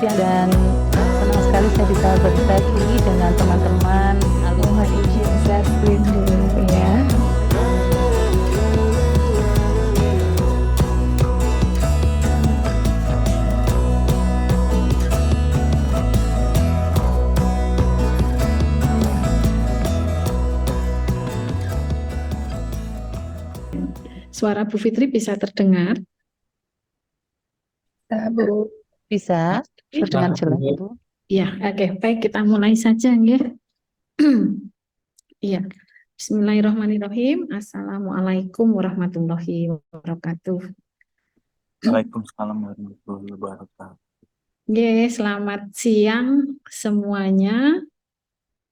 Alfian, dan senang sekali saya bisa berbagi dengan teman-teman alumni. Mohon izin saya screen dulu ya. Suara Bu Fitri bisa terdengar? Bu. Bisa terdengar jelas, Bu. Ibu? Ya, oke, baik, kita mulai saja ya. Iya. Bismillahirrahmanirrahim. Assalamualaikum warahmatullahi wabarakatuh. Waalaikumsalam warahmatullahi wabarakatuh. Selamat siang semuanya.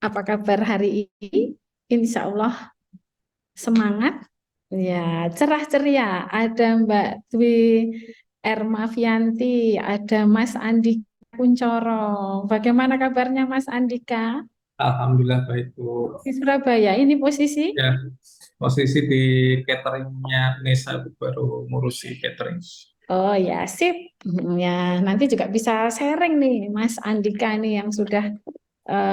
Apa kabar hari ini? Insya Allah semangat, ya, cerah ceria. Ada Mbak Dwi Ermavianti, ada Mas Andika Kuncoro. Bagaimana kabarnya Mas Andika? Alhamdulillah baik Bu. Di Surabaya ini posisi? Ya, posisi di cateringnya Nesa Bu, baru ngurusi catering. Oh ya, sip. Ya, nanti juga bisa sharing nih Mas Andika nih yang sudah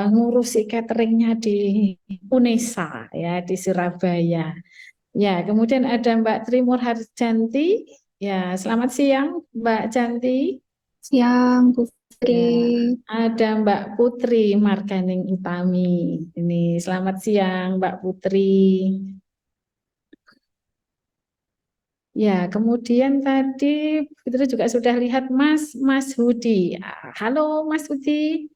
ngurusi cateringnya di UNESA ya di Surabaya. Ya, kemudian ada Mbak Tri Harjanti. Ya, selamat siang Mbak Janti. Siang, Bu Fitri. Ya, ada Mbak Putri Marganing Utami. Ini selamat siang Mbak Putri. Ya, kemudian tadi kita juga sudah lihat Mas Hudi. Halo Mas Hudi.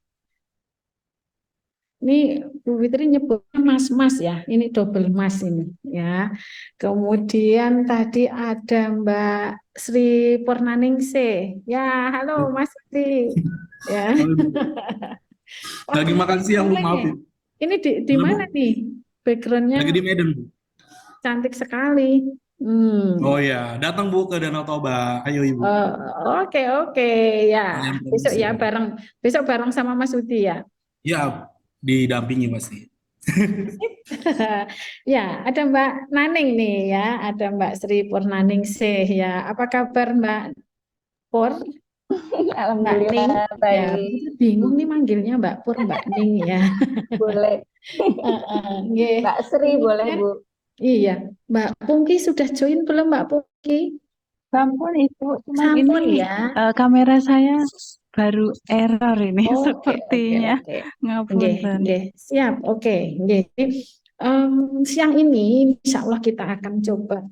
Ini Bu Fitri nyebutnya Mas ya. Ini double Mas ini ya. Kemudian tadi ada Mbak Sri Purnaningsih. Ya, halo Mas Hudi. Ya. Lagi makan siang Bu, maaf Bu. Ini di mana nih? Backgroundnya Lagi di Medan Bu. cantik sekali. Oh ya, datang Bu ke Danau Toba. Ayo Ibu. Oke ya. Besok ya besok bareng sama Mas Hudi ya. Ya, didampingi pasti. Ya, ada Mbak Naning nih ya, ada Mbak Sri Purnaningsih ya. Apa kabar Mbak Pur? Alhamdulillah Ya, baik. bingung nih manggilnya Mbak Pur, Mbak Ning ya. Boleh. Nggih. Mbak Sri boleh Bu. Iya, Mbak Pungki sudah join belum Mbak Pungki? Sampun Ibu, cuma Sampun ini ya. kamera saya baru error ini sepertinya. Oke. Ngapunten. Siap, oke. Siang ini insya Allah kita akan coba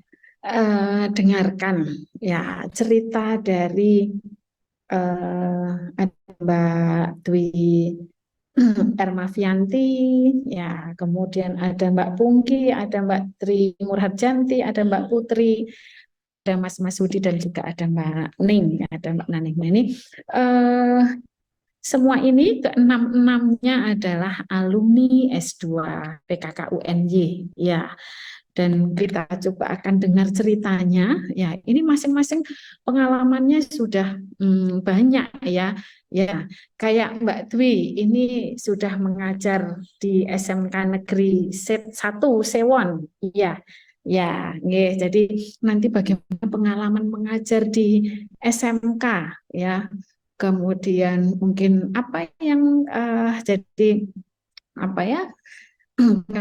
dengarkan ya cerita dari ada Mbak Dwi Ermavianti, ya, kemudian ada Mbak Pungki, ada Mbak Tri Murharjanti, ada Mbak Putri, ada Mas Hudi, dan juga ada Mbak Ning, ada Mbak Naning. Nah, ini semua ini keenam-enamnya adalah alumni S2 PKK UNY, ya. Dan kita coba akan dengar ceritanya, ya. Ini masing-masing pengalamannya sudah banyak ya, ya. Kayak Mbak Dwi ini sudah mengajar di SMK Negeri 1 Sewon, ya. Ya, jadi nanti bagaimana pengalaman mengajar di SMK, ya. Kemudian mungkin apa yang jadi apa ya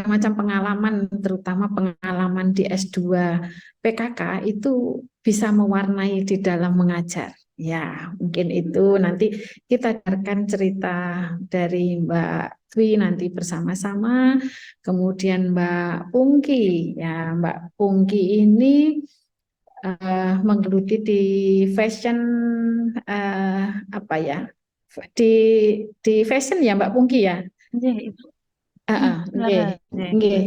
macam pengalaman, terutama pengalaman di S2 PKK itu bisa mewarnai di dalam mengajar. Ya, mungkin itu nanti kita dengarkan cerita dari Mbak Dwi nanti bersama-sama. Kemudian Mbak Pungki, ya Mbak Pungki ini menggeluti di fashion apa ya? Di fashion ya Mbak Pungki ya. Nggih, Ibu.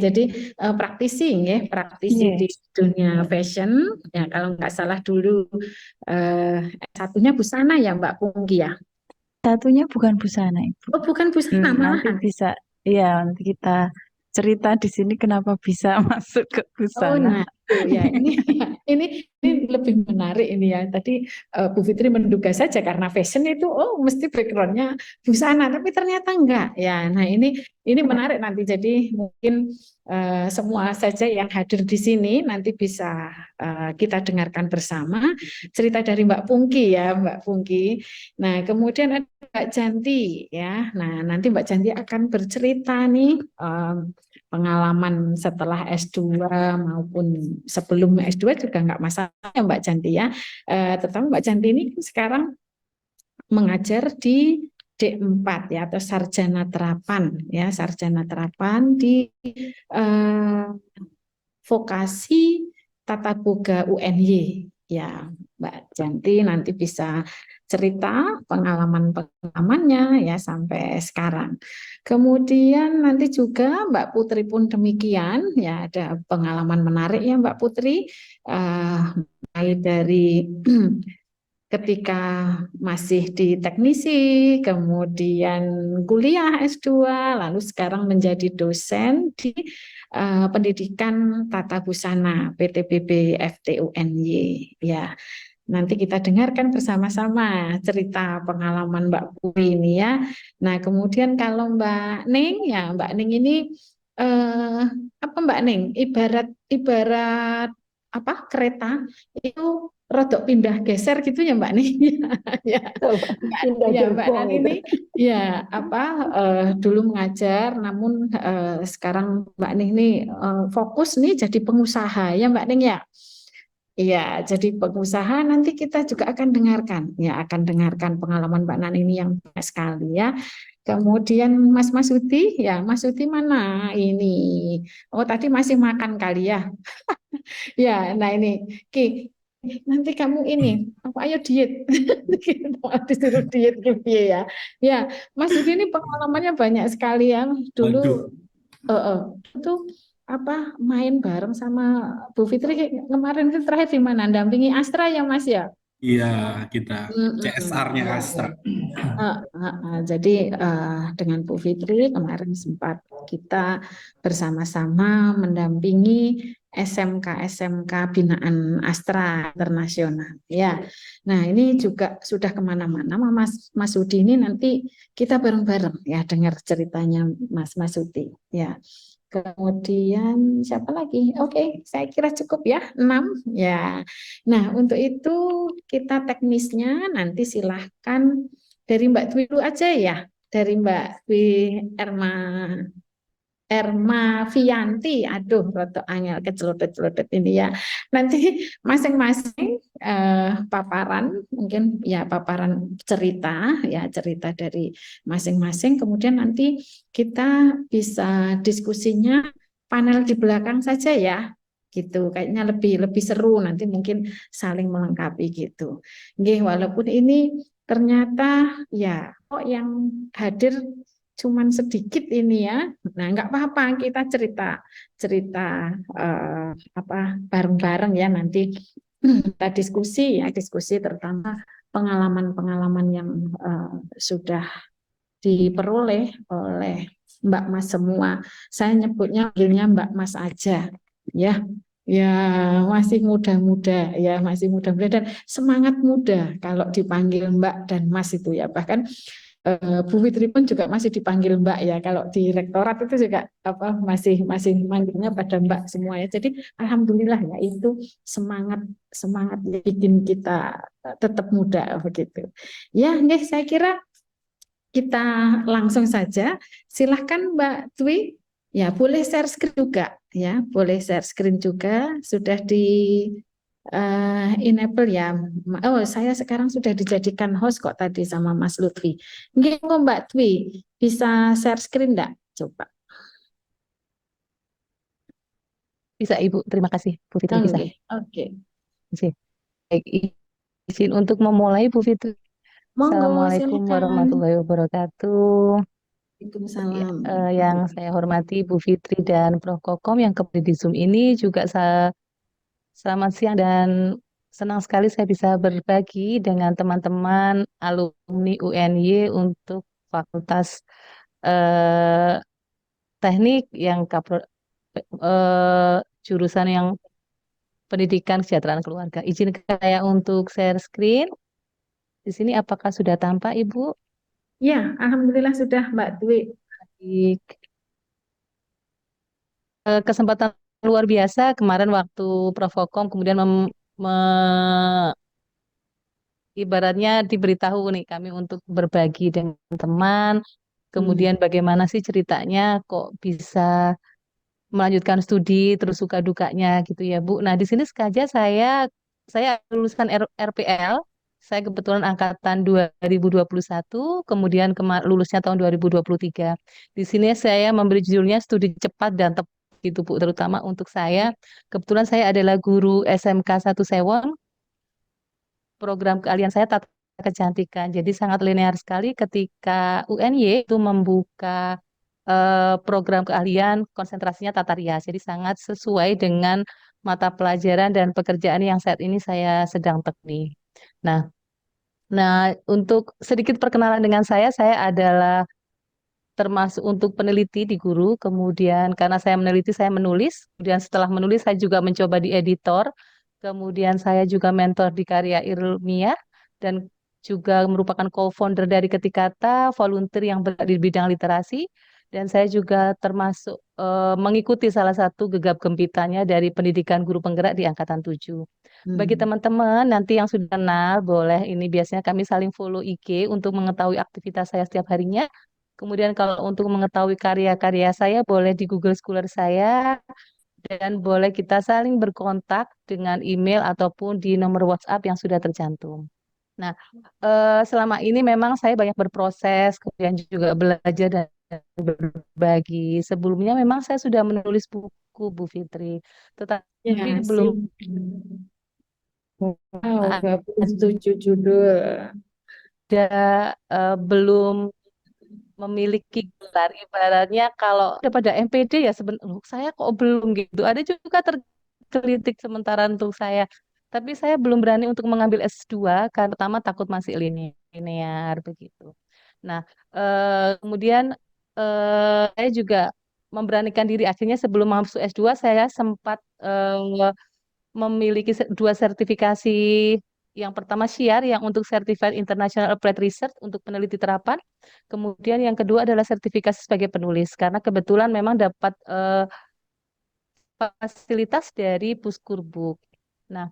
Jadi praktisi praktisi di dunia fashion ya, kalau nggak salah dulu satunya busana ya Mbak Pungki ya. Satunya bukan busana Ibu. Oh, bukan busana malah. Nanti bisa, ya nanti kita cerita di sini kenapa bisa masuk ke busana. Oh, nah, ya ini ini lebih menarik ini ya. Tadi Bu Fitri menduga saja karena fashion itu oh mesti backgroundnya busana, tapi ternyata enggak ya. Nah ini menarik nanti. Jadi mungkin semua saja yang hadir di sini nanti bisa kita dengarkan bersama cerita dari Mbak Pungki ya, Mbak Pungki. Nah kemudian ada Mbak Janti ya. Nah nanti Mbak Janti akan bercerita nih. Pengalaman setelah S2 maupun sebelum S2 juga nggak masalah ya Mbak Janti ya. Tetapi Mbak Janti ini sekarang mengajar di D4 ya atau sarjana terapan ya, sarjana terapan di eh, vokasi Tata Boga UNY ya. Mbak Janti nanti bisa cerita pengalaman-pengalamannya ya sampai sekarang. Kemudian nanti juga Mbak Putri pun demikian ya, ada pengalaman menarik ya Mbak Putri, mulai dari ketika masih di teknisi, kemudian kuliah S2, lalu sekarang menjadi dosen di pendidikan tata busana PTBB FTUNY ya. Nanti kita dengarkan bersama-sama cerita pengalaman Mbak Puri ini ya. Nah, kemudian kalau Mbak Ning ya, Mbak Ning ini apa Mbak Ning? Ibarat ibarat apa kereta itu rodok pindah geser gitu ya Mbak Ning. Ya, Pindah ya Mbak gerbong Nani itu. ini ya apa dulu mengajar, namun sekarang Mbak Ning ini fokus nih jadi pengusaha ya Mbak Ning ya. Iya, jadi pengusaha nanti kita juga akan dengarkan, ya akan dengarkan pengalaman Mbak Nani ini yang banyak sekali ya. Kemudian Mas Uti, ya Mas Uti mana ini? Oh tadi masih makan kali ya. Ya, nah ini Ki, nanti kamu ini apa ayo diet. Disuruh diet gitu ya. Ya, Mas Uti ini pengalamannya banyak sekali ya. Dulu Waduh, itu apa main bareng sama Bu Fitri kemarin itu terakhir di mana? Dampingi Astra ya Mas ya? iya kita CSR-nya Ya, Astra. jadi dengan Bu Fitri kemarin sempat kita bersama-sama mendampingi SMK-SMK binaan Astra Internasional. Ya, nah ini juga sudah kemana-mana, Mas Udi ini nanti kita bareng-bareng ya dengar ceritanya Mas Udi. Ya, kemudian siapa lagi? Oke, saya kira cukup ya 6 ya. Nah, untuk itu kita teknisnya nanti silahkan dari Mbak Dwi dulu aja ya. Dari Mbak Dwi Erma Vianti. Aduh, roto angel kecelotet-celotet ini ya. Nanti masing-masing paparan, mungkin ya paparan cerita ya, cerita dari masing-masing. Kemudian nanti kita bisa diskusinya panel di belakang saja ya gitu, kayaknya lebih lebih seru, nanti mungkin saling melengkapi gitu. Nggih, walaupun ini ternyata ya kok yang hadir cuman sedikit ini ya. Nah, nggak apa-apa kita cerita cerita apa bareng-bareng ya nanti kita diskusi ya, diskusi terutama pengalaman-pengalaman yang sudah diperoleh oleh Mbak Mas semua. Saya nyebutnya panggilnya Mbak Mas aja ya. Ya masih muda-muda ya, masih muda-muda dan semangat muda kalau dipanggil Mbak dan Mas itu ya. Bahkan Bu Fitri pun juga masih dipanggil Mbak ya. Kalau di rektorat itu juga apa masih masih manggilnya pada Mbak semua ya. Jadi alhamdulillah ya itu semangat semangat yang bikin kita tetap muda begitu. Ya, nggih saya kira kita langsung saja. Silahkan Mbak Dwi. Ya, boleh share screen juga ya, boleh share screen juga sudah di enable ya. Oh, saya sekarang sudah dijadikan host kok tadi sama Mas Lutfi. Nggih, kok Mbak Dwi bisa share screen enggak? Coba. Bisa Ibu, terima kasih Bu Fitri bisa. Oke. Oke. Bisa. Baik, izin untuk memulai Bu Fitri. Monggo Assalamualaikum silakan. warahmatullahi wabarakatuh. Ya, Waalaikumsalam. yang saya hormati Bu Fitri dan Prof. Kokom yang kembali di Zoom ini juga selamat siang dan senang sekali saya bisa berbagi dengan teman-teman alumni UNY untuk Fakultas eh, Teknik yang jurusan yang pendidikan kesejahteraan keluarga. Izin saya untuk share screen. Di sini apakah sudah tampak, Ibu? Ya, alhamdulillah sudah Mbak Dwi. Baik. Kesempatan luar biasa kemarin waktu Profokom kemudian ibaratnya diberitahu nih kami untuk berbagi dengan teman, Hmm. kemudian bagaimana sih ceritanya kok bisa melanjutkan studi terus suka dukanya gitu ya Bu. Nah, di sini sengaja saya lulusan RPL. Saya kebetulan angkatan 2021, kemudian lulusnya tahun 2023. Di sini saya memberi judulnya studi cepat dan tepat gitu Bu, terutama untuk saya. Kebetulan saya adalah guru SMK 1 Sewon, program keahlian saya tata kecantikan. Jadi sangat linear sekali ketika UNY itu membuka program keahlian konsentrasinya tata rias. Jadi sangat sesuai dengan mata pelajaran dan pekerjaan yang saat ini saya sedang tekuni. Nah, untuk sedikit perkenalan dengan saya adalah termasuk untuk peneliti di guru, kemudian karena saya meneliti, saya menulis, kemudian setelah menulis saya juga mencoba di editor, kemudian saya juga mentor di karya ilmiah, dan juga merupakan co-founder dari Ketikata, volunteer yang berada di bidang literasi, dan saya juga termasuk mengikuti salah satu gegap gempitanya dari pendidikan guru penggerak di Angkatan 7. Bagi Hmm. teman-teman nanti yang sudah kenal, boleh ini biasanya kami saling follow IG untuk mengetahui aktivitas saya setiap harinya. Kemudian kalau untuk mengetahui karya-karya saya, boleh di Google Scholar saya, dan boleh kita saling berkontak dengan email ataupun di nomor WhatsApp yang sudah tercantum. Nah, selama ini memang saya banyak berproses, kemudian juga belajar dan berbagi. Sebelumnya memang saya sudah menulis buku, Bu Fitri, tetapi Ya, belum sih. Wow, 27 judul. ada, belum memiliki gelar, ibaratnya kalau udah pada MPD ya sebenarnya saya kok belum gitu. Ada juga tergelitik sementara untuk saya. Tapi saya belum berani untuk mengambil S2 karena pertama takut masih linear begitu. Nah, kemudian saya juga memberanikan diri akhirnya sebelum masuk S2 saya sempat memiliki dua sertifikasi. Yang pertama SIAR yang untuk Certified International Applied Research untuk peneliti terapan. Kemudian yang kedua adalah sertifikasi sebagai penulis karena kebetulan memang dapat fasilitas dari Puskurbuk. Nah,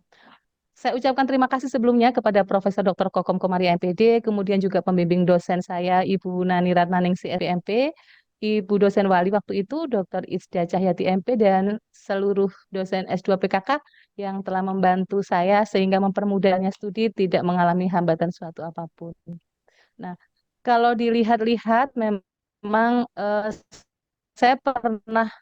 saya ucapkan terima kasih sebelumnya kepada Profesor Dr. Kokom Komari MPD, kemudian juga pembimbing dosen saya Ibu Nani Ratnaningsi MP, Ibu dosen wali waktu itu Dr. Itsda Cahyati MP, dan seluruh dosen S2 PKK yang telah membantu saya sehingga mempermudahnya studi tidak mengalami hambatan suatu apapun. Nah, kalau dilihat-lihat memang saya pernah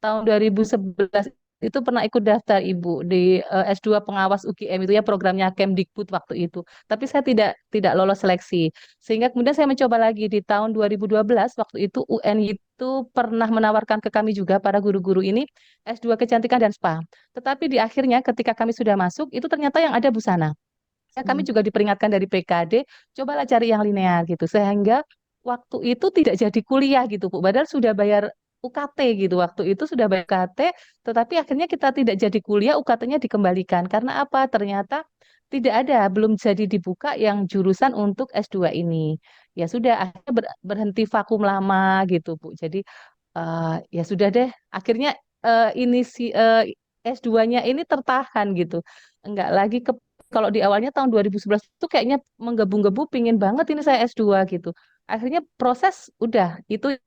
tahun 2011 itu pernah ikut daftar Ibu di S2 pengawas UGM itu ya programnya Kemdikbud waktu itu. Tapi saya tidak lolos seleksi. Sehingga kemudian saya mencoba lagi di tahun 2012 waktu itu UN itu pernah menawarkan ke kami juga para guru-guru ini S2 kecantikan dan spa. Tetapi di akhirnya ketika kami sudah masuk itu ternyata yang ada busana. Kami juga diperingatkan dari PKD, cobalah cari yang linear gitu. Sehingga waktu itu tidak jadi kuliah gitu, Bu. Padahal sudah bayar UKT gitu. Waktu itu sudah bayar UKT, tetapi akhirnya kita tidak jadi kuliah, UKT-nya dikembalikan. Karena apa? Ternyata tidak ada, belum jadi dibuka yang jurusan untuk S2 ini. Ya sudah, akhirnya berhenti vakum lama gitu, Bu. Jadi ya sudah deh, akhirnya ini si S2-nya ini tertahan gitu. Enggak lagi ke kalau di awalnya tahun 2011 itu kayaknya menggebu-gebu pingin banget ini saya S2 gitu. Akhirnya proses udah itu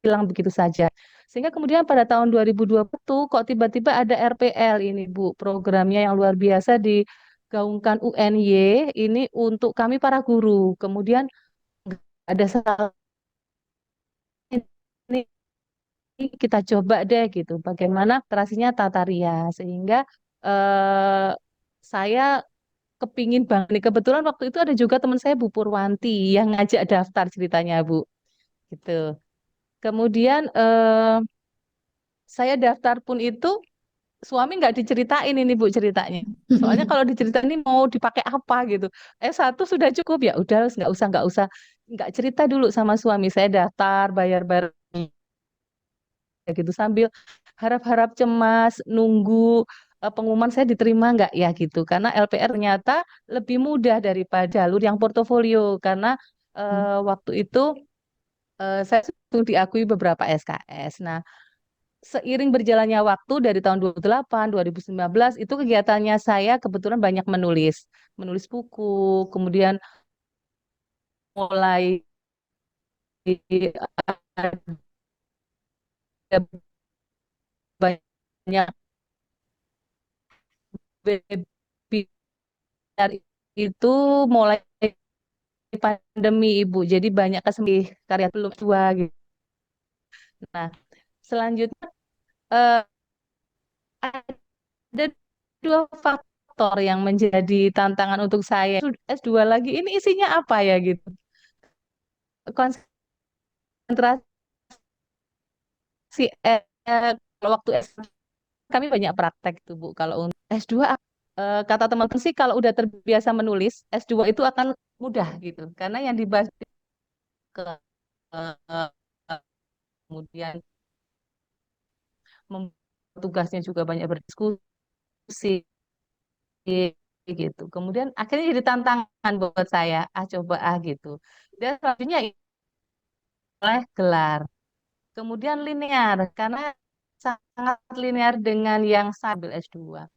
hilang begitu saja. Sehingga kemudian pada tahun 2020 kok tiba-tiba ada RPL ini Bu, programnya yang luar biasa digaungkan UNY ini untuk kami para guru. Kemudian ada salah ini kita coba deh gitu. Bagaimana terasinya tata rias sehingga eh, saya kepingin banget nih. Kebetulan waktu itu ada juga teman saya Bu Purwanti yang ngajak daftar ceritanya Bu. Gitu. Kemudian saya daftar pun itu suami nggak diceritain ini Bu ceritanya. Soalnya kalau diceritain ini mau dipakai apa gitu. S1 sudah cukup ya udah nggak cerita dulu sama suami. Saya daftar bayar-bayar gitu sambil harap-harap cemas nunggu pengumuman saya diterima nggak ya gitu. Karena LPR ternyata lebih mudah daripada jalur yang portofolio karena waktu itu saya sudah diakui beberapa SKS. Nah, seiring berjalannya waktu dari tahun 2008, 2019 itu kegiatannya saya kebetulan banyak menulis, menulis buku, kemudian mulai ada banyak webinar itu mulai pandemi Ibu. Jadi banyak kesempatan karya belum dua gitu. Nah, selanjutnya eh, ada dua faktor yang menjadi tantangan untuk saya. S2 lagi ini isinya apa ya gitu. Konsentrasi kalau waktu S kami banyak praktek tuh Bu. Kalau untuk S2 kata teman-teman sih kalau udah terbiasa menulis, S2 itu akan mudah gitu. Karena yang dibahas ke eh, kemudian tugasnya juga banyak berdiskusi gitu. Kemudian akhirnya jadi tantangan buat saya, coba gitu. Dan selanjutnya oleh gelar. Kemudian linear karena sangat linear dengan yang saya ambil S2.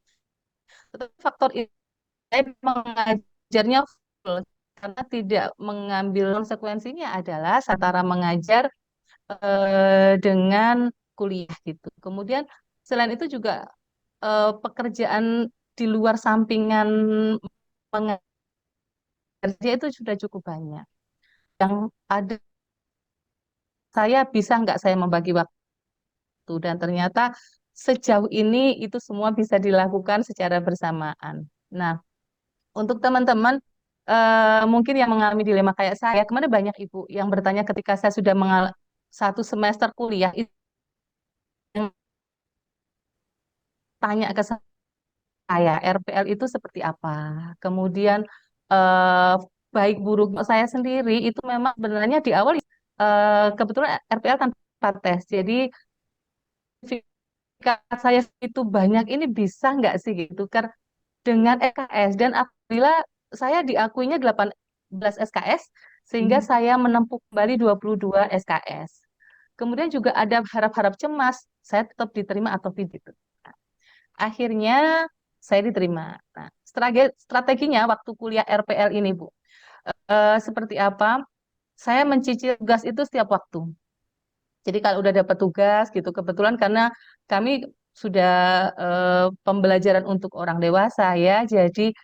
Tetapi faktor ini saya mengajarnya full karena tidak mengambil konsekuensinya adalah antara mengajar dengan kuliah gitu. Kemudian selain itu juga pekerjaan di luar sampingan mengajar itu sudah cukup banyak. Yang ada saya bisa nggak saya membagi waktu dan ternyata sejauh ini itu semua bisa dilakukan secara bersamaan. Nah, untuk teman-teman mungkin yang mengalami dilema kayak saya, kemana banyak ibu yang bertanya ketika saya sudah satu semester kuliah itu yang tanya ke saya RPL itu seperti apa. Kemudian eh, baik buruk saya sendiri itu memang sebenarnya di awal kebetulan RPL tanpa tes. Jadi sertifikat saya itu banyak ini bisa nggak sih gitu kan dengan SKS dan alhamdulillah saya diakuinya 18 SKS sehingga Hmm. saya menempuh kembali 22 SKS. Kemudian juga ada harap-harap cemas, saya tetap diterima atau tidak. Akhirnya saya diterima. Nah, strateginya waktu kuliah RPL ini, Bu, seperti apa? Saya mencicil tugas itu setiap waktu. Jadi kalau udah dapat tugas gitu, kebetulan karena kami sudah pembelajaran untuk orang dewasa ya, jadi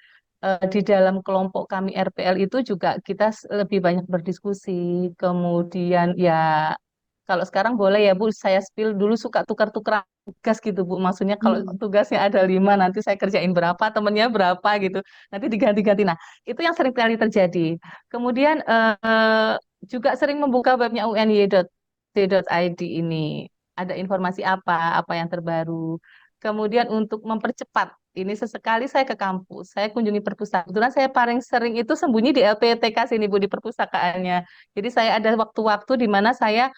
di dalam kelompok kami RPL itu juga kita lebih banyak berdiskusi. Kemudian ya kalau sekarang boleh ya Bu, saya spill dulu suka tukar-tukar tugas gitu Bu. Maksudnya kalau Hmm. tugasnya ada 5, nanti saya kerjain berapa, temennya berapa gitu. Nanti diganti-ganti. Nah, itu yang sering kali terjadi. Kemudian juga sering membuka webnya uny.c.id ini. Ada informasi apa yang terbaru. Kemudian untuk mempercepat, ini sesekali saya ke kampus, saya kunjungi perpustakaan. Kebetulan saya paling sering itu sembunyi di LPTK sini Bu, di perpustakaannya. Jadi saya ada waktu-waktu di mana saya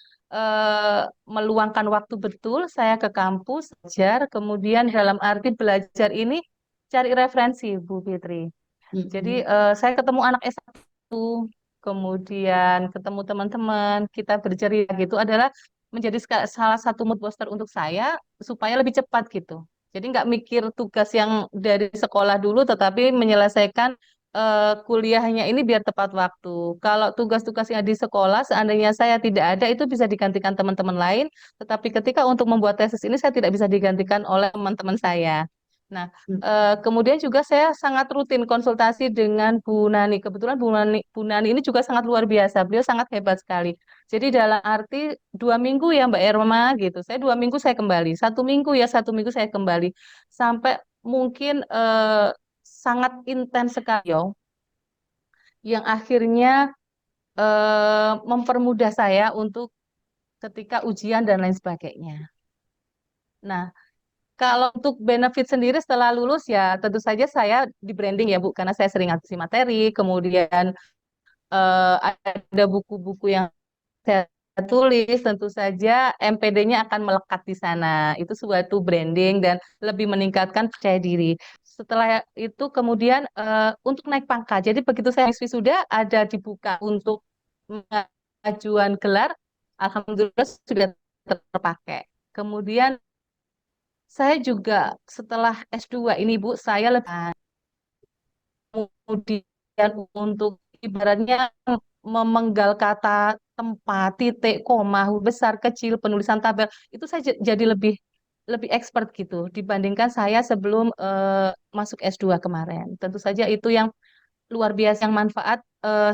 meluangkan waktu betul, saya ke kampus, belajar, kemudian dalam arti belajar ini cari referensi, Bu Fitri. Jadi Hmm. saya ketemu anak S1, kemudian ketemu teman-teman, kita berceria gitu adalah menjadi salah satu mood booster untuk saya supaya lebih cepat gitu. Jadi nggak mikir tugas yang dari sekolah dulu, tetapi menyelesaikan kuliahnya ini biar tepat waktu. Kalau tugas-tugas yang di sekolah, seandainya saya tidak ada, itu bisa digantikan teman-teman lain. Tetapi ketika untuk membuat tesis ini, saya tidak bisa digantikan oleh teman-teman saya. Nah, kemudian juga saya sangat rutin konsultasi dengan Bu Nani. Kebetulan Bu Nani ini juga sangat luar biasa. Beliau sangat hebat sekali. Jadi dalam arti 2 minggu ya Mbak Erma gitu. Saya 2 minggu saya kembali. 1 minggu ya 1 minggu saya kembali. Sampai mungkin sangat intens sekali yo, yang akhirnya mempermudah saya untuk ketika ujian dan lain sebagainya. Nah, kalau untuk benefit sendiri setelah lulus ya tentu saja saya di branding ya Bu, karena saya sering ngasih materi, kemudian ada buku-buku yang saya tulis, tentu saja MPD-nya akan melekat di sana. Itu suatu branding dan lebih meningkatkan percaya diri. Setelah itu kemudian untuk naik pangkat. Jadi begitu saya wisuda ada dibuka untuk pengajuan gelar, alhamdulillah sudah terpakai. Kemudian saya juga setelah S2 ini Bu, saya lebih kemudian untuk ibaratnya memenggal kata tempat, titik, koma, huruf besar, kecil, penulisan tabel, itu saya jadi lebih lebih expert gitu dibandingkan saya sebelum masuk S2 kemarin. Tentu saja itu yang luar biasa yang manfaat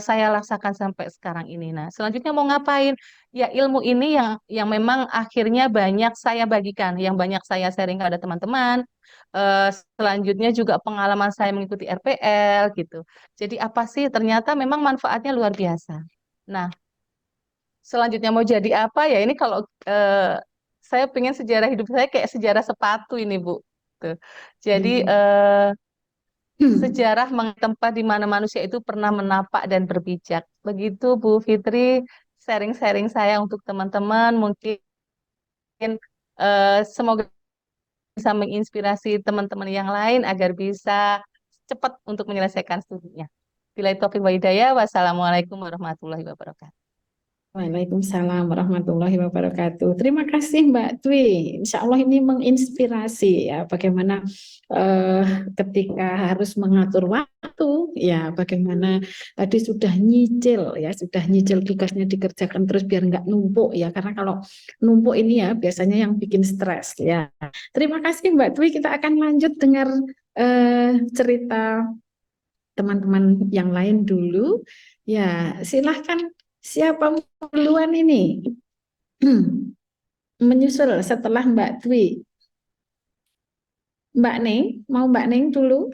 saya rasakan sampai sekarang ini. Nah, selanjutnya mau ngapain? Ya ilmu ini yang memang akhirnya banyak saya bagikan, yang banyak saya sharing kepada teman-teman. Selanjutnya juga pengalaman saya mengikuti RPL gitu. Jadi apa sih? Ternyata memang manfaatnya luar biasa. Nah, selanjutnya mau jadi apa ya? Ini kalau saya pengen sejarah hidup saya kayak sejarah sepatu ini, Bu. Tuh. Jadi Hmm. sejarah tempat di mana manusia itu pernah menapak dan berpijak. Begitu Bu Fitri, sharing-sharing saya untuk teman-teman. Mungkin semoga bisa menginspirasi teman-teman yang lain agar bisa cepat untuk menyelesaikan studinya. Bila taufiq wa hidayah, wassalamualaikum warahmatullahi wabarakatuh. Waalaikumsalam warahmatullahi wabarakatuh. Terima kasih Mbak Dwi. Insya Allah ini menginspirasi ya bagaimana ketika harus mengatur waktu ya bagaimana tadi sudah nyicil tugasnya dikerjakan terus biar nggak numpuk ya karena kalau numpuk ini ya biasanya yang bikin stres ya. Terima kasih Mbak Dwi. Kita akan lanjut dengar cerita teman-teman yang lain dulu. Ya, silahkan siapa duluan ini? Menyusul setelah Mbak Dwi. Mbak Neng, mau Mbak Neng dulu?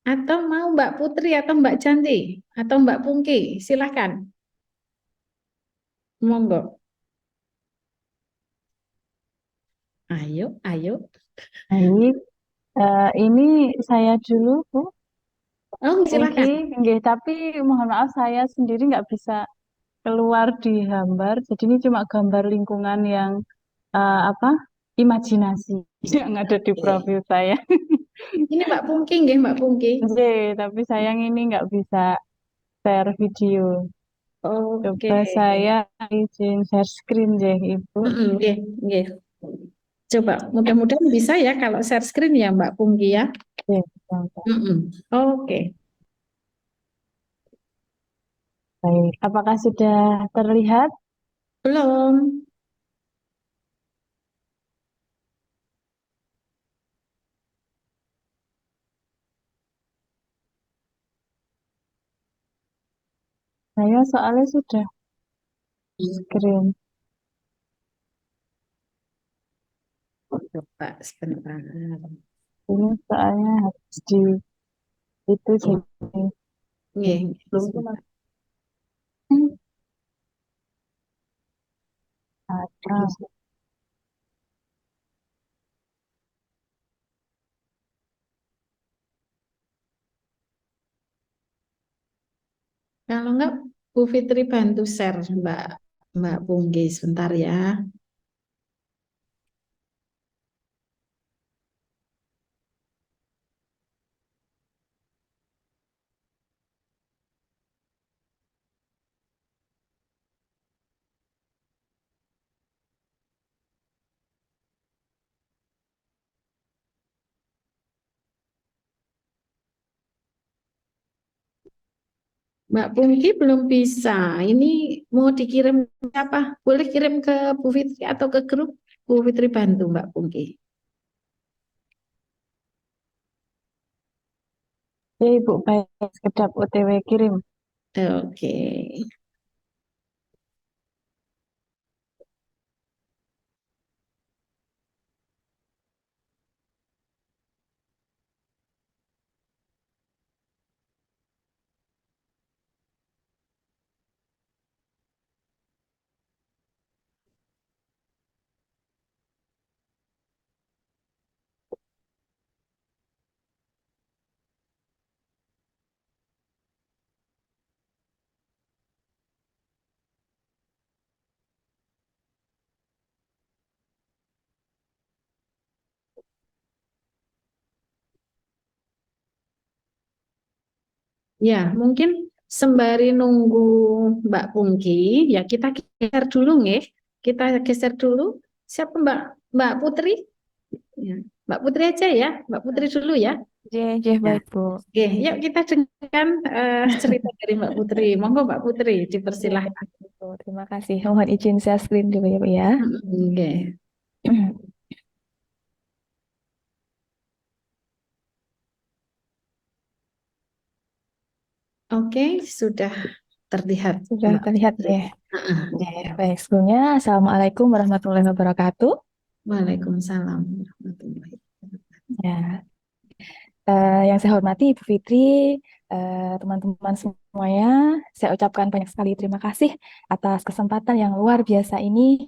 Atau mau Mbak Putri atau Mbak Janti? Atau Mbak Pungki? Silahkan. Monggo. Ayo, ayo. Baik, ini saya dulu, Bu. Oh, Mungkin, silahkan. nggih, tapi mohon maaf saya sendiri nggak bisa keluar di gambar. Jadi ini cuma gambar lingkungan yang apa? Imajinasi yang ada di Oke. profil saya. Ini Mbak Pungki, nggih Mbak Pungki. Nggih, tapi sayang ini nggak bisa share video. Oke. Coba saya izin share screen deh, Ibu. Nggih, nggih. Coba, mudah-mudahan bisa ya kalau share screen ya Mbak Pungki ya. Oke, gampang. Oke. Baik. Apakah sudah terlihat? Belum. Saya soalnya sudah screen. Coba sebentar. Ini soalnya harus di itu jadi Nggih, belum tuh sebentar. ada. Kalau enggak, Bu Fitri bantu share Mbak Mbak Punggi sebentar ya. Mbak Pungki belum bisa. Ini mau dikirim apa? Boleh kirim ke Bu Fitri atau ke grup? Bu Fitri bantu Mbak Pungki. Ya, Ibu, baik. Sekedap OTW kirim. Oke. Ya, mungkin sembari nunggu Mbak Pungki, ya kita geser dulu nggih. Kita geser dulu. Siapa Mbak Putri? Ya, Mbak Putri aja ya. Mbak Putri dulu ya. J, Ya. baik Bu. Oke, yuk kita dengarkan cerita dari Mbak Putri. Monggo Mbak Putri, Ya, dipersilahkan. Bu. Terima kasih. Mohon izin share screen dulu ya Bu ya. Oke. Oke, sudah terlihat Sudah Mbak terlihat Putri. ya. Ya, baik. Sebelumnya, Assalamualaikum warahmatullahi wabarakatuh. Waalaikumsalam warahmatullahi wabarakatuh. Ya, yang saya hormati Ibu Fitri, teman-teman semuanya, saya ucapkan banyak sekali terima kasih atas kesempatan yang luar biasa ini.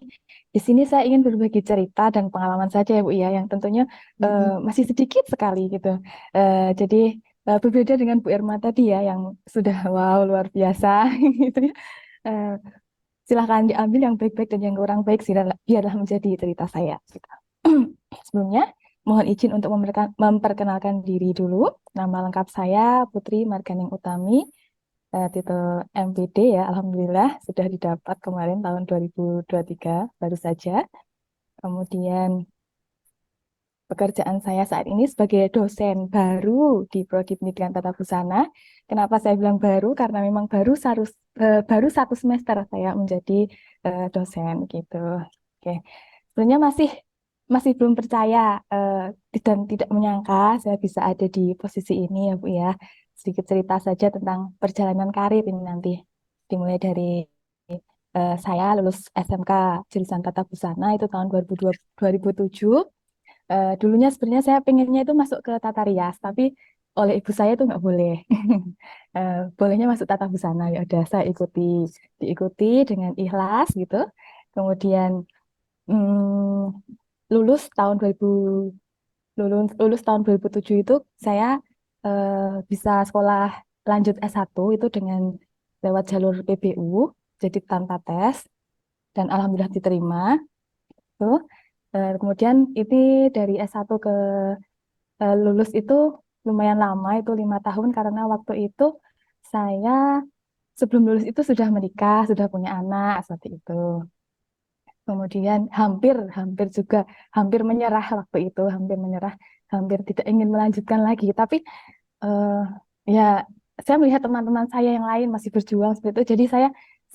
Di sini saya ingin berbagi cerita dan pengalaman saja ya Bu ya, yang tentunya masih sedikit sekali gitu. Jadi berbeda dengan Bu Irma tadi ya, yang sudah wow luar biasa gitu ya. Eh, Silahkan diambil yang baik-baik dan yang kurang baik, biarlah menjadi cerita saya. Gitu. Sebelumnya, mohon izin untuk memperkenalkan diri dulu. Nama lengkap saya Putri Marganing Utami, titel MPD ya, Alhamdulillah sudah didapat kemarin tahun 2023 baru saja. Kemudian pekerjaan saya saat ini sebagai dosen baru di Prodi Pendidikan Tata Busana. Kenapa saya bilang baru? Karena memang baru 1 semester saya menjadi dosen gitu. Oke, sebenarnya masih belum percaya eh, dan tidak menyangka saya bisa ada di posisi ini ya Bu ya. Sedikit cerita saja tentang perjalanan karir ini nanti. Dimulai dari saya lulus SMK jurusan Tata Busana itu tahun 2007. Dulunya sebenarnya saya pengennya itu masuk ke tata rias, tapi oleh ibu saya itu nggak boleh. Bolehnya masuk tata busana, ya udah saya diikuti dengan ikhlas gitu. Kemudian lulus tahun 2000 lulus tahun 2007 itu saya bisa sekolah lanjut S1 itu dengan lewat jalur PBU, jadi tanpa tes dan alhamdulillah diterima. Tuh. Kemudian ini dari S1 ke lulus itu lumayan lama, itu 5 tahun karena waktu itu saya sebelum lulus itu sudah menikah, sudah punya anak seperti itu. Kemudian hampir juga hampir menyerah waktu itu, hampir menyerah, hampir tidak ingin melanjutkan lagi. Tapi eh, ya saya melihat teman-teman saya yang lain masih berjuang seperti itu, jadi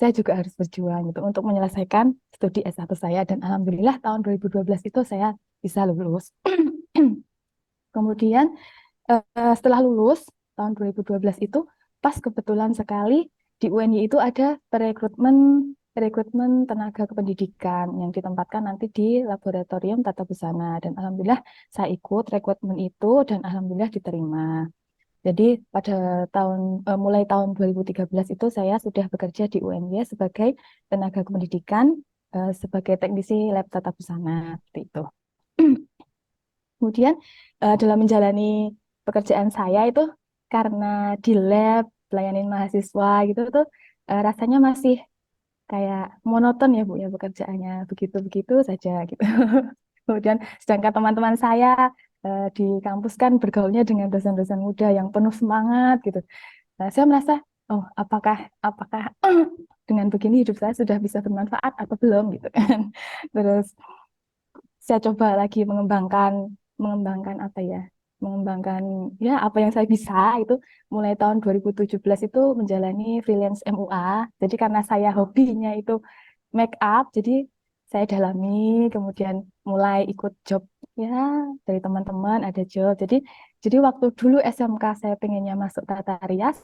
saya juga harus berjuang gitu untuk menyelesaikan studi S1 saya dan alhamdulillah tahun 2012 itu saya bisa lulus. Kemudian setelah lulus tahun 2012 itu pas kebetulan sekali di UNY itu ada perekrutmen rekrutmen tenaga kependidikan yang ditempatkan nanti di laboratorium tata busana dan alhamdulillah saya ikut rekrutmen itu dan alhamdulillah diterima. Jadi pada mulai tahun 2013 itu saya sudah bekerja di UNY sebagai tenaga kependidikan sebagai teknisi lab tata busana seperti itu. Kemudian dalam menjalani pekerjaan saya itu karena di lab pelayanan mahasiswa gitu tuh rasanya masih kayak monoton ya Bu ya pekerjaannya begitu-begitu saja gitu. Kemudian sedangkan teman-teman saya di kampus kan bergaulnya dengan dosen-dosen muda yang penuh semangat gitu. Nah, saya merasa oh apakah apakah dengan begini hidup saya sudah bisa bermanfaat atau belum gitu kan. Terus saya coba lagi mengembangkan mengembangkan apa ya mengembangkan ya apa yang saya bisa itu mulai tahun 2017 itu menjalani freelance MUA. Jadi karena saya hobinya itu make up, jadi saya dalami, kemudian mulai ikut job ya dari teman-teman ada job. Jadi waktu dulu SMK saya pengennya masuk tata rias,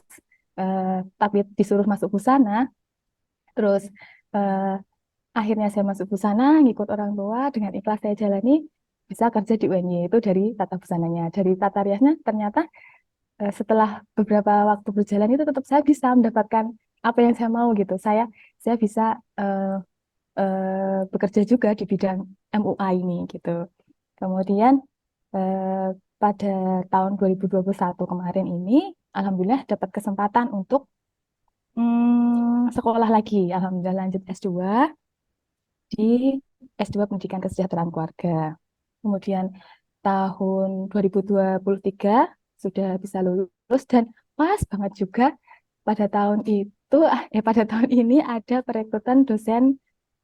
eh, tapi disuruh masuk busana, terus eh, akhirnya saya masuk busana, ngikut orang tua, dengan ikhlas saya jalani, bisa kerja di UNY itu dari tata busananya. Dari tata riasnya ternyata setelah beberapa waktu berjalan itu tetap saya bisa mendapatkan apa yang saya mau gitu. Saya bisa eh, bekerja juga di bidang MUA ini gitu. Kemudian pada tahun 2021 kemarin ini, alhamdulillah dapat kesempatan untuk sekolah lagi. Alhamdulillah lanjut S2 di S2 Pendidikan Kesejahteraan Keluarga. Kemudian tahun 2023 sudah bisa lulus dan pas banget juga pada tahun itu, pada tahun ini ada perekrutan dosen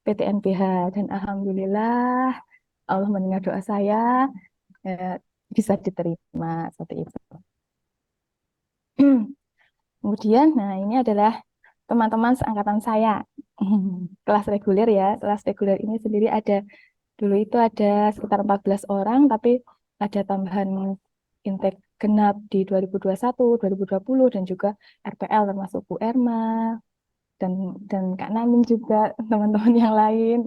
PTNBH dan alhamdulillah Allah mendengar doa saya, eh, bisa diterima seperti itu. Kemudian, nah ini adalah teman-teman seangkatan saya. Kelas reguler ya, kelas reguler ini sendiri ada, dulu itu ada sekitar 14 orang, tapi ada tambahan intake genap di 2021, 2020, dan juga RPL termasuk Bu Erma, dan Kak Namin juga, teman-teman yang lain.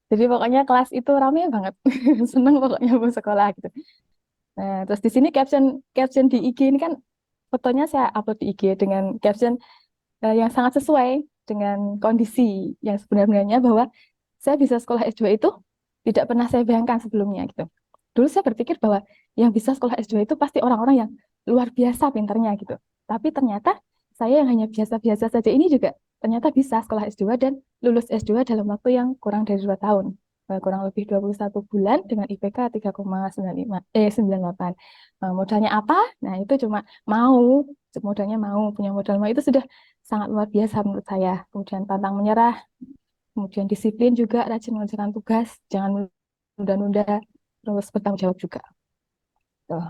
Jadi pokoknya kelas itu rame banget, seneng pokoknya mau sekolah gitu. Nah, terus di sini caption caption di IG ini kan fotonya saya upload di IG dengan caption yang sangat sesuai dengan kondisi yang sebenarnya, bahwa saya bisa sekolah S2 itu tidak pernah saya bayangkan sebelumnya gitu. Dulu saya berpikir bahwa yang bisa sekolah S2 itu pasti orang-orang yang luar biasa pinternya gitu. Tapi ternyata saya yang hanya biasa-biasa saja ini juga ternyata bisa sekolah S2 dan lulus S2 dalam waktu yang kurang dari 2 tahun. Kurang lebih 21 bulan dengan IPK 3,95 98. Modalnya apa? Nah, itu cuma mau, modalnya mau, punya modal mau itu sudah sangat luar biasa menurut saya. Kemudian pantang menyerah, kemudian disiplin juga, rajin mengerjakan tugas, jangan nunda-nunda, terus bertanggung jawab juga. Tuh.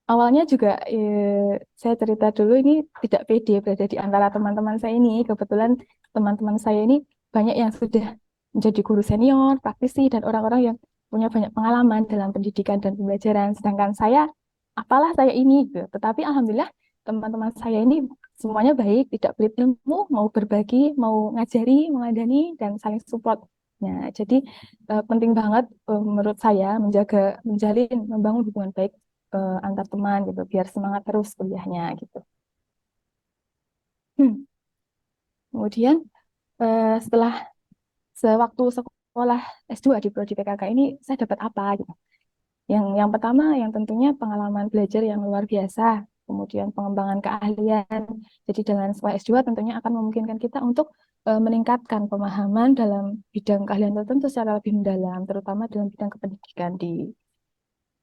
Awalnya juga saya cerita dulu ini tidak pede berada di antara teman-teman saya ini. Kebetulan teman-teman saya ini banyak yang sudah menjadi guru senior, praktisi, dan orang-orang yang punya banyak pengalaman dalam pendidikan dan pembelajaran. Sedangkan saya, apalah saya ini, gitu. Tetapi alhamdulillah teman-teman saya ini semuanya baik, tidak pelit ilmu, mau berbagi, mau ngajari, mengadani, dan saling support. Nah, jadi penting banget menurut saya menjaga, menjalin, membangun hubungan baik antar teman gitu, biar semangat terus kuliahnya gitu. Kemudian setelah sewaktu sekolah S2 di Prodi PKK ini saya dapat apa gitu. Yang pertama yang tentunya pengalaman belajar yang luar biasa, kemudian pengembangan keahlian. Jadi dengan sekolah S2 tentunya akan memungkinkan kita untuk meningkatkan pemahaman dalam bidang keahlian tertentu secara lebih mendalam, terutama dalam bidang kependidikan di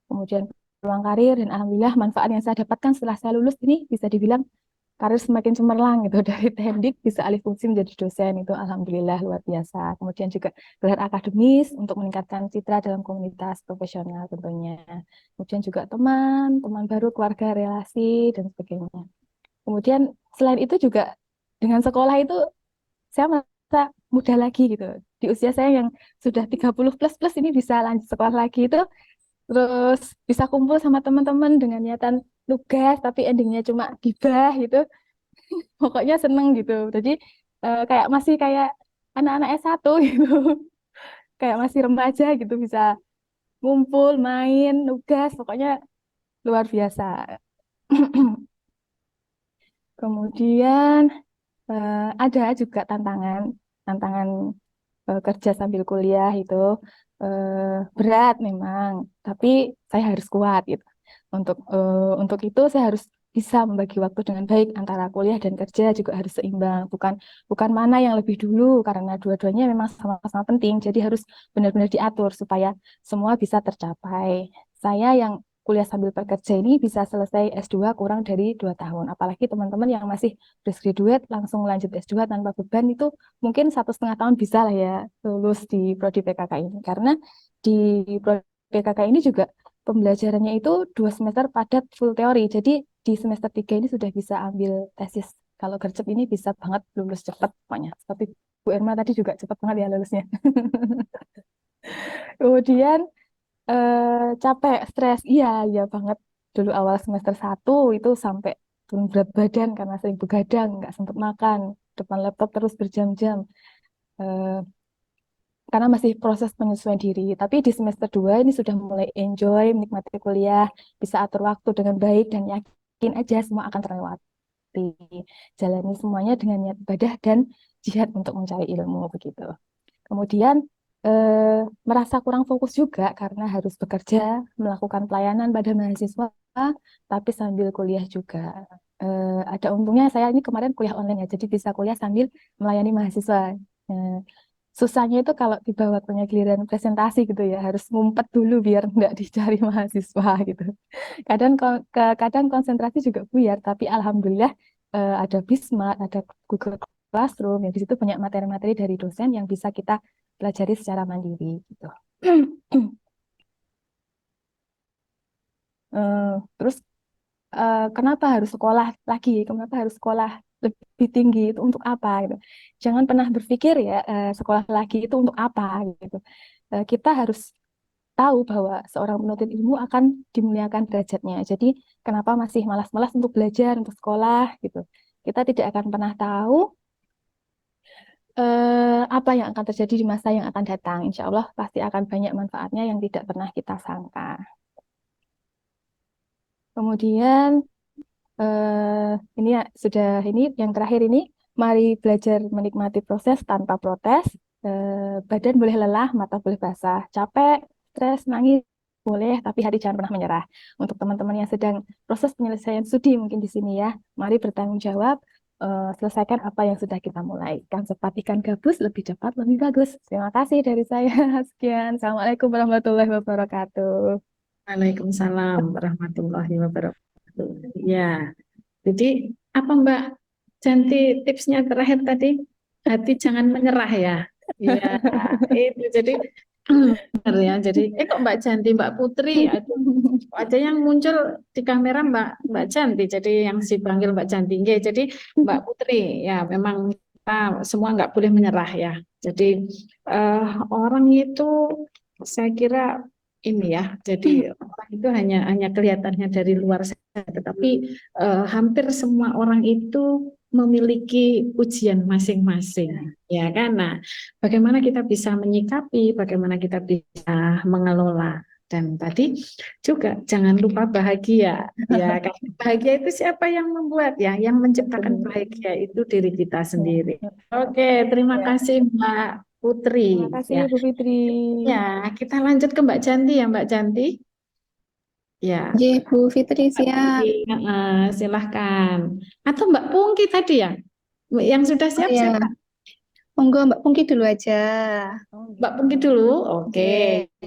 kemudian peluang karir, dan alhamdulillah manfaat yang saya dapatkan setelah saya lulus ini bisa dibilang karir semakin cemerlang gitu. Dari teknik bisa alih fungsi menjadi dosen, itu alhamdulillah luar biasa. Kemudian juga gelar akademis untuk meningkatkan citra dalam komunitas profesional tentunya. Kemudian juga teman baru, keluarga, relasi, dan sebagainya. Kemudian selain itu juga dengan sekolah itu saya merasa muda lagi gitu. Di usia saya yang sudah 30 plus plus ini bisa lanjut sekolah lagi itu, terus bisa kumpul sama teman-teman dengan niatan tugas tapi endingnya cuma gibah gitu. Pokoknya seneng gitu. Jadi kayak masih kayak anak-anak S1 gitu. Kayak masih remaja gitu, bisa ngumpul, main, nugas, pokoknya luar biasa. Kemudian ada juga tantangan, tantangan kerja sambil kuliah itu berat memang, tapi saya harus kuat gitu. Untuk itu saya harus bisa membagi waktu dengan baik antara kuliah dan kerja, juga harus seimbang. Bukan mana yang lebih dulu, karena dua-duanya memang sama-sama penting. Jadi harus benar-benar diatur supaya semua bisa tercapai. Saya yang kuliah sambil bekerja ini bisa selesai S2 kurang dari 2 tahun. Apalagi teman-teman yang masih fresh graduate langsung lanjut S2 tanpa beban itu mungkin 1,5 tahun bisa lah ya lulus di Prodi PKK ini. Karena di Prodi PKK ini juga pembelajarannya itu 2 semester padat full teori. Jadi di semester 3 ini sudah bisa ambil tesis. Kalau gercep ini bisa banget lulus cepat pokoknya. Seperti Bu Erma tadi juga cepat banget ya lulusnya. Kemudian capek, stres. Iya, iya banget. Dulu awal semester 1 itu sampai turun berat badan karena sering begadang, nggak sempat makan, depan laptop terus berjam-jam. Eh, karena masih proses penyesuaian diri. Tapi di semester 2 ini sudah mulai enjoy, menikmati kuliah, bisa atur waktu dengan baik, dan yakin aja semua akan terlewati. Jalani semuanya dengan niat ibadah dan jihad untuk mencari ilmu begitu. Kemudian merasa kurang fokus juga karena harus bekerja, melakukan pelayanan pada mahasiswa, tapi sambil kuliah juga. Ada untungnya saya ini kemarin kuliah online ya, jadi bisa kuliah sambil melayani mahasiswa. susahnya itu kalau tiba waktunya giliran presentasi gitu ya, harus ngumpet dulu biar nggak dicari mahasiswa gitu. Kadang konsentrasi juga buyar, tapi alhamdulillah ada Bismart, ada Google Classroom, ya di situ banyak materi-materi dari dosen yang bisa kita pelajari secara mandiri gitu. Terus kenapa harus sekolah lagi? Kenapa harus sekolah lebih tinggi itu untuk apa gitu? Jangan pernah berpikir ya sekolah lagi itu untuk apa gitu. Kita harus tahu bahwa seorang penuntut ilmu akan dimuliakan derajatnya. Jadi kenapa masih malas-malas untuk belajar, untuk sekolah gitu. Kita tidak akan pernah tahu apa yang akan terjadi di masa yang akan datang. Insya Allah pasti akan banyak manfaatnya yang tidak pernah kita sangka. Kemudian ini ya, sudah ini yang terakhir ini, mari belajar menikmati proses tanpa protes. Badan boleh lelah, mata boleh basah, capek, stres, nangis boleh, tapi hati jangan pernah menyerah. Untuk teman-teman yang sedang proses penyelesaian studi mungkin di sini ya, mari bertanggung jawab, selesaikan apa yang sudah kita mulai. Kan cepat ikan gabus, lebih cepat, lebih bagus. Terima kasih dari saya. Sekian. Assalamualaikum warahmatullahi wabarakatuh. Waalaikumsalam warahmatullahi wabarakatuh. Ya, jadi apa Mbak Janti tipsnya terakhir tadi? Hati jangan menyerah ya. Iya, itu jadi benar ya. Jadi kok Mbak Janti, Mbak Putri, itu aja yang muncul di kamera Mbak Janti. Jadi yang dipanggil Mbak Janti. Nggih, jadi Mbak Putri ya memang kita semua nggak boleh menyerah ya. Jadi orang itu saya kira ini ya. Jadi orang itu hanya kelihatannya dari luar saja, tetapi hampir semua orang itu memiliki ujian masing-masing, ya kan? Nah, bagaimana kita bisa menyikapi, bagaimana kita bisa mengelola. Dan tadi juga jangan lupa bahagia, ya kan? Bahagia itu siapa yang membuat ya? Yang menciptakan bahagia itu diri kita sendiri. Oke, terima Ya, kasih Mbak Putri. terima kasih Ya, Bu Fitri. ya kita lanjut ke Mbak Janti ya, Mbak Janti. Ya, J, Bu Fitri Mbak Janti, siap. silahkan. Atau Mbak Pungki tadi ya, yang sudah Oh siap ya, siapa? monggo Mbak Pungki dulu aja. Oh Mbak gitu. Pungki dulu, oke. J.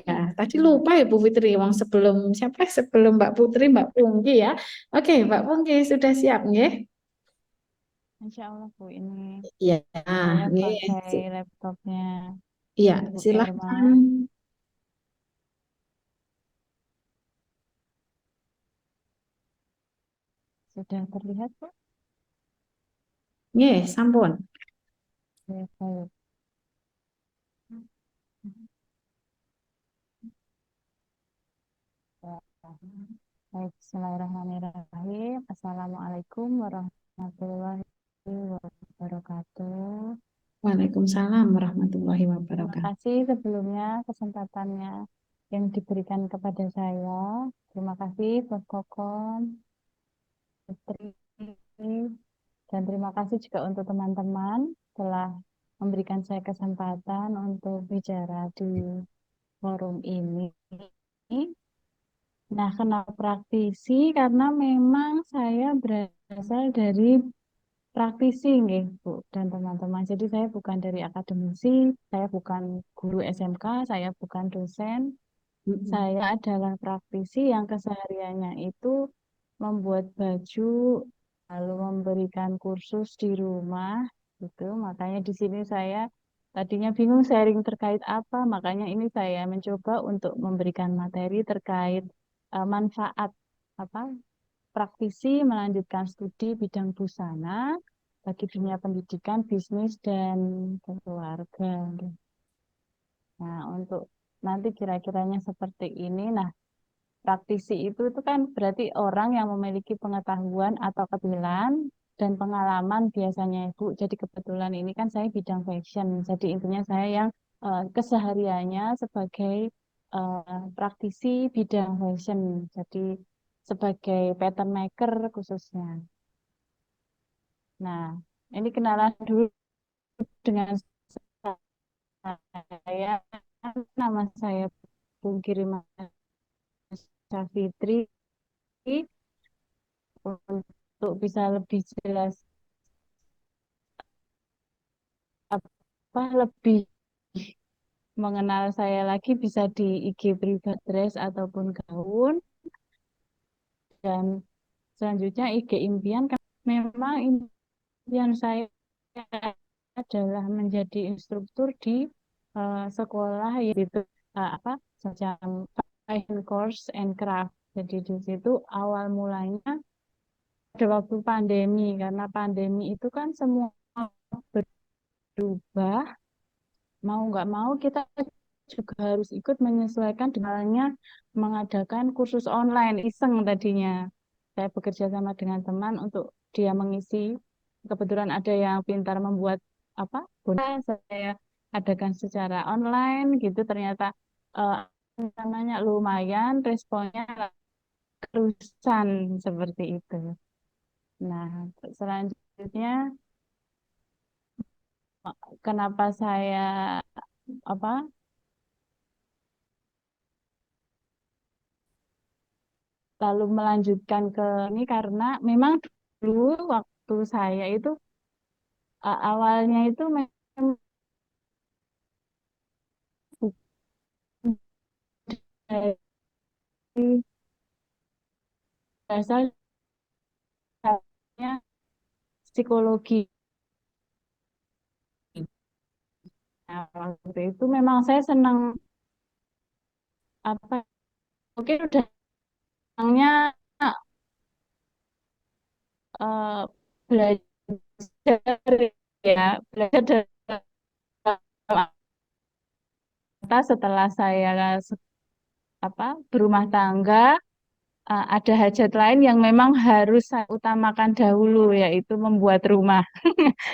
Ya, tadi lupa ya Bu Fitri, wong sebelum siapa? Sebelum Mbak Putri, Mbak Pungki ya. Oke, Mbak Pungki sudah siap nggih? Insya Allah Bu, ini Iya, saya nggih. pakai laptopnya Iya, Bu Irma. silahkan. Sudah terlihat Bu? Nggih, sampun. Ya, baik. Baik, Bismillahirrahmanirrahim. Assalamualaikum warahmatullahi wabarakatuh. Waalaikumsalam warahmatullahi Terima wabarakatuh. kasih sebelumnya kesempatannya yang diberikan kepada saya. Terima kasih buat Kokom, Putri, dan terima kasih juga untuk teman-teman telah memberikan saya kesempatan untuk bicara di forum ini. Nah, kenapa praktisi? Karena memang saya berasal dari praktisi, nggih, Bu, dan teman-teman. Jadi saya bukan dari akademisi, saya bukan guru SMK, saya bukan dosen. Saya adalah praktisi yang kesehariannya itu membuat baju, lalu memberikan kursus di rumah, gitu. Makanya di sini saya tadinya bingung sharing terkait apa, makanya ini saya mencoba untuk memberikan materi terkait manfaat apa praktisi melanjutkan studi bidang busana bagi dunia pendidikan, bisnis, dan keluarga. Nah, untuk nanti kira-kiranya seperti ini. Nah, praktisi itu kan berarti orang yang memiliki pengetahuan atau keterampilan dan pengalaman biasanya Ibu. Jadi kebetulan ini kan saya bidang fashion. Jadi intinya saya yang kesehariannya sebagai praktisi bidang fashion. Jadi sebagai pattern maker khususnya. Nah, ini kenalan dulu dengan saya. Nama saya Pungki Rima Fitri. Untuk bisa lebih jelas apa lebih mengenal saya lagi bisa di IG private dress ataupun gaun. Dan selanjutnya IG impian, kan memang impian saya adalah menjadi instruktur di sekolah, yaitu apa semacam fashion course and craft. Jadi di situ awal mulanya pada waktu pandemi, karena pandemi itu kan semua berubah, mau nggak mau kita juga harus ikut menyesuaikan dengannya, mengadakan kursus online iseng tadinya. Saya bekerja sama dengan teman untuk dia mengisi. Kebetulan ada yang pintar membuat apa boneka, saya adakan secara online gitu. Ternyata eh, namanya lumayan, responnya terusan seperti itu. Nah, selanjutnya kenapa saya apa lalu melanjutkan ke ini, karena memang dulu waktu saya itu awalnya itu memang dari dasarnya psikologi. Nah, waktu itu memang saya senang apa, mungkin udah senangnya eh, belajar, ya belajar dari atas. Setelah saya apa berumah tangga, ada hajat lain yang memang harus saya utamakan dahulu, yaitu membuat rumah.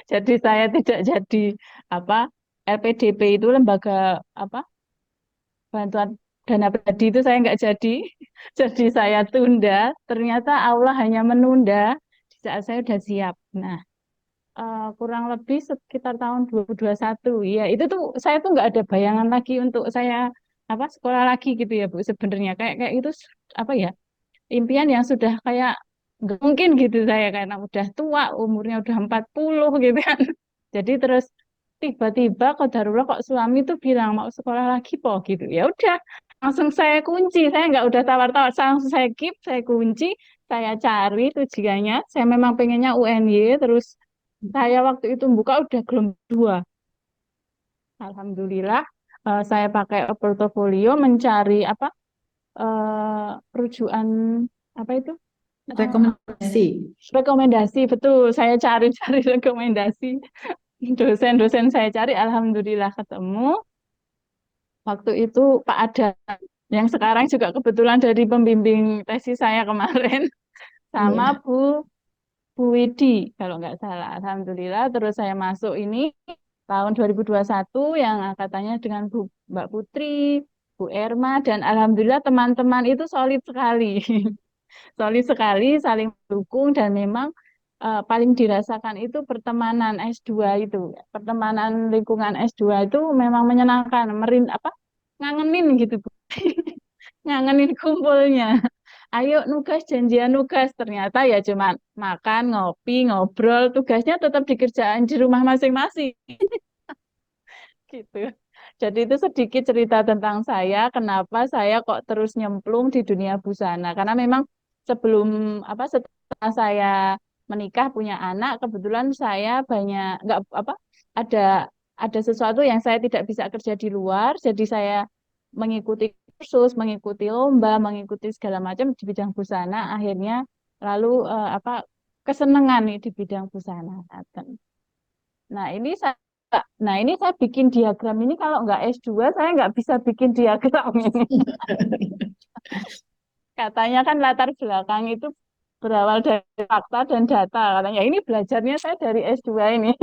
Jadi saya tidak jadi apa LPDP, itu lembaga apa bantuan dana pribadi, itu saya nggak jadi. Jadi saya tunda. Ternyata Allah hanya menunda di saat saya sudah siap. Nah, kurang lebih sekitar tahun 2021, ya itu tuh saya tuh nggak ada bayangan lagi untuk saya apa sekolah lagi gitu ya Bu. Sebenarnya kayak kayak itu apa ya, impian yang sudah kayak nggak mungkin gitu, saya karena udah tua, umurnya udah 40 gitu kan. Jadi terus tiba-tiba qadarullah kok suami tuh bilang mau sekolah lagi po gitu. Ya udah, langsung saya kunci, saya nggak udah tawar-tawar, langsung saya keep, saya kunci, saya cari tujuannya. Saya memang pengennya UNY, terus saya waktu itu buka udah gelombang 2. Alhamdulillah, saya pakai portofolio mencari apa rujukan apa itu. Rekomendasi. Rekomendasi, betul. Saya cari-cari rekomendasi. Dosen-dosen saya cari, alhamdulillah ketemu. Waktu itu Pak Ada, yang sekarang juga kebetulan dari pembimbing tesis saya kemarin, sama Iya. Bu Widi, kalau nggak salah. Alhamdulillah, terus saya masuk ini tahun 2021 yang angkatannya dengan Mbak Putri, Bu Erma, dan alhamdulillah teman-teman itu solid sekali. Solid sekali, saling mendukung, dan memang paling dirasakan itu pertemanan S2 itu. Pertemanan lingkungan S2 itu memang menyenangkan, apa, ngangenin gitu, Bu. Ngangenin kumpulnya. Ayo nugas, janjian nugas. Ternyata ya cuma makan, ngopi, ngobrol, tugasnya tetap dikerjain di rumah masing-masing. Gitu. Jadi itu sedikit cerita tentang saya, kenapa saya kok terus nyemplung di dunia busana. Karena memang sebelum apa setelah saya menikah punya anak, kebetulan saya banyak nggak apa ada ada sesuatu yang saya tidak bisa kerja di luar, jadi saya mengikuti kursus, mengikuti lomba, mengikuti segala macam di bidang busana. Akhirnya lalu apa kesenangan nih di bidang busana. Nah, ini saya bikin diagram ini, kalau nggak S2 saya nggak bisa bikin diagram ini. Katanya kan latar belakang itu berawal dari fakta dan data. Katanya ini belajarnya saya dari S2 ini.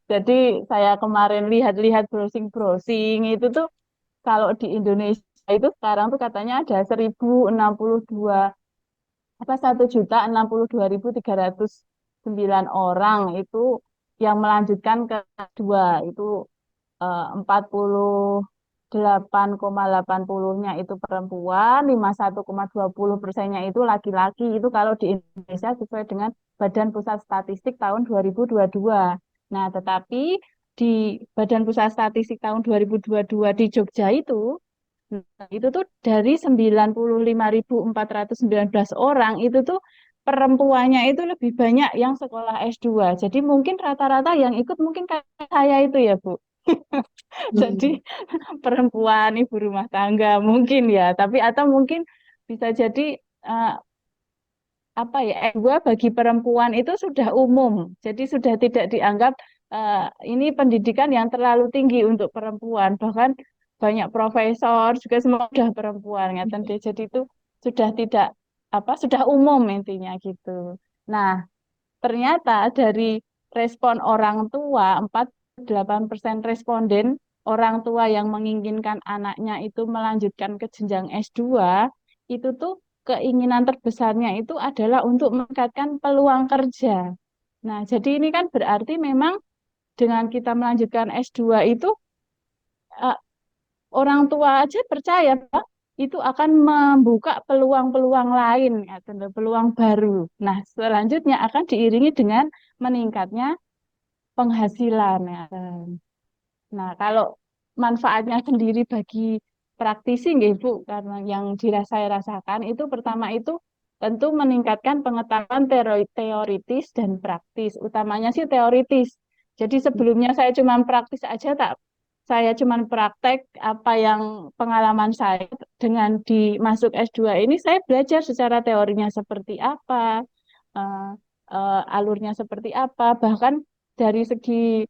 Jadi saya kemarin lihat-lihat browsing-browsing itu tuh, kalau di Indonesia itu sekarang tuh katanya ada 1.062 apa 1.062.309 orang itu yang melanjutkan ke kedua. Itu 48,80-nya itu perempuan, 51,20%-nya itu laki-laki. Itu kalau di Indonesia sesuai dengan Badan Pusat Statistik tahun 2022. Nah, tetapi di Badan Pusat Statistik tahun 2022 di Jogja itu tuh dari 95.419 orang itu tuh perempuannya itu lebih banyak yang sekolah S2. Jadi mungkin rata-rata yang ikut mungkin kayak saya itu ya, Bu. Jadi Hmm. perempuan ibu rumah tangga mungkin ya, tapi atau mungkin bisa jadi eh, apa ya, S2 bagi perempuan itu sudah umum. Jadi sudah tidak dianggap eh, ini pendidikan yang terlalu tinggi untuk perempuan. Bahkan banyak profesor juga semua sudah perempuan, ngeten deh. Jadi itu sudah tidak apa, sudah umum intinya gitu. Nah, ternyata dari respon orang tua, 48% responden orang tua yang menginginkan anaknya itu melanjutkan ke jenjang S2, itu tuh keinginan terbesarnya itu adalah untuk meningkatkan peluang kerja. Nah, jadi ini kan berarti memang dengan kita melanjutkan S2 itu eh, orang tua aja percaya bahwa itu akan membuka peluang-peluang lain, atau peluang baru. Nah, selanjutnya akan diiringi dengan meningkatnya penghasilan. Ya. Nah, kalau manfaatnya sendiri bagi praktisi, nggih, Bu, karena yang saya rasakan itu pertama itu tentu meningkatkan pengetahuan teoritis dan praktis. Utamanya sih teoritis. Jadi sebelumnya saya cuma praktis aja, tak saya cuma praktek apa yang pengalaman saya dengan dimasuk S2 ini, saya belajar secara teorinya seperti apa, eh, alurnya seperti apa, bahkan dari segi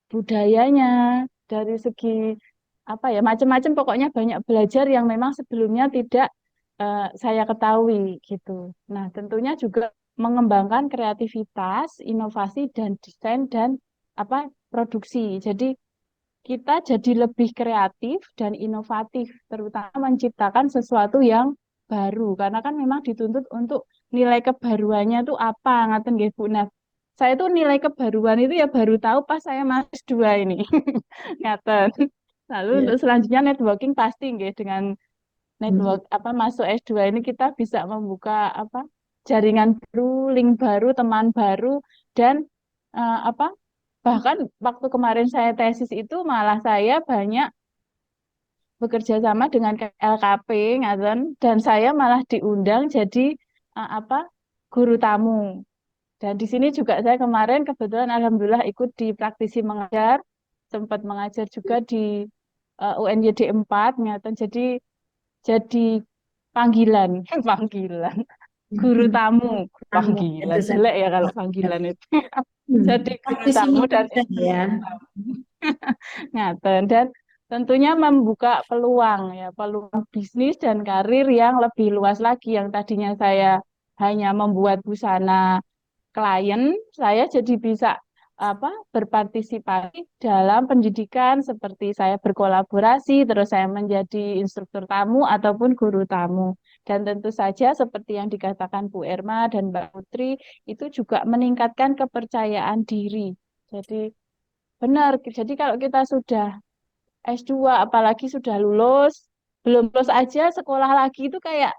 budayanya, dari segi apa ya, macam-macam pokoknya banyak belajar yang memang sebelumnya tidak saya ketahui gitu. Nah, tentunya juga mengembangkan kreativitas, inovasi dan desain dan apa produksi. Jadi kita jadi lebih kreatif dan inovatif, terutama menciptakan sesuatu yang baru. Karena kan memang dituntut untuk nilai kebaruannya itu apa, ngaten nggih Bu. Nah, saya tuh nilai kebaruan itu ya baru tahu pas saya masuk dua ini, ngaten. Lalu Ya. untuk selanjutnya networking pasti nggih dengan Hmm. network apa masuk S2 ini kita bisa membuka apa jaringan baru, link baru, teman baru dan apa bahkan waktu kemarin saya tesis itu malah saya banyak bekerja sama dengan LKP ngaten dan saya malah diundang jadi apa guru tamu. Dan di sini juga saya kemarin kebetulan alhamdulillah ikut di praktisi mengajar, sempat mengajar juga di UNYD 4 ngaten jadi panggilan, panggilan guru tamu, Kamu panggilan itu saya. jelek ya kalau panggilan itu. Jadi guru Praktisi tamu dan mengajar ya. ngaten dan tentunya membuka peluang ya, peluang bisnis dan karir yang lebih luas lagi yang tadinya saya hanya membuat busana klien, saya jadi bisa apa berpartisipasi dalam pendidikan seperti saya berkolaborasi, terus saya menjadi instruktur tamu ataupun guru tamu. Dan tentu saja seperti yang dikatakan Bu Erma dan Mbak Putri, itu juga meningkatkan kepercayaan diri. Jadi benar, jadi kalau kita sudah S2 apalagi sudah lulus, belum lulus aja sekolah lagi itu kayak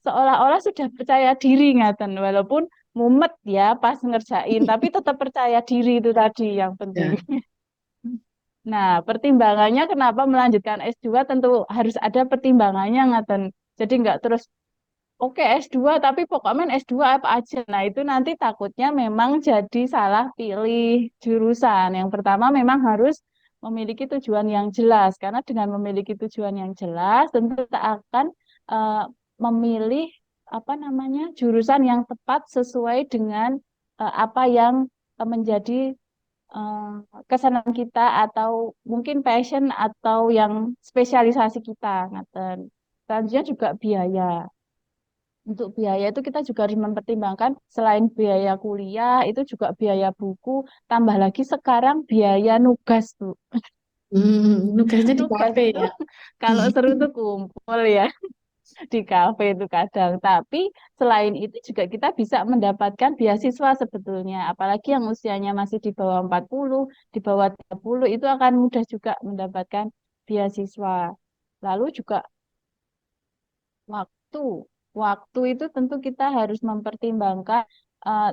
seolah-olah sudah percaya diri ngaten walaupun mumet ya pas ngerjain tapi tetap percaya diri itu tadi yang penting. Ya. Nah, pertimbangannya kenapa melanjutkan S2 tentu harus ada pertimbangannya ngaten. Jadi nggak terus oke S2 tapi pokoknya S2 apa aja. Nah, itu nanti takutnya memang jadi salah pilih jurusan. Yang pertama memang harus memiliki tujuan yang jelas karena dengan memiliki tujuan yang jelas tentu kita akan eh, memilih apa namanya jurusan yang tepat sesuai dengan apa yang menjadi eh, kesenangan kita atau mungkin passion atau yang spesialisasi kita. Ngaten. Selanjutnya juga biaya. Untuk biaya itu kita juga harus mempertimbangkan selain biaya kuliah itu juga biaya buku, tambah lagi sekarang biaya nugas, Bu. Nugasnya di Nugas kafe itu ya. kalau seru tuh kumpul ya di kafe itu kadang. Tapi selain itu juga kita bisa mendapatkan beasiswa sebetulnya. Apalagi yang usianya masih di bawah 40, di bawah 30 itu akan mudah juga mendapatkan beasiswa. Lalu juga waktu. Waktu itu tentu kita harus mempertimbangkan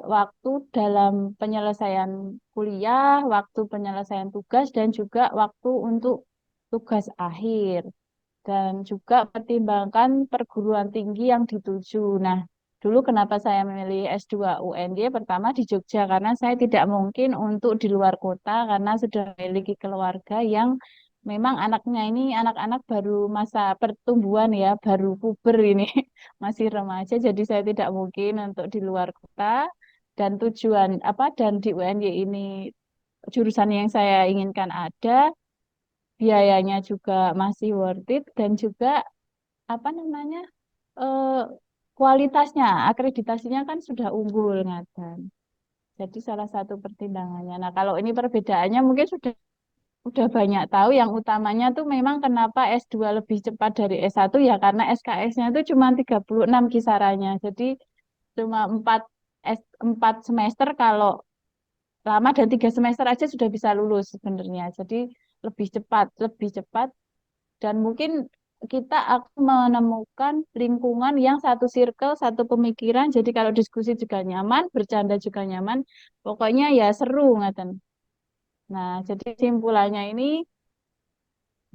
waktu dalam penyelesaian kuliah, waktu penyelesaian tugas, dan juga waktu untuk tugas akhir. Dan juga pertimbangkan perguruan tinggi yang dituju. Nah, dulu kenapa saya memilih S2 UNY? Pertama di Jogja, karena saya tidak mungkin untuk di luar kota, karena sudah memiliki keluarga yang memang anaknya ini anak-anak baru masa pertumbuhan ya, baru puber ini, masih remaja, jadi saya tidak mungkin untuk di luar kota. Dan tujuan apa dan di UNY ini jurusan yang saya inginkan ada, biayanya juga masih worth it, dan juga apa namanya eh, kualitasnya, akreditasinya kan sudah unggul ngadan. Jadi salah satu pertimbangannya. Nah, kalau ini perbedaannya mungkin sudah banyak tahu. Yang utamanya tuh memang kenapa S2 lebih cepat dari S1 ya karena SKS-nya itu cuma 36 kisarannya. Jadi cuma 4 semester kalau lama, dan 3 semester aja sudah bisa lulus sebenarnya. Jadi lebih cepat, dan mungkin kita akan menemukan lingkungan yang satu circle, satu pemikiran. Jadi kalau diskusi juga nyaman, bercanda juga nyaman. Pokoknya ya seru ngaten. Nah, jadi simpulannya ini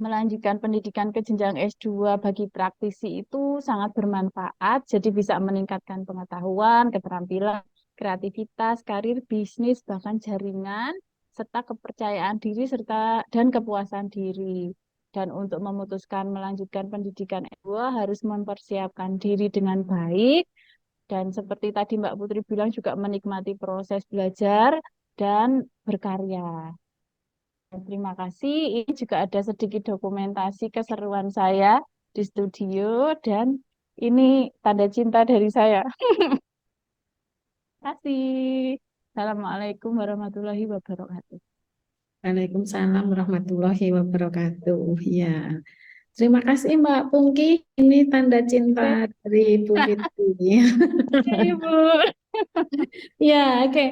melanjutkan pendidikan ke jenjang S2 bagi praktisi itu sangat bermanfaat. Jadi bisa meningkatkan pengetahuan, keterampilan, kreativitas, karir, bisnis, bahkan jaringan, serta kepercayaan diri dan kepuasan diri. Dan untuk memutuskan melanjutkan pendidikan S2 harus mempersiapkan diri dengan baik. Dan seperti tadi Mbak Putri bilang juga menikmati proses belajar dan berkarya. Terima kasih. Ini juga ada sedikit dokumentasi keseruan saya di studio, dan ini tanda cinta dari saya. Terima kasih. Assalamualaikum warahmatullahi wabarakatuh. Waalaikumsalam warahmatullahi wabarakatuh. Ya, terima kasih Mbak Pungki. Ini tanda cinta dari Bu Fitri. Oke, Ibu. Ya, oke.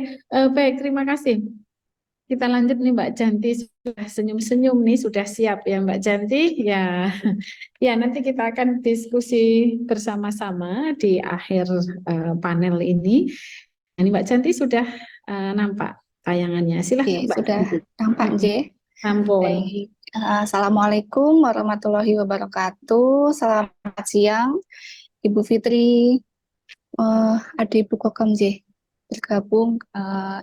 Baik, terima kasih. Kita lanjut nih Mbak Janti, sudah senyum-senyum nih, sudah siap ya Mbak Janti. Ya, ya nanti kita akan diskusi bersama-sama di akhir panel ini. Ini Mbak Janti sudah nampak tayangannya. Silahkan Oke, Mbak sudah Janti. nampak, J. Ampun. Baik. Assalamualaikum warahmatullahi wabarakatuh. Selamat siang, Ibu Fitri, ada Ibu Kokom, J. Bergabung.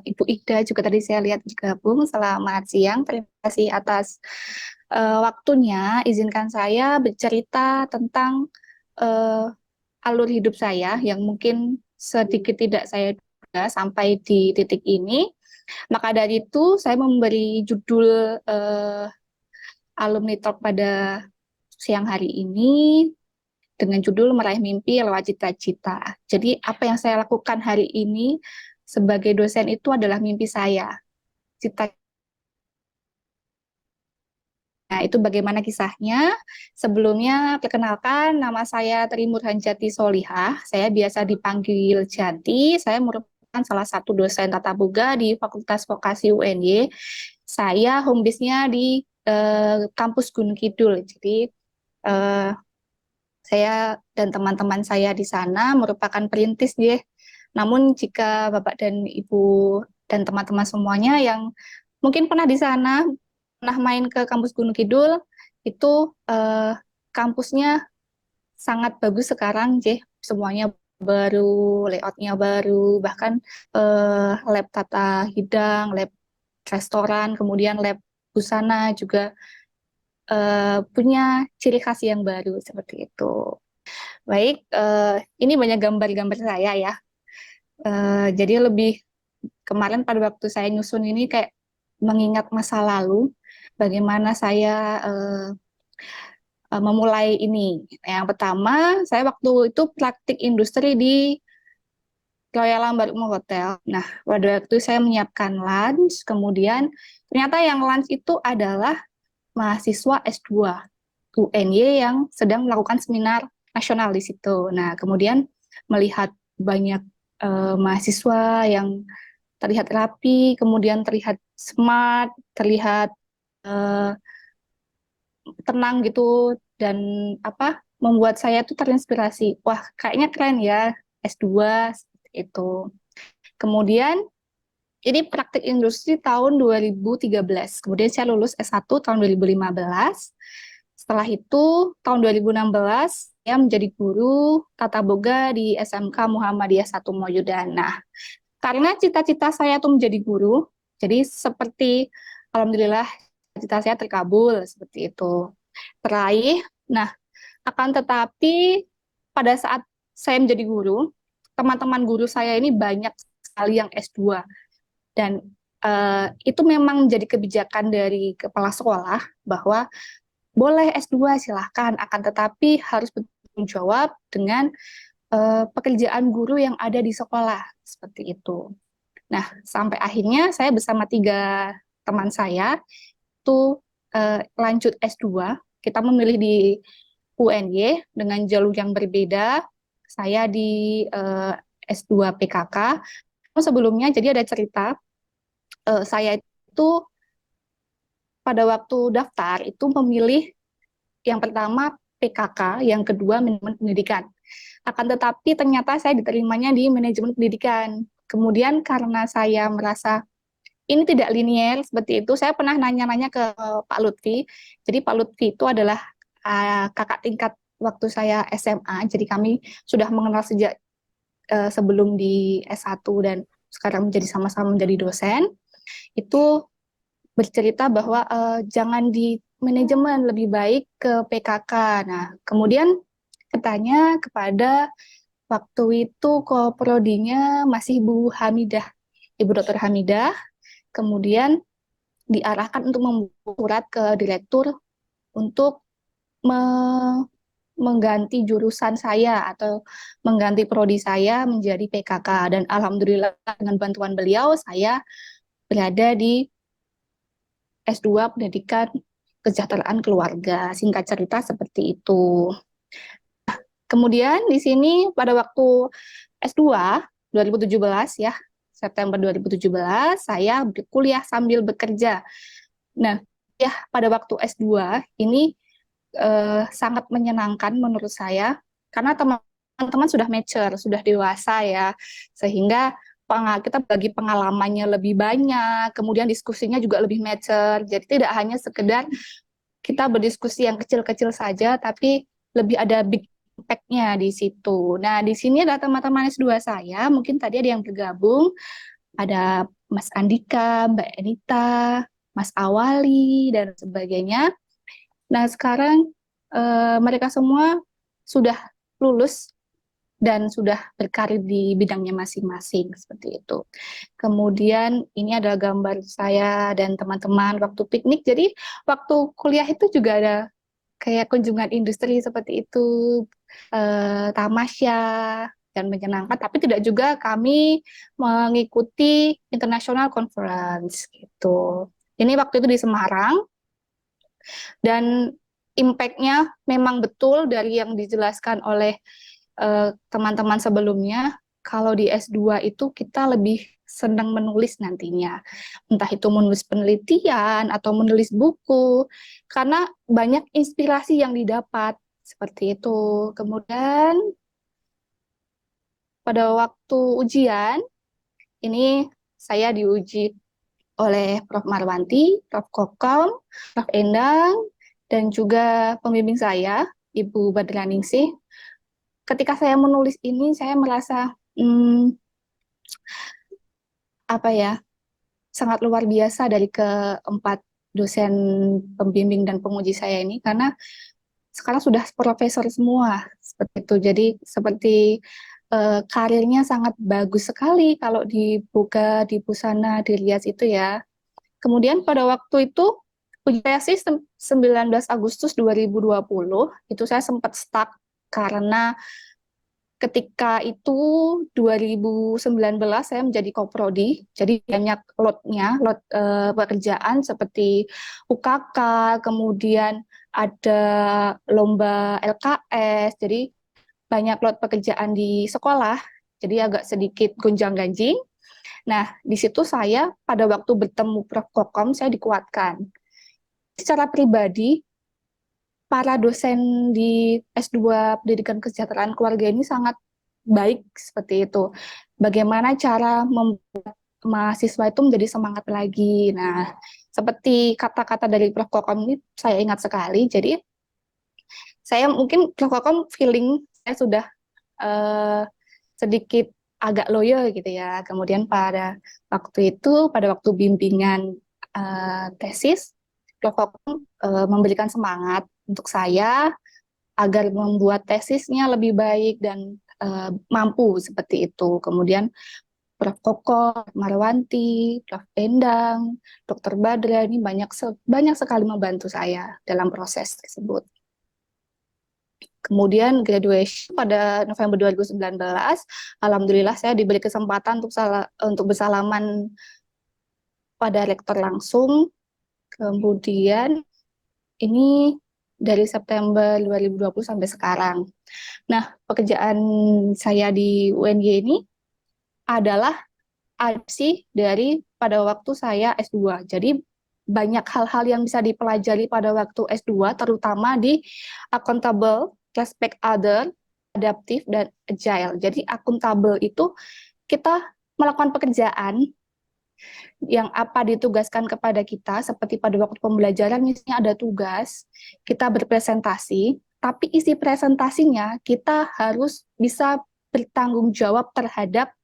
Ibu Ida juga tadi saya lihat bergabung. Selamat siang. Terima kasih atas waktunya. Izinkan saya bercerita tentang alur hidup saya yang mungkin sedikit tidak saya duga sampai di titik ini. Maka dari itu saya memberi judul alumni talk pada siang hari ini dengan judul Meraih Mimpi Lewat Cita-Cita. Jadi apa yang saya lakukan hari ini sebagai dosen itu adalah mimpi saya. Cita. Nah, itu bagaimana kisahnya? Sebelumnya, perkenalkan, nama saya Tri Murhanjati Solihah. Saya biasa dipanggil Jati. Saya merupakan salah satu dosen tata boga di Fakultas Vokasi UNY. Saya home base-nya di kampus Gunung Kidul. Jadi, saya dan teman-teman saya di sana merupakan perintis, ya. Namun, jika Bapak dan Ibu dan teman-teman semuanya yang mungkin pernah di sana, pernah main ke kampus Gunung Kidul, itu kampusnya sangat bagus sekarang, J. Semuanya baru, layoutnya baru, bahkan lab tata hidang, lab restoran, kemudian lab busana juga punya ciri khas yang baru seperti itu. Baik, ini banyak gambar-gambar saya ya. Jadi lebih kemarin pada waktu saya nyusun ini kayak mengingat masa lalu, bagaimana saya memulai ini. Yang pertama, saya waktu itu praktik industri di Royal Ambarukmo Hotel. Nah, pada waktu saya menyiapkan lunch, kemudian ternyata yang lunch itu adalah mahasiswa S2 UNY yang sedang melakukan seminar nasional di situ. Nah, kemudian melihat banyak mahasiswa yang terlihat rapi, kemudian terlihat smart, terlihat tenang gitu, dan membuat saya tuh terinspirasi. Wah, kayaknya keren ya S2 seperti itu. Kemudian ini praktik industri tahun 2013. Kemudian saya lulus S1 tahun 2015. Setelah itu tahun 2016 saya menjadi guru tata boga di SMK Muhammadiyah 1 Moyudan. Nah, karena cita-cita saya tuh menjadi guru, jadi seperti alhamdulillah cita saya terkabul seperti itu. Teraih. Nah, akan tetapi pada saat saya menjadi guru, teman-teman guru saya ini banyak sekali yang S2 dan itu memang menjadi kebijakan dari kepala sekolah bahwa boleh S2 silahkan, akan tetapi harus bertanggung jawab dengan pekerjaan guru yang ada di sekolah seperti itu. Nah, sampai akhirnya saya bersama 3 teman saya itu lanjut S2. Kita memilih di UNY dengan jalur yang berbeda. Saya di S2 PKK. Sebelumnya jadi ada cerita, saya itu pada waktu daftar itu memilih yang pertama PKK, yang kedua manajemen pendidikan. Akan tetapi ternyata saya diterimanya di manajemen pendidikan. Kemudian karena saya merasa ini tidak linier seperti itu, saya pernah nanya-nanya ke Pak Lutfi. Jadi Pak Lutfi itu adalah kakak tingkat waktu saya SMA, jadi kami sudah mengenal sejak sebelum di S1 dan sekarang sama-sama menjadi dosen. Itu bercerita bahwa jangan di manajemen, lebih baik ke PKK. Nah, kemudian bertanya kepada waktu itu koprodinya masih Bu Hamidah, Ibu Dr. Hamidah, kemudian diarahkan untuk membuat surat ke direktur untuk mengganti jurusan saya atau mengganti prodi saya menjadi PKK. Dan alhamdulillah dengan bantuan beliau saya berada di S2 Pendidikan Kesejahteraan Keluarga. Singkat cerita seperti itu. Kemudian di sini pada waktu S2 2017 ya, September 2017 saya kuliah sambil bekerja. Nah, ya pada waktu S2 ini sangat menyenangkan menurut saya karena teman-teman sudah mature, sudah dewasa ya, sehingga kita bagi pengalamannya lebih banyak, kemudian diskusinya juga lebih mature. Jadi tidak hanya sekedar kita berdiskusi yang kecil-kecil saja, tapi lebih ada big impact-nya di situ. Nah, di sini ada teman-teman S2 saya, mungkin tadi ada yang bergabung, ada Mas Andika, Mbak Enita, Mas Awali, dan sebagainya. Nah, sekarang mereka semua sudah lulus dan sudah berkarir di bidangnya masing-masing, seperti itu. Kemudian ini adalah gambar saya dan teman-teman waktu piknik. Jadi waktu kuliah itu juga ada kayak kunjungan industri seperti itu, tamasya, dan menyenangkan. Tapi tidak juga kami mengikuti international conference, gitu. Ini waktu itu di Semarang, dan impact-nya memang betul dari yang dijelaskan oleh teman-teman sebelumnya. Kalau di S2 itu kita lebih senang menulis nantinya, entah itu menulis penelitian atau menulis buku, karena banyak inspirasi yang didapat, seperti itu. Kemudian pada waktu ujian, ini saya diuji oleh Prof. Marwanti, Prof. Kokom, Prof. Endang, dan juga pembimbing saya, Ibu Badraningsih. Ketika saya menulis ini, saya merasa sangat luar biasa dari keempat dosen pembimbing dan penguji saya ini, karena sekarang sudah profesor semua, seperti itu. Jadi seperti karirnya sangat bagus sekali kalau dibuka di Busana, dilihat itu ya. Kemudian pada waktu itu uji tesis 19 Agustus 2020 itu saya sempat stuck karena ketika itu 2019 saya menjadi koprodi, jadi banyak lot pekerjaan seperti UKK, kemudian ada lomba LKS, jadi banyak lot pekerjaan di sekolah, jadi agak sedikit gonjang-ganjing. Nah, di situ saya pada waktu bertemu Prof. Kokom, saya dikuatkan. Secara pribadi, para dosen di S2 Pendidikan Kesejahteraan Keluarga ini sangat baik seperti itu. bagaimana cara membuat mahasiswa itu menjadi semangat lagi. Nah, seperti kata-kata dari Prof. Kokom ini saya ingat sekali. Jadi saya mungkin Prof. Kokom feeling saya sudah sedikit agak loyo gitu ya. Kemudian pada waktu bimbingan tesis, Prof. Kokom memberikan semangat untuk saya agar membuat tesisnya lebih baik dan mampu seperti itu. Kemudian Prof. Koko, Marwanti, Prof. Endang, Dr. Badra ini banyak sekali membantu saya dalam proses tersebut. Kemudian graduation pada November 2019, alhamdulillah saya diberi kesempatan untuk bersalaman pada rektor langsung. Kemudian ini dari September 2020 sampai sekarang. Nah, pekerjaan saya di UNY ini adalah adaptasi dari pada waktu saya S2. Jadi banyak hal-hal yang bisa dipelajari pada waktu S2, terutama di accountable, respect other, adaptif, dan agile. Jadi akuntabel itu kita melakukan pekerjaan yang apa ditugaskan kepada kita, seperti pada waktu pembelajaran misalnya ada tugas, kita berpresentasi, tapi isi presentasinya kita harus bisa bertanggung jawab terhadap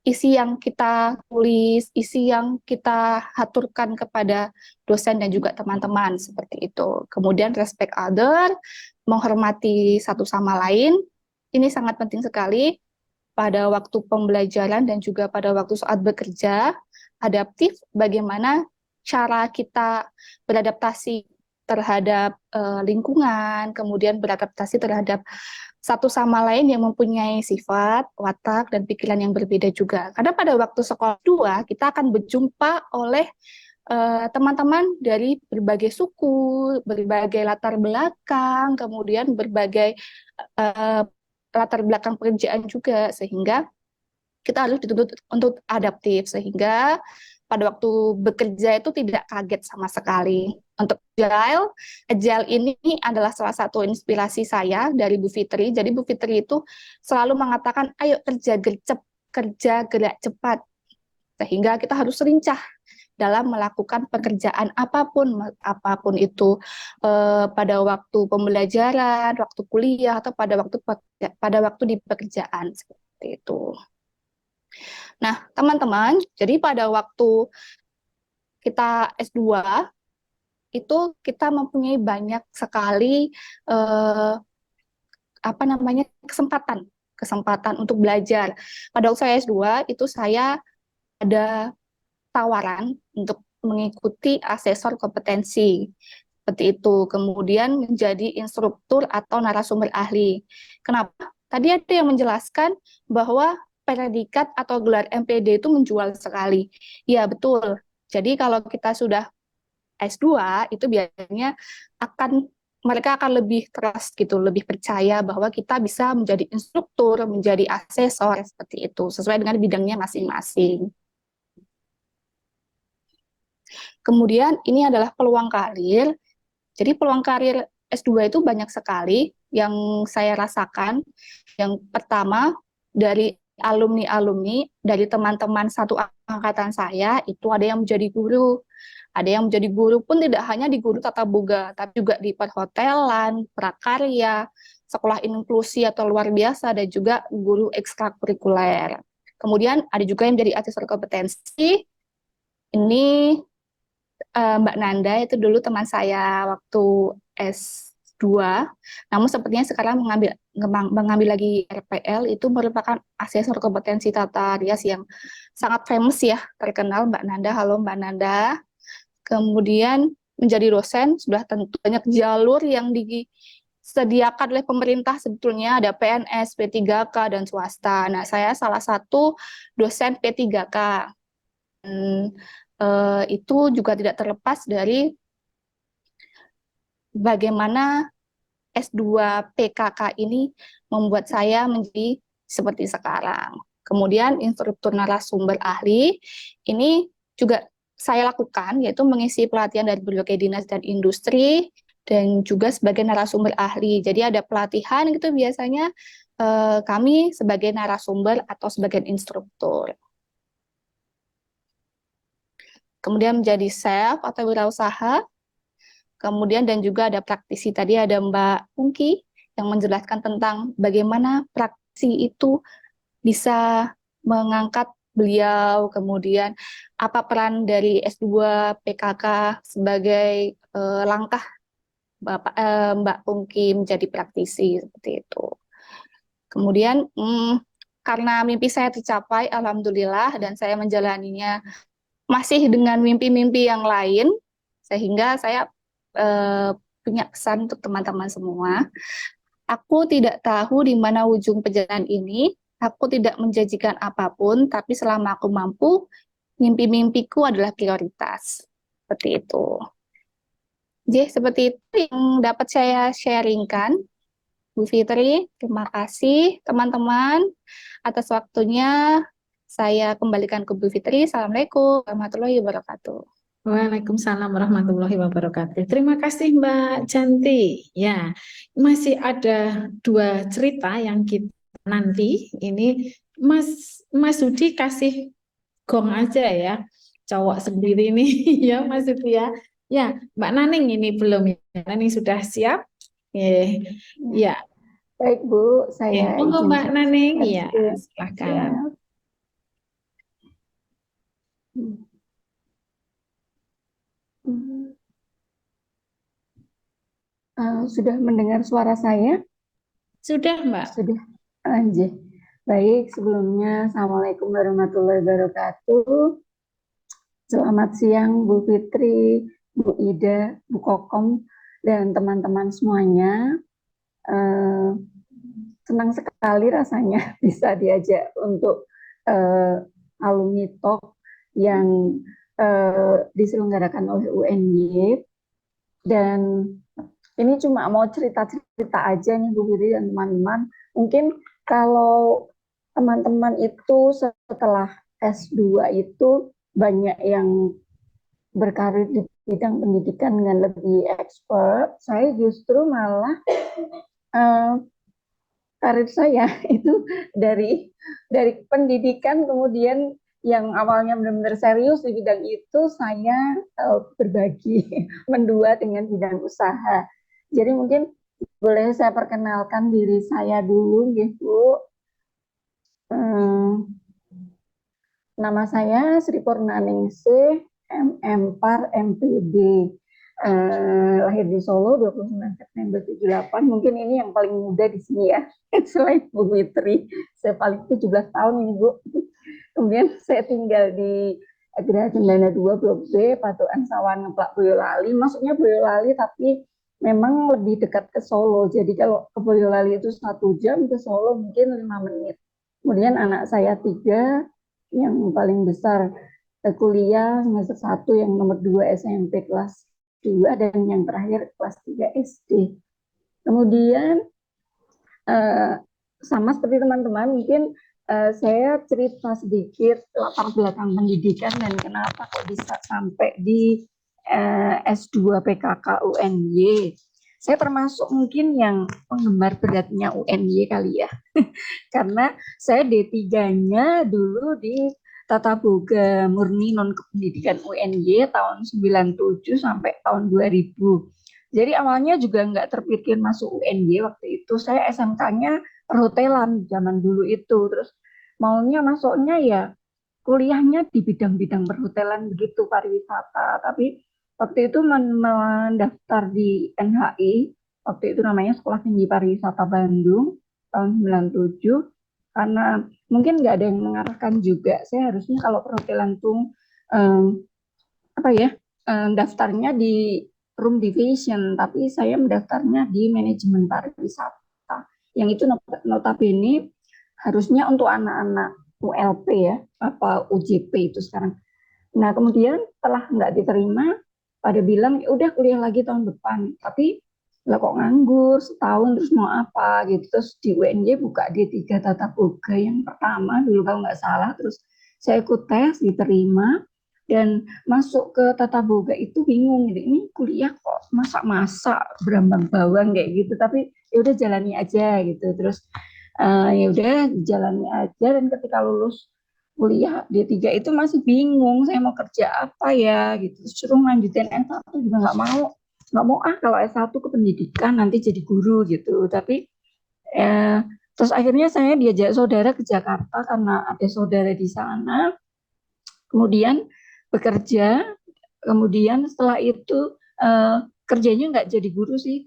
isi yang kita tulis, isi yang kita aturkan kepada dosen dan juga teman-teman, seperti itu. Kemudian respect other, menghormati satu sama lain, ini sangat penting sekali pada waktu pembelajaran dan juga pada waktu saat bekerja. Adaptif, bagaimana cara kita beradaptasi terhadap lingkungan, kemudian beradaptasi terhadap satu sama lain yang mempunyai sifat, watak, dan pikiran yang berbeda juga. Karena pada waktu sekolah 2, kita akan berjumpa oleh teman-teman dari berbagai suku, berbagai latar belakang, kemudian berbagai latar belakang pekerjaan juga, sehingga kita harus dituntut untuk adaptif, sehingga pada waktu bekerja itu tidak kaget sama sekali. Untuk agile ini adalah salah satu inspirasi saya dari Bu Fitri. Jadi Bu Fitri itu selalu mengatakan, ayo kerja gercep, kerja gerak cepat. Sehingga kita harus lincah dalam melakukan pekerjaan apapun itu, pada waktu pembelajaran, waktu kuliah, atau pada waktu di pekerjaan, seperti itu. Nah, teman-teman, jadi pada waktu kita S2 itu kita mempunyai banyak sekali kesempatan untuk belajar. Pada waktu saya S2 itu saya ada tawaran untuk mengikuti asesor kompetensi, seperti itu. Kemudian menjadi instruktur atau narasumber ahli. Kenapa? Tadi ada yang menjelaskan bahwa predikat atau gelar MPD itu menjual sekali. Ya, betul. Jadi kalau kita sudah S2 itu biasanya mereka akan lebih trust gitu, lebih percaya bahwa kita bisa menjadi instruktur, menjadi asesor, seperti itu, sesuai dengan bidangnya masing-masing. Kemudian ini adalah peluang karir. Jadi peluang karir S2 itu banyak sekali yang saya rasakan. Yang pertama, dari alumni-alumni, dari teman-teman satu angkatan saya, itu ada yang menjadi guru. Ada yang menjadi guru pun tidak hanya di guru tata boga, tapi juga di perhotelan, prakarya, sekolah inklusi atau luar biasa, dan juga guru ekstrakurikuler. Kemudian ada juga yang menjadi asesor kompetensi. Ini Mbak Nanda itu dulu teman saya waktu S2, namun sepertinya sekarang mengambil lagi RPL, itu merupakan asesor kompetensi tata rias yang sangat famous ya, terkenal. Mbak Nanda, halo Mbak Nanda. Kemudian menjadi dosen, sudah tentu banyak jalur yang disediakan oleh pemerintah, sebetulnya ada PNS, P3K, dan swasta. Nah, saya salah satu dosen P3K. Itu juga tidak terlepas dari bagaimana S2 PKK ini membuat saya menjadi seperti sekarang. Kemudian instruktur narasumber ahli ini juga saya lakukan, yaitu mengisi pelatihan dari berbagai dinas dan industri, dan juga sebagai narasumber ahli. Jadi ada pelatihan gitu biasanya kami sebagai narasumber atau sebagai instruktur. Kemudian menjadi chef atau wirausaha. Kemudian dan juga ada praktisi. Tadi ada Mbak Pungki yang menjelaskan tentang bagaimana praktisi itu bisa mengangkat beliau, kemudian apa peran dari S2 PKK sebagai langkah Mbak Pungki menjadi praktisi seperti itu. Kemudian karena mimpi saya tercapai, alhamdulillah, dan saya menjalaninya masih dengan mimpi-mimpi yang lain, sehingga saya punya pesan untuk teman-teman semua. Aku tidak tahu di mana ujung perjalanan ini. Aku tidak menjanjikan apapun, tapi selama aku mampu, mimpi-mimpiku adalah prioritas. Seperti itu. Jadi seperti itu yang dapat saya sharingkan. Bu Fitri, terima kasih teman-teman atas waktunya. Saya kembalikan ke Bu Fitri. Assalamualaikum warahmatullahi wabarakatuh. Waalaikumsalam warahmatullahi wabarakatuh. Terima kasih Mbak Janti. Ya, masih ada 2 cerita yang kita nanti. Ini Mas Hudi kasih gong aja ya. Cowok sendiri nih ya Mas Hudi ya. Ya, Mbak Naning ini belum ya. Naning sudah siap? Ya. Baik Bu, saya Monggo izin Mbak Naning. Ya, share. silakan. Sudah mendengar suara saya? Sudah Mbak. Sudah. Anjir. Baik, sebelumnya Assalamualaikum warahmatullahi wabarakatuh. Selamat siang Bu Fitri, Bu Ida, Bu Kokom, dan teman-teman semuanya. Senang sekali rasanya bisa diajak untuk alumni talk yang diselenggarakan oleh UNY. Dan ini cuma mau cerita-cerita aja nih Bu Fitri dan teman-teman. Mungkin kalau teman-teman itu setelah S2 itu banyak yang berkarir di bidang pendidikan dengan lebih expert. Saya justru malah karir saya itu dari pendidikan, kemudian yang awalnya benar-benar serius di bidang itu saya berbagi mendua dengan bidang usaha. Jadi mungkin boleh saya perkenalkan diri saya dulu, Bu. Nama saya Sri Purnaningsih, MM.Par, MPD. Lahir di Solo 29 September 78. Mungkin ini yang paling muda di sini ya. Selain Bu Fitri, saya paling 17 tahun ini Bu. Kemudian saya tinggal di Geraha Cendana 2 Blok B, Patuan Sawan Ngeplak Boyolali. Maksudnya Boyolali tapi memang lebih dekat ke Solo. Jadi kalau ke Boyolali itu 1 jam, ke Solo mungkin 5 menit. Kemudian anak saya 3, yang paling besar kuliah semester 1, yang nomor 2 SMP kelas 2, dan yang terakhir kelas 3 SD. Kemudian sama seperti teman-teman, mungkin saya cerita sedikit latar belakang pendidikan dan kenapa kok bisa sampai di S2 PKK UNY. Saya termasuk mungkin yang penggemar beratnya UNY kali ya. Karena saya D3-nya dulu di Tata Boga Murni Non Kependidikan UNY tahun 97 sampai tahun 2000. Jadi awalnya juga nggak terpikir masuk UNY waktu itu. Saya SMK-nya perhotelan zaman dulu itu. Terus maunya masuknya ya kuliahnya di bidang-bidang perhotelan begitu, pariwisata. Tapi waktu itu mendaftar di NHI, waktu itu namanya Sekolah Tinggi Pariwisata Bandung tahun 97. Karena mungkin nggak ada yang mengarahkan juga. Saya harusnya kalau perhotelan tuh daftarnya di room division, tapi saya mendaftarnya di manajemen pariwisata. Yang itu notabene harusnya untuk anak-anak ULP ya, apa UJP itu sekarang. Nah kemudian setelah nggak diterima, pada bilang ya udah kuliah lagi tahun depan. Tapi lah kok nganggur setahun terus mau apa gitu. Terus di UNY buka D3 Tata Boga yang pertama dulu kalau nggak salah. Terus saya ikut tes, diterima, dan masuk ke Tata Boga itu bingung gitu. Ini kuliah kok masak-masak berambang bawang kayak gitu. Tapi ya udah jalani aja gitu. Terus Ya udah jalani aja, dan ketika lulus kuliah D3 itu masih bingung saya mau kerja apa ya gitu. Suruh lanjutin S1 juga nggak mau kalau S1 ke pendidikan nanti jadi guru gitu. Tapi terus akhirnya saya diajak saudara ke Jakarta karena ada saudara di sana. Kemudian bekerja, kemudian setelah itu kerjanya nggak jadi guru sih,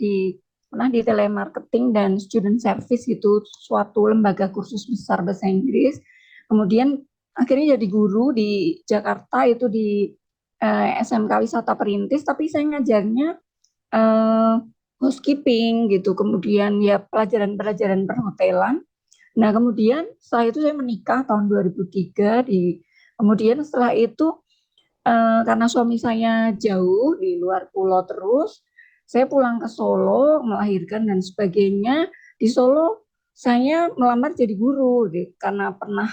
pernah di telemarketing dan student service gitu, suatu lembaga kursus besar bahasa Inggris. Kemudian akhirnya jadi guru di Jakarta itu di SMK Wisata Perintis, tapi saya ngajarnya housekeeping gitu, kemudian ya pelajaran-pelajaran perhotelan. Nah, kemudian setelah itu saya menikah tahun 2003 kemudian setelah itu karena suami saya jauh di luar pulau terus, saya pulang ke Solo, melahirkan dan sebagainya. Di Solo saya melamar jadi guru karena pernah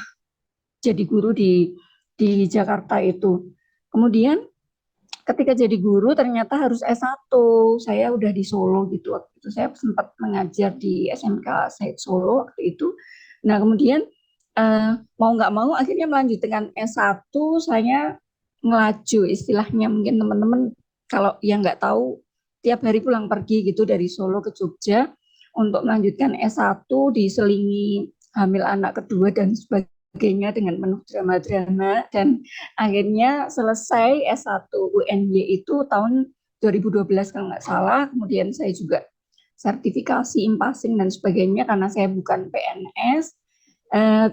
jadi guru di Jakarta itu. Kemudian ketika jadi guru ternyata harus S1. Saya udah di Solo gitu waktu itu. Saya sempat mengajar di SMK Said Solo waktu itu. Nah, kemudian mau nggak mau akhirnya melanjutkan S1. Saya ngelaju istilahnya, mungkin teman-teman kalau yang nggak tahu, tiap hari pulang pergi gitu dari Solo ke Jogja untuk melanjutkan S1, diselingi hamil anak kedua dan sebagainya dengan penuh drama-drama, dan akhirnya selesai S1 UNY itu tahun 2012 kalau nggak salah. Kemudian saya juga sertifikasi impasing dan sebagainya karena saya bukan PNS.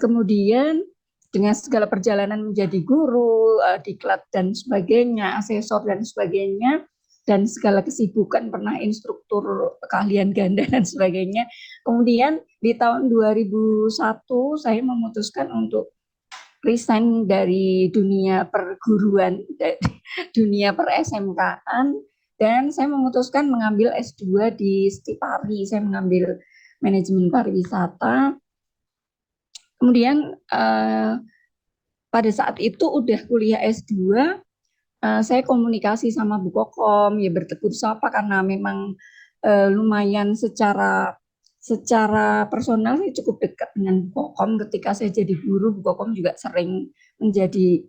Kemudian dengan segala perjalanan menjadi guru, diklat dan sebagainya, asesor dan sebagainya, dan segala kesibukan, pernah instruktur keahlian ganda dan sebagainya. Kemudian di tahun 2001 saya memutuskan untuk resign dari dunia perguruan, dari dunia per SMK-an, dan saya memutuskan mengambil S2 di Stipari. Saya mengambil manajemen pariwisata. Kemudian pada saat itu udah kuliah S2, saya komunikasi sama Bu Kokom, ya bertegur sapa karena memang lumayan secara personal saya cukup dekat dengan Bu Kokom. Ketika saya jadi guru, Bu Kokom juga sering menjadi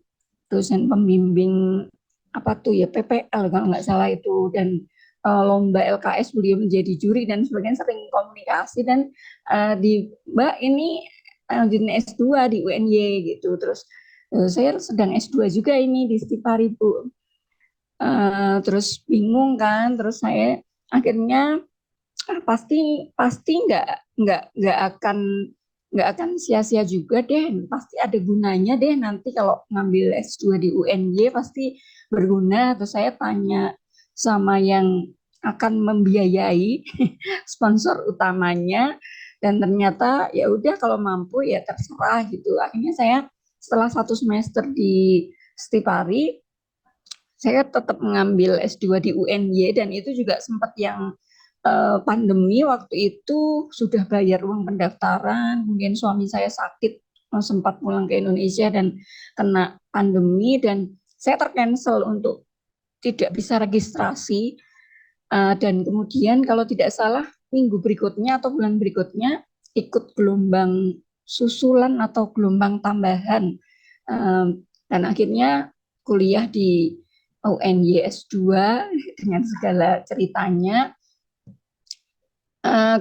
dosen pembimbing PPL kalau nggak salah itu, dan lomba LKS beliau menjadi juri dan sebagainya, sering komunikasi. Dan di Mbak ini lanjutin S2 di UNY gitu. Terus saya sedang S2 juga ini di Stipari, Bu. Terus bingung kan, terus saya akhirnya pasti nggak akan sia-sia juga deh, pasti ada gunanya deh nanti kalau ngambil S2 di UNY, pasti berguna. Terus saya tanya sama yang akan membiayai sponsor utamanya, dan ternyata ya udah kalau mampu ya terserah gitu. Akhirnya saya setelah 1 semester di Stipari, saya tetap mengambil S2 di UNY, dan itu juga sempat yang pandemi waktu itu, sudah bayar uang pendaftaran, kemudian suami saya sakit, sempat pulang ke Indonesia dan kena pandemi, dan saya tercancel untuk tidak bisa registrasi. Dan kemudian kalau tidak salah minggu berikutnya atau bulan berikutnya ikut gelombang susulan atau gelombang tambahan, dan akhirnya kuliah di UNY S2 dengan segala ceritanya.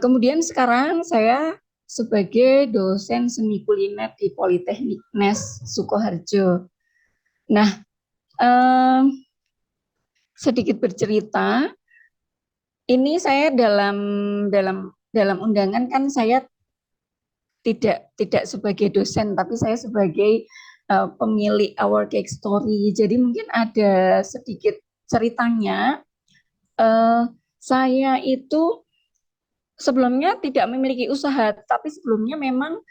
Kemudian sekarang saya sebagai dosen seni kuliner di Politeknik NES Sukoharjo. Nah, sedikit bercerita, ini saya dalam undangan kan saya tidak sebagai dosen, tapi saya sebagai pemilik Our Cake Story. Jadi mungkin ada sedikit ceritanya. Saya itu sebelumnya tidak memiliki usaha, tapi sebelumnya memang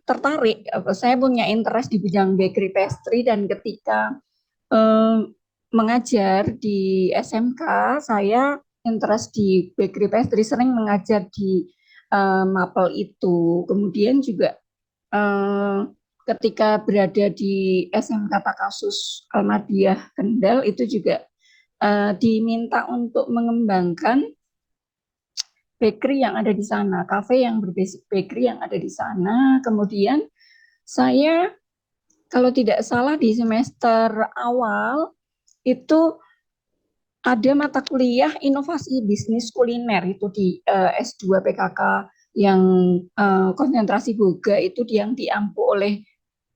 tertarik. Saya punya interest di bidang bakery pastry, dan ketika mengajar di SMK, saya interest di bakery pastry, sering mengajar di Mapel itu. Kemudian juga ketika berada di SMK Takasus Almadiyah Kendal, itu juga diminta untuk mengembangkan bakery yang ada di sana, kafe yang berbasic bakery yang ada di sana. Kemudian saya kalau tidak salah di semester awal itu ada mata kuliah inovasi bisnis kuliner itu di S2 PKK yang konsentrasi boga itu yang diampu oleh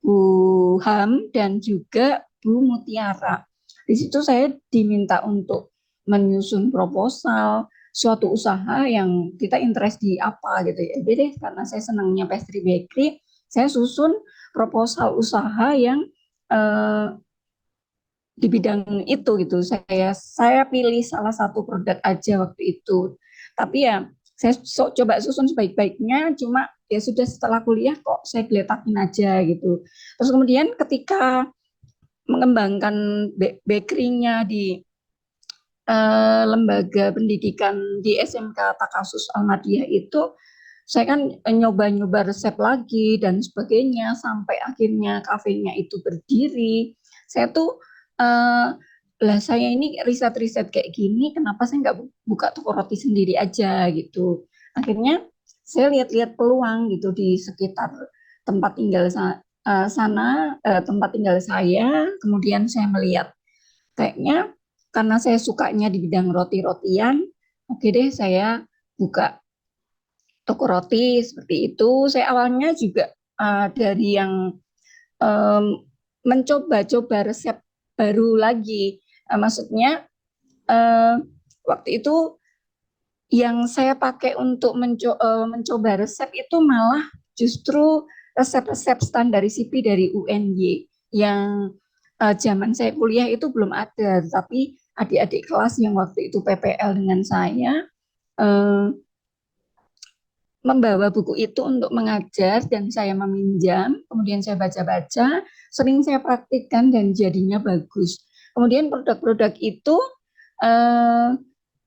Bu Ham dan juga Bu Mutiara. Di situ saya diminta untuk menyusun proposal suatu usaha yang kita interest di apa gitu ya. Jadi karena saya senangnya pastry bakery, saya susun proposal usaha yang di bidang itu gitu. Saya pilih salah satu produk aja waktu itu. Tapi ya saya coba susun sebaik-baiknya, cuma ya sudah setelah kuliah kok saya geletakin aja gitu. Terus kemudian ketika mengembangkan bakery-nya di lembaga pendidikan di SMK Takasus Ahmadiyah itu, saya kan nyoba-nyoba resep lagi dan sebagainya sampai akhirnya kafenya itu berdiri. Saya tuh lah saya ini riset-riset kayak gini, kenapa saya nggak buka toko roti sendiri aja gitu. Akhirnya saya lihat-lihat peluang gitu di sekitar tempat tinggal tempat tinggal saya. Kemudian saya melihat kayaknya karena saya sukanya di bidang roti-rotian, oke deh saya buka toko roti seperti itu. Saya awalnya juga dari yang mencoba-coba resep baru lagi. Maksudnya waktu itu yang saya pakai untuk mencoba resep itu malah justru resep-resep standarisasi dari UNY yang zaman saya kuliah itu belum ada, tapi adik-adik kelas yang waktu itu PPL dengan saya membawa buku itu untuk mengajar dan saya meminjam, kemudian saya baca-baca, sering saya praktikkan dan jadinya bagus. Kemudian produk-produk itu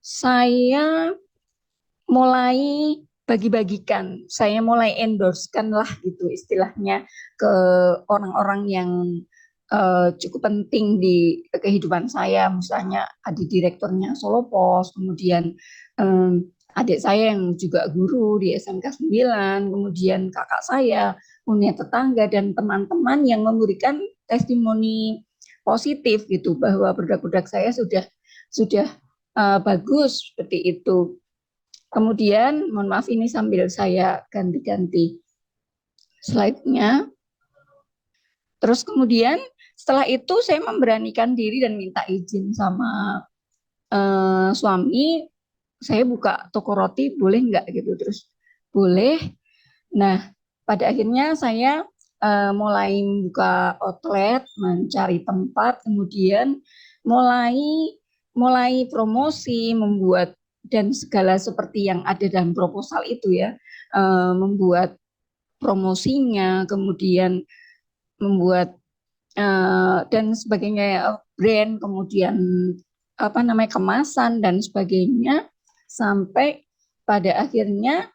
saya mulai bagi-bagikan, saya mulai endorsekan lah gitu istilahnya ke orang-orang yang cukup penting di kehidupan saya, misalnya adik direkturnya Solo Pos, kemudian adik saya yang juga guru di SMK 9, kemudian kakak saya, punya tetangga dan teman-teman yang memberikan testimoni positif gitu bahwa produk-produk saya sudah bagus seperti itu. Kemudian, mohon maaf ini sambil saya ganti-ganti slide-nya. Terus kemudian setelah itu saya memberanikan diri dan minta izin sama suami, saya buka toko roti boleh nggak gitu. Terus boleh. Nah pada akhirnya saya mulai membuka outlet, mencari tempat, kemudian mulai promosi, membuat dan segala seperti yang ada dalam proposal itu ya, membuat promosinya, kemudian membuat dan sebagainya, brand, kemudian kemasan dan sebagainya, sampai pada akhirnya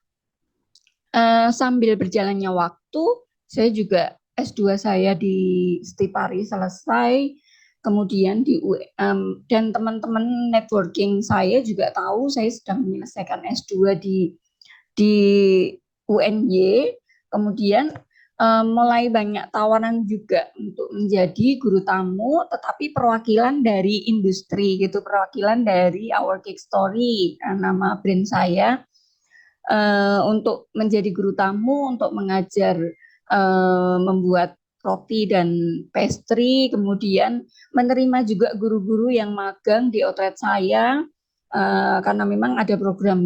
sambil berjalannya waktu saya juga S2 saya di Stipari selesai, kemudian dan teman-teman networking saya juga tahu saya sedang menyelesaikan S2 di UNY, kemudian mulai banyak tawaran juga untuk menjadi guru tamu, tetapi perwakilan dari industri gitu, perwakilan dari Our Cake Story, nama brand saya, untuk menjadi guru tamu, untuk mengajar membuat roti dan pastry, kemudian menerima juga guru-guru yang magang di outlet saya, karena memang ada program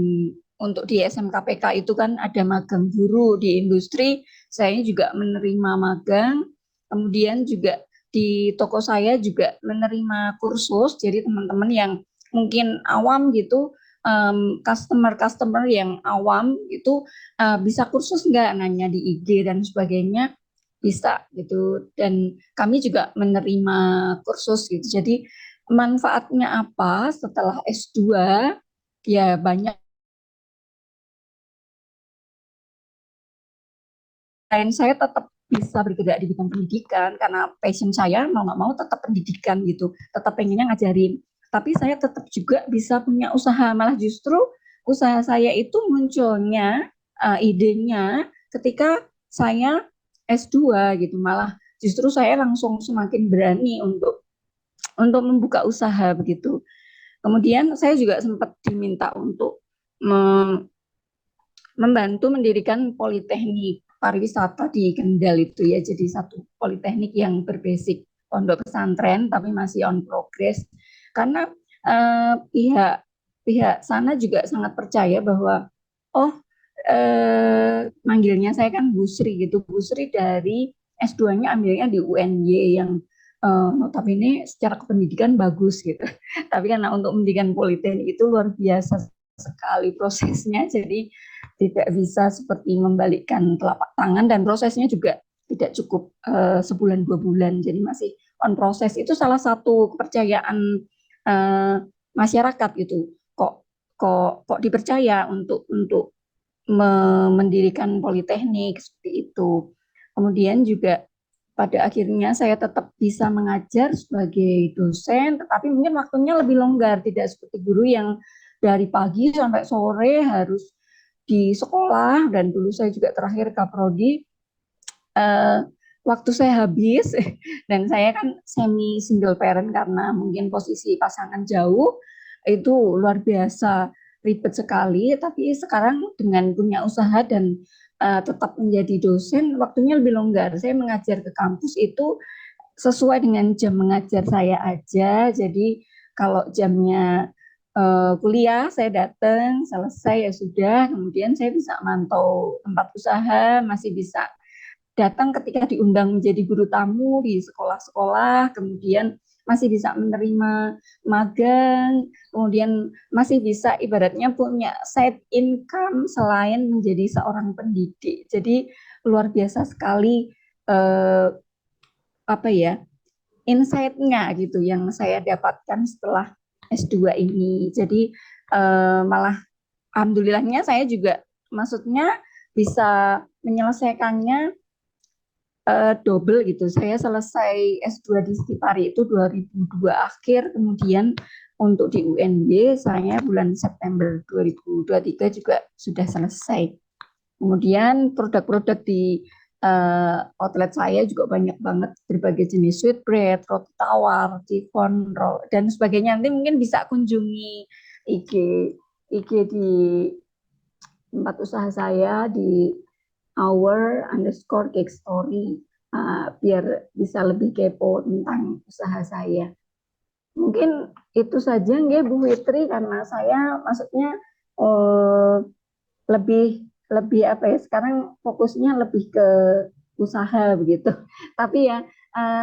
untuk di SMKPK itu kan ada magang guru di industri, saya juga menerima magang, kemudian juga di toko saya juga menerima kursus, jadi teman-teman yang mungkin awam gitu, customer yang awam itu bisa kursus nggak, nanya di IG dan sebagainya, bisa gitu, dan kami juga menerima kursus gitu. Jadi manfaatnya apa setelah S2 ya banyak. Dan saya tetap bisa bergerak di bidang pendidikan karena passion saya mau nggak mau tetap pendidikan gitu, tetap pengennya ngajarin, tapi saya tetap juga bisa punya usaha, malah justru usaha saya itu munculnya idenya ketika saya S2 gitu. Malah justru saya langsung semakin berani untuk membuka usaha begitu. Kemudian saya juga sempat diminta untuk membantu mendirikan politeknik pariwisata di Kendal itu ya. Jadi satu politeknik yang berbasic pondok pesantren tapi masih on progress. Karena pihak sana juga sangat percaya bahwa manggilnya saya kan Bu Sri gitu. Bu Sri dari S2-nya ambilnya di UNY yang notabene secara kependidikan bagus gitu. Tapi karena untuk pendidikan politeknik itu luar biasa sekali prosesnya, jadi tidak bisa seperti membalikkan telapak tangan dan prosesnya juga tidak cukup sebulan 2 bulan, jadi masih on proses. Itu salah satu kepercayaan masyarakat gitu. Kok dipercaya untuk mendirikan politeknik seperti itu. Kemudian juga pada akhirnya saya tetap bisa mengajar sebagai dosen, tetapi mungkin waktunya lebih longgar, tidak seperti guru yang dari pagi sampai sore harus di sekolah. Dan dulu saya juga terakhir kaprodi, waktu saya habis dan saya kan semi single parent karena mungkin posisi pasangan jauh, itu luar biasa ribet sekali. Tapi sekarang dengan punya usaha dan tetap menjadi dosen, waktunya lebih longgar. Saya mengajar ke kampus itu sesuai dengan jam mengajar saya aja. Jadi kalau jamnya kuliah saya datang, selesai ya sudah. Kemudian saya bisa mantau tempat usaha, masih bisa datang ketika diundang menjadi guru tamu di sekolah-sekolah, kemudian masih bisa menerima magang, kemudian masih bisa ibaratnya punya side income selain menjadi seorang pendidik. Jadi luar biasa sekali insight-nya gitu yang saya dapatkan setelah S2 ini. Jadi malah alhamdulillahnya saya juga maksudnya bisa menyelesaikannya double gitu. Saya selesai S2 di Stipari itu 2002 akhir, kemudian untuk di UNY saya bulan September 2023 juga sudah selesai. Kemudian produk-produk di outlet saya juga banyak banget, berbagai jenis sweetbread, roti tawar, chiffon roll dan sebagainya. Nanti mungkin bisa kunjungi IG di tempat usaha saya di our_cake story, biar bisa lebih kepo tentang usaha saya. Mungkin itu saja nggih Bu Fitri, karena saya maksudnya lebih sekarang fokusnya lebih ke usaha begitu. Tapi ya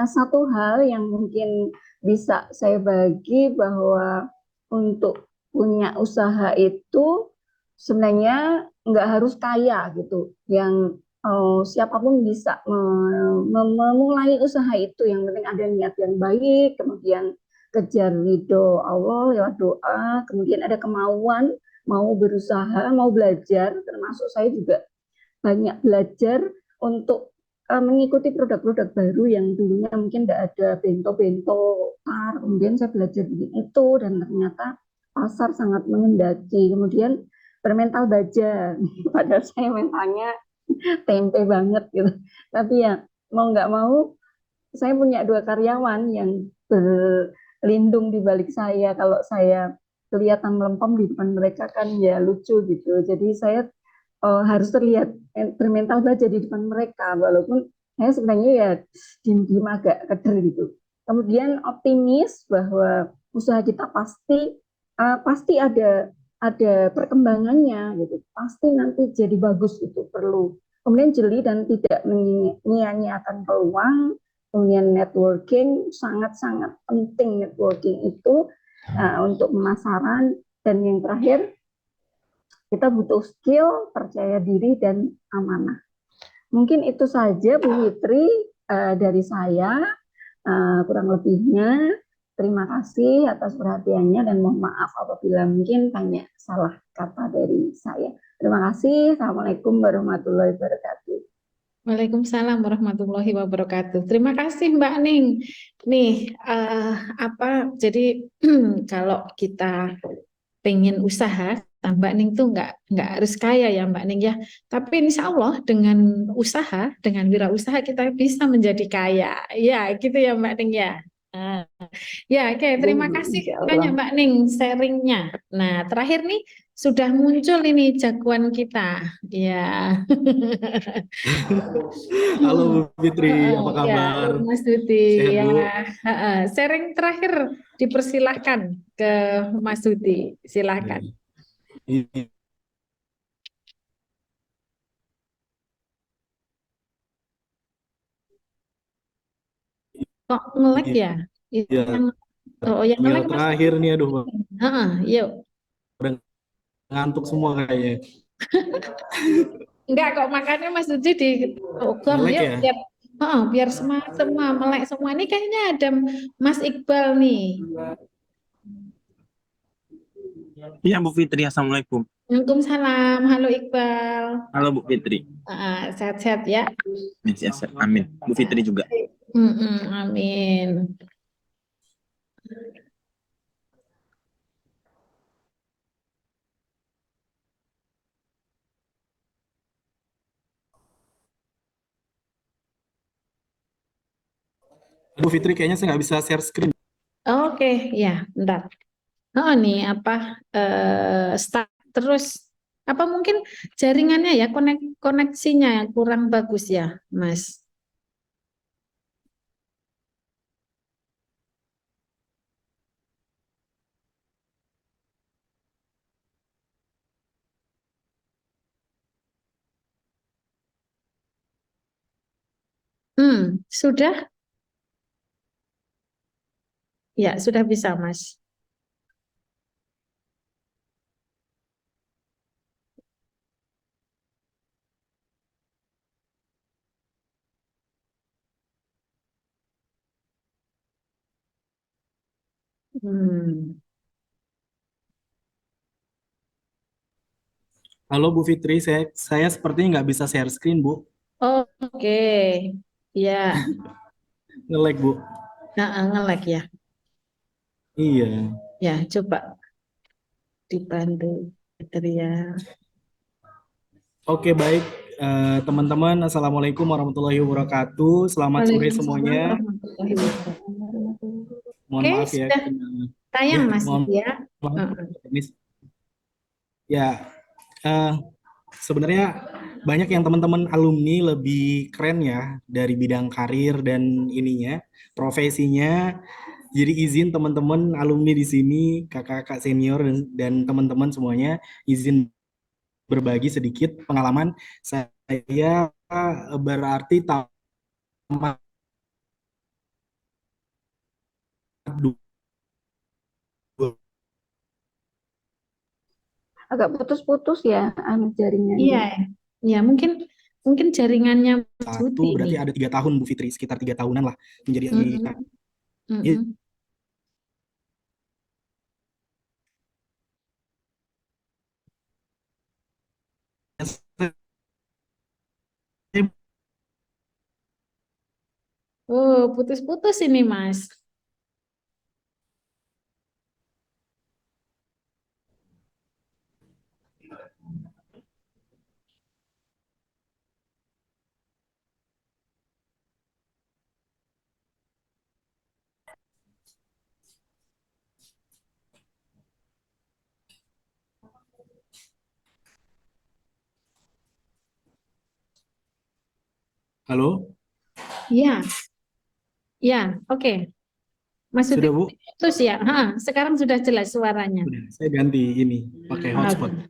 satu hal yang mungkin bisa saya bagi bahwa untuk punya usaha itu sebenarnya nggak harus kaya gitu. Yang siapapun bisa memulai usaha itu. Yang penting ada niat yang baik, kemudian kejar ridho Allah lewat doa, kemudian ada kemauan, mau berusaha, mau belajar. Termasuk saya juga banyak belajar untuk mengikuti produk-produk baru yang dulunya mungkin tidak ada bento-bento, kemudian saya belajar begini itu dan ternyata pasar sangat menghendaki. Kemudian bermental baja, padahal saya mentalnya tempe banget gitu. Tapi ya mau nggak mau, saya punya 2 karyawan yang berlindung di balik saya. Kalau saya kelihatan melempem di depan mereka kan ya lucu gitu. Jadi saya harus terlihat bermental baja di depan mereka, walaupun saya sebenarnya ya diem-diem agak keder gitu. Kemudian optimis bahwa usaha kita pasti ada perkembangannya gitu, pasti nanti jadi bagus. Itu perlu kemudian jeli dan tidak menyia-nyiakan peluang. Kemudian networking, sangat-sangat penting networking itu untuk pemasaran. Dan yang terakhir, kita butuh skill, percaya diri, dan amanah. Mungkin itu saja Bu Fitri dari saya. Kurang lebihnya terima kasih atas perhatiannya dan mohon maaf apabila mungkin banyak salah kata dari saya. Terima kasih. Assalamualaikum warahmatullahi wabarakatuh. Waalaikumsalam warahmatullahi wabarakatuh. Terima kasih Mbak Ning. Nih, jadi kalau kita pengen usaha, Mbak Ning tuh nggak harus kaya ya Mbak Ning ya. Tapi insya Allah dengan usaha, dengan wirausaha kita bisa menjadi kaya. Ya gitu ya Mbak Ning ya. Nah, ya oke, Ya, terima Bu, kasih insya banyak Allah. Mbak Ning sharingnya. Nah terakhir nih sudah muncul ini jagoan kita. Ya. Halo Bu Fitri, apa Ya, kabar? Mas Duti, Sehat ya, Bu? sharing terakhir dipersilahkan ke Mas Duti, silahkan. Ini Kok nge-lag ya? Itu ya yang email nge-lag Mas Duti. terakhir nih, aduh, Yuk. udah ngantuk semua kayaknya. Enggak kok, makanya Mas Duti di program Nge-lag yuk ya? biar semua melek semua. Ini kayaknya ada Mas Iqbal nih. Iya Bu Fitri, Assalamualaikum. Waalaikumsalam, halo Iqbal. Halo Bu Fitri. Sehat-sehat ya. Yes, amin. Bu Fitri juga. Amin. Bu Fitri kayaknya saya nggak bisa share screen. Oke, ya, bentar. Oh, nih apa start terus apa mungkin jaringannya ya koneksinya yang kurang bagus ya, Mas. Sudah? Ya, sudah bisa, Mas. Hmm. Halo Bu Fitri, saya sepertinya nggak bisa share screen Bu. Oke. Ya, Nge-lag Bu. nge-lag ya. Iya. Ya, coba dibantu ya. Oke baik, teman-teman, Assalamualaikum warahmatullahi wabarakatuh. Selamat sore Waalaikumsalam semuanya. warahmatullahi wabarakatuh. Mohon Oke, maaf ya. sudah tayang, Ya, Mas mohon ya. maaf. Ya, sebenarnya banyak yang teman-teman alumni lebih keren ya dari bidang karir dan ininya, profesinya. Jadi izin teman-teman alumni di sini, kakak-kakak senior dan teman-teman semuanya, izin berbagi sedikit pengalaman saya berarti tamat Agak putus-putus ya Iya, jaringannya. ya mungkin jaringannya Mas satu Budi berarti nih. ada 3 tahun Bu Fitri, sekitar 3 tahunan lah menjadi Mm-mm. Ya, Mm-mm. Oh, putus-putus ini Mas. halo, Ya, ya, oke. Mas Budi sudah Bu? putus ya. Sekarang sudah jelas suaranya. Sudah, saya ganti ini pakai hotspot. Oke.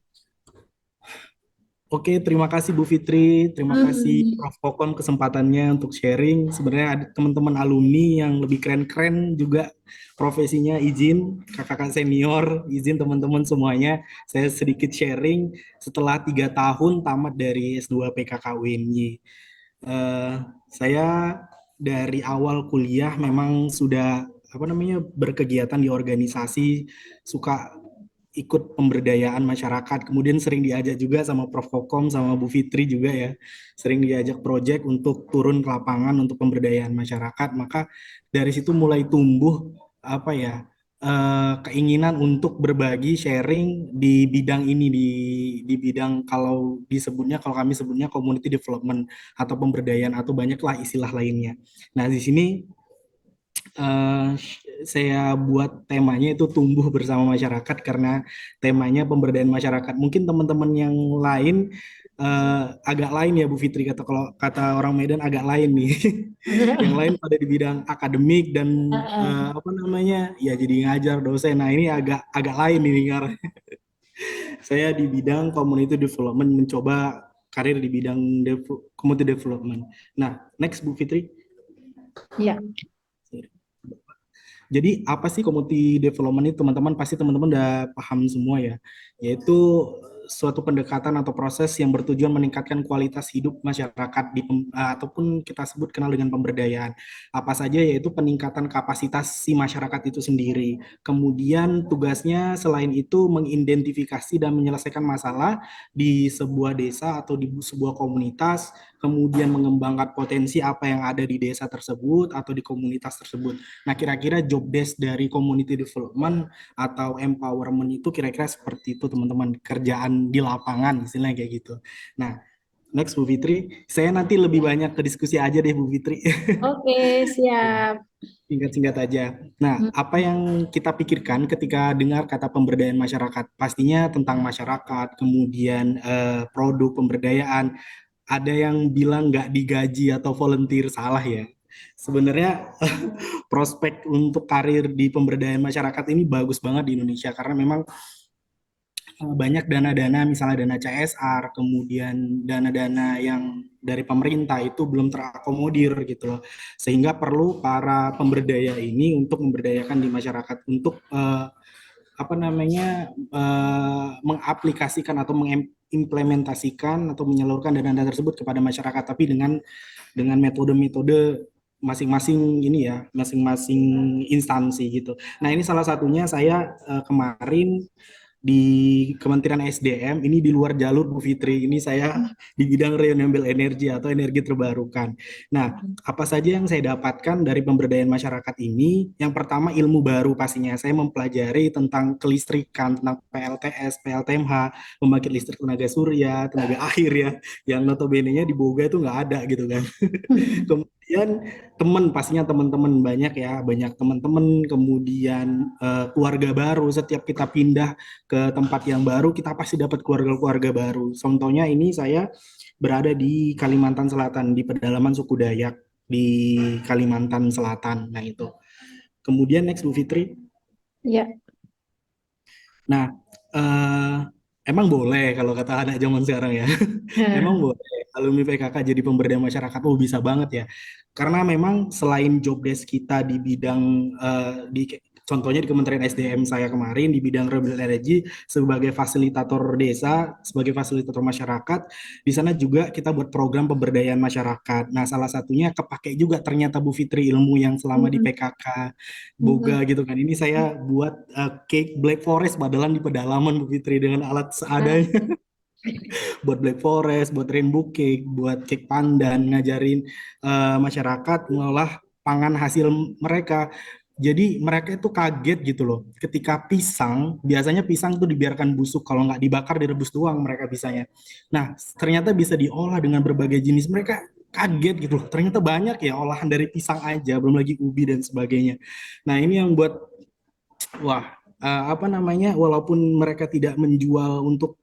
Oke, terima kasih Bu Fitri, terima kasih Hmm. Prof. Kokom kesempatannya untuk sharing. Sebenarnya ada teman-teman alumni yang lebih keren-keren juga profesinya, izin kakak-kakak senior, izin teman-teman semuanya. Saya sedikit sharing setelah 3 tahun tamat dari S2 PKK UNY. Saya dari awal kuliah memang sudah berkegiatan di organisasi, suka ikut pemberdayaan masyarakat, kemudian sering diajak juga sama Prof. Kokom sama Bu Fitri juga ya, sering diajak proyek untuk turun ke lapangan untuk pemberdayaan masyarakat. Maka dari situ mulai tumbuh apa ya keinginan untuk berbagi sharing di bidang ini, di bidang kalau kami sebutnya community development atau pemberdayaan atau banyaklah istilah lainnya. Nah, di sini eh, saya buat temanya itu tumbuh bersama masyarakat karena temanya pemberdayaan masyarakat. Mungkin teman-teman yang lain agak lain ya Bu Fitri, kalau kata orang Medan agak lain nih. Yang lain pada di bidang akademik dan apa namanya ya jadi ngajar dosen. Nah ini agak lain ini karena saya di bidang community development, mencoba karir di bidang community development. Nah next Bu Fitri. Ya. Jadi apa sih community development itu, teman-teman? Pasti teman-teman udah paham semua ya. Yaitu suatu pendekatan atau proses yang bertujuan meningkatkan kualitas hidup masyarakat ataupun kita sebut kenal dengan pemberdayaan. Apa saja, yaitu peningkatan kapasitas si masyarakat itu sendiri. Kemudian tugasnya selain itu mengidentifikasi dan menyelesaikan masalah di sebuah desa atau di sebuah komunitas, kemudian mengembangkan potensi apa yang ada di desa tersebut atau di komunitas tersebut. Nah, kira-kira job desk dari community development atau empowerment itu kira-kira seperti itu, teman-teman. Kerjaan di lapangan, istilahnya kayak gitu. Nah, next Bu Fitri. Saya nanti lebih banyak ke diskusi aja deh Bu Fitri. Oke, siap. Singkat-singkat aja. Nah, apa yang kita pikirkan ketika dengar kata pemberdayaan masyarakat? Pastinya tentang masyarakat, kemudian produk pemberdayaan. Ada yang bilang nggak digaji atau volunteer, salah ya. Sebenarnya prospek untuk karir di pemberdayaan masyarakat ini bagus banget di Indonesia karena memang banyak dana-dana, misalnya dana CSR, kemudian dana-dana yang dari pemerintah itu belum terakomodir gitu loh. Sehingga perlu para pemberdaya ini untuk memberdayakan di masyarakat untuk mengaplikasikan atau mengimplementasikan atau menyalurkan dana-dana tersebut kepada masyarakat, tapi dengan metode-metode masing-masing ini ya, masing-masing instansi gitu. Nah, ini salah satunya saya kemarin di Kementerian SDM, ini di luar jalur Bu Fitri, ini saya di bidang renewable energy atau energi terbarukan. Nah, apa saja yang saya dapatkan dari pemberdayaan masyarakat ini? Yang pertama, ilmu baru pastinya. Saya mempelajari tentang kelistrikan, tentang PLTS, PLTMH, pembangkit listrik tenaga surya, tenaga air ya, yang notabene-nya di Boga itu nggak ada gitu kan. Kemudian pastinya teman-teman banyak ya, banyak teman-teman, kemudian keluarga baru. Setiap kita pindah ke tempat yang baru, kita pasti dapat keluarga-keluarga baru. Contohnya ini saya berada di Kalimantan Selatan, di pedalaman suku Dayak di Kalimantan Selatan. Nah itu. Kemudian next Bu Fitri. Ya. Nah, emang boleh kalau kata anak zaman sekarang ya. Emang boleh alumni PKK jadi pemberdayaan masyarakat. Oh, bisa banget ya. Karena memang selain job desk kita di bidang contohnya di Kementerian SDM saya kemarin di bidang renewable energy sebagai fasilitator desa, sebagai fasilitator masyarakat, di sana juga kita buat program pemberdayaan masyarakat. Nah, salah satunya kepake juga ternyata Bu Fitri ilmu yang selama di PKK Boga gitu kan. Ini saya buat cake Black Forest padahal di pedalaman Bu Fitri dengan alat seadanya. Buat Black Forest, buat rainbow cake, buat cake pandan, ngajarin masyarakat mengolah pangan hasil mereka. Jadi mereka itu kaget gitu loh. Ketika biasanya pisang itu dibiarkan busuk, kalau nggak dibakar direbus doang mereka bisanya. Nah, ternyata bisa diolah dengan berbagai jenis. Mereka kaget gitu loh. Ternyata banyak ya olahan dari pisang aja, belum lagi ubi dan sebagainya. Nah, ini yang buat walaupun mereka tidak menjual untuk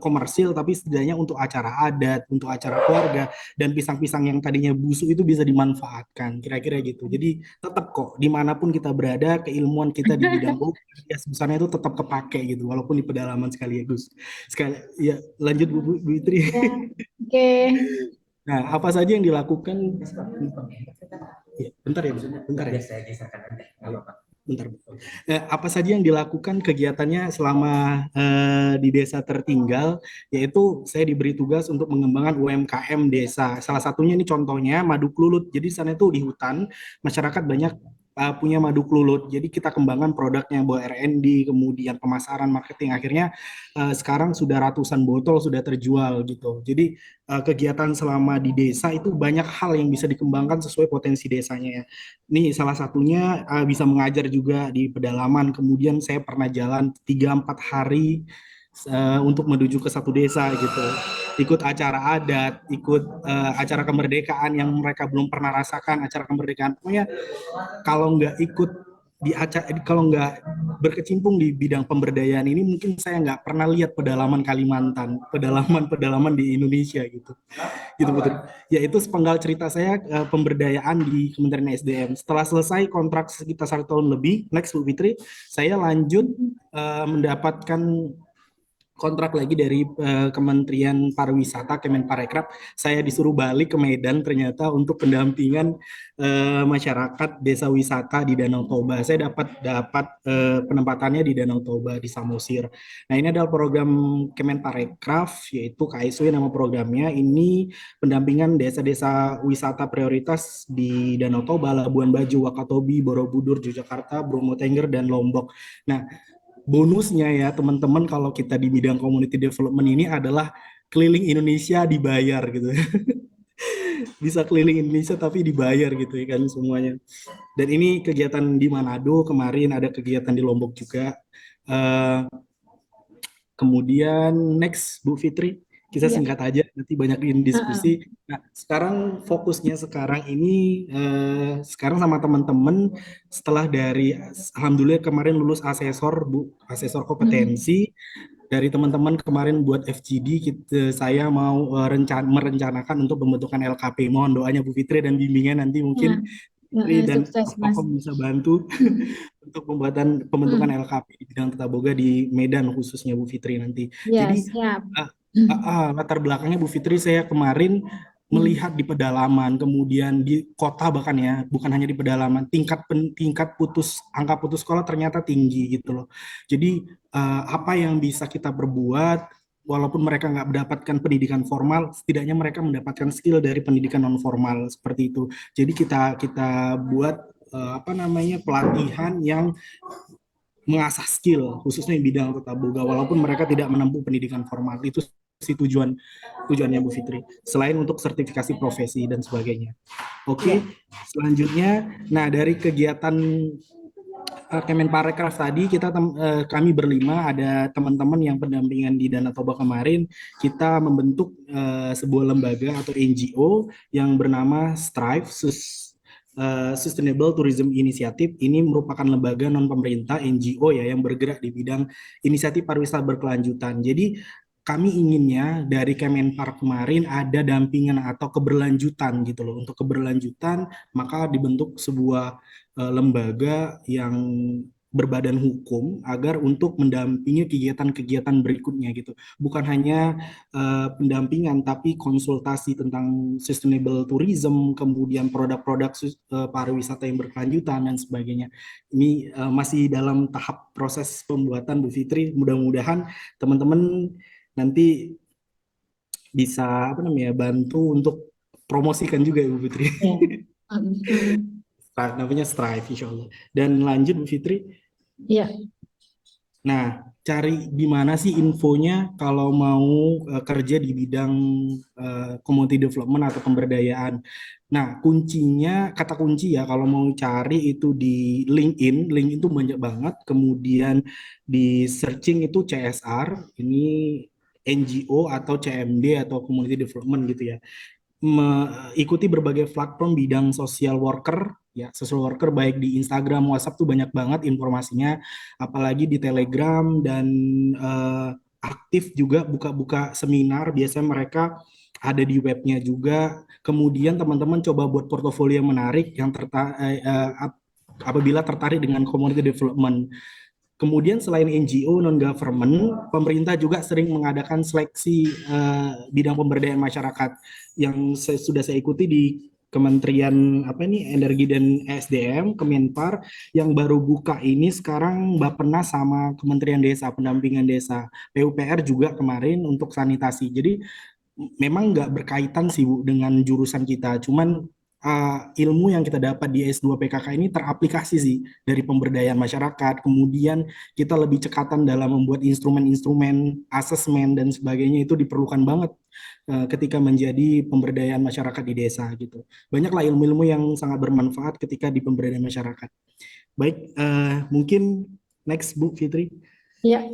komersil, tapi setidaknya untuk acara adat, untuk acara keluarga, dan pisang-pisang yang tadinya busuk itu bisa dimanfaatkan, kira-kira gitu. Jadi tetap kok, dimanapun kita berada, keilmuan kita di bidang ya sebesarnya itu tetap kepake gitu, walaupun di pedalaman sekaligus. Ya, lanjut Bu Fitri. Ya, oke. Nah, apa saja yang dilakukan? Ya, bentar ya, bentar ya. Saya geserkan aja, nggak apa-apa. Bentar. Apa saja yang dilakukan kegiatannya selama di desa tertinggal, yaitu saya diberi tugas untuk mengembangkan UMKM desa. Salah satunya ini contohnya Madu Klulut. Jadi di sana itu di hutan, masyarakat banyak punya Madu Klulut. Jadi kita kembangkan produknya buat R&D, kemudian pemasaran, marketing. Akhirnya sekarang sudah ratusan botol sudah terjual gitu. Jadi kegiatan selama di desa itu banyak hal yang bisa dikembangkan sesuai potensi desanya ya. Ini salah satunya bisa mengajar juga di pedalaman. Kemudian saya pernah jalan 3-4 hari untuk menuju ke satu desa gitu, ikut acara adat, ikut acara kemerdekaan yang mereka belum pernah rasakan, acara kemerdekaan. Pokoknya kalau nggak ikut di acara, kalau nggak berkecimpung di bidang pemberdayaan ini, mungkin saya nggak pernah lihat pedalaman Kalimantan, pedalaman di Indonesia gitu. Gitu Putri. Ya itu sepenggal cerita saya pemberdayaan di Kementerian SDM. Setelah selesai kontrak sekitar 1 tahun lebih, next Bu Fitri, saya lanjut mendapatkan kontrak lagi dari Kementerian Pariwisata, Kemenparekraf. Saya disuruh balik ke Medan ternyata untuk pendampingan masyarakat desa wisata di Danau Toba. Saya dapat penempatannya di Danau Toba di Samosir. Nah, ini adalah program Kemenparekraf, yaitu KSW nama programnya. Ini pendampingan desa-desa wisata prioritas di Danau Toba, Labuan Bajo, Wakatobi, Borobudur, Yogyakarta, Bromo Tengger, dan Lombok. Nah, bonusnya ya teman-teman kalau kita di bidang community development ini adalah keliling Indonesia dibayar gitu. Bisa keliling Indonesia tapi dibayar gitu ya kan semuanya. Dan ini kegiatan di Manado, kemarin ada kegiatan di Lombok juga. Kemudian next Bu Fitri, kita singkat aja nanti banyak diskusi. Nah, sekarang fokusnya sekarang ini sekarang sama teman-teman setelah dari alhamdulillah kemarin lulus asesor Bu, asesor kompetensi. Dari teman-teman kemarin buat FGD, saya mau merencanakan untuk pembentukan LKP. Mohon doanya Bu Fitri dan bimbingan nanti mungkin Fitri dan sukses, Mas. Kokom bisa bantu untuk pembentukan LKP di bidang tata boga di Medan khususnya Bu Fitri nanti. Ya, Jadi siap. latar belakangnya Bu Fitri, saya kemarin melihat di pedalaman, kemudian di kota bahkan ya, bukan hanya di pedalaman, angka putus sekolah ternyata tinggi gitu loh. Jadi apa yang bisa kita perbuat, walaupun mereka nggak mendapatkan pendidikan formal, setidaknya mereka mendapatkan skill dari pendidikan non formal seperti itu. Jadi kita buat pelatihan yang mengasah skill khususnya di bidang tata boga walaupun mereka tidak menempuh pendidikan formal. Itu sih tujuannya Bu Fitri, selain untuk sertifikasi profesi dan sebagainya. Oke. Selanjutnya, nah dari kegiatan Kemenparekraf tadi kami berlima, ada teman-teman yang pendampingan di Danau Toba kemarin, kita membentuk sebuah lembaga atau NGO yang bernama Strive Sustainable Tourism Initiative. Ini merupakan lembaga non pemerintah NGO ya yang bergerak di bidang inisiatif pariwisata berkelanjutan. Jadi kami inginnya dari Kemenpar kemarin ada dampingan atau keberlanjutan gitu loh. Untuk keberlanjutan maka dibentuk sebuah lembaga yang berbadan hukum agar untuk mendampingi kegiatan-kegiatan berikutnya gitu. Bukan hanya pendampingan tapi konsultasi tentang sustainable tourism, kemudian produk-produk pariwisata yang berkelanjutan dan sebagainya. Ini masih dalam tahap proses pembuatan Bu Fitri. Mudah-mudahan teman-teman nanti bisa bantu untuk promosikan juga ya Bu Fitri. Namanya Strive insya Allah. Dan lanjut Bu Fitri. Iya. Nah, cari di mana sih infonya kalau mau kerja di bidang community development atau pemberdayaan. Nah, kata kunci ya kalau mau cari itu di LinkedIn itu banyak banget. Kemudian di searching itu CSR, ini NGO atau CMD atau community development gitu ya. Ikuti berbagai platform bidang social worker baik di Instagram, WhatsApp tuh banyak banget informasinya, apalagi di Telegram dan aktif juga buka-buka seminar, biasanya mereka ada di webnya juga. Kemudian teman-teman coba buat portofolio yang menarik yang apabila tertarik dengan community development. Kemudian selain NGO non-government, pemerintah juga sering mengadakan seleksi bidang pemberdayaan masyarakat yang sudah saya ikuti di Kementerian Energi dan SDM, Kemenpar, yang baru buka ini sekarang Bappenas sama Kementerian Desa, pendampingan desa, PUPR juga kemarin untuk sanitasi. Jadi memang nggak berkaitan sih Bu dengan jurusan kita, cuman ilmu yang kita dapat di S2 PKK ini teraplikasi sih dari pemberdayaan masyarakat. Kemudian kita lebih cekatan dalam membuat instrumen-instrumen asesmen dan sebagainya, itu diperlukan banget ketika menjadi pemberdayaan masyarakat di desa gitu. Banyaklah ilmu-ilmu yang sangat bermanfaat ketika di pemberdayaan masyarakat. Baik, mungkin next Bu Fitri. Ya,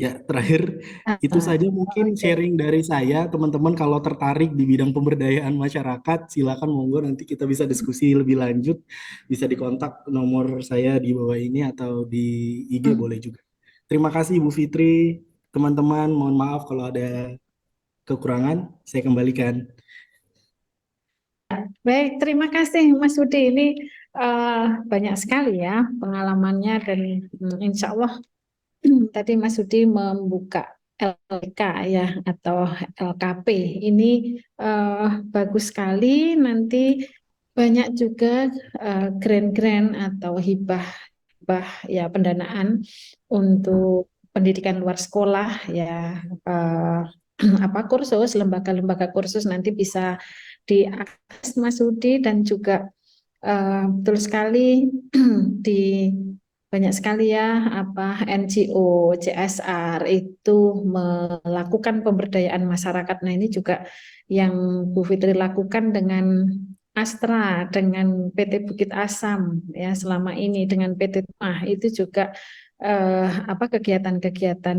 Ya, terakhir itu saja mungkin oke. sharing dari saya. Teman-teman kalau tertarik di bidang pemberdayaan masyarakat, silakan monggo, nanti kita bisa diskusi lebih lanjut. Bisa dikontak nomor saya di bawah ini atau di IG boleh juga. Terima kasih Bu Fitri. Teman-teman, mohon maaf kalau ada kekurangan, saya kembalikan. Baik, terima kasih Mas Budi. Ini banyak sekali ya pengalamannya dan insya Allah tadi Mas Budi membuka LK ya atau LKP. Ini bagus sekali. Nanti banyak juga grant-grant atau hibah ya pendanaan untuk pendidikan luar sekolah ya, apa kursus, lembaga-lembaga kursus nanti bisa diakses Mas Budi, dan juga betul sekali di banyak sekali ya apa NGO, CSR itu melakukan pemberdayaan masyarakat. Nah, ini juga yang Bu Fitri lakukan dengan Astra, dengan PT Bukit Asam ya selama ini, dengan PT Timah, itu juga apa kegiatan-kegiatan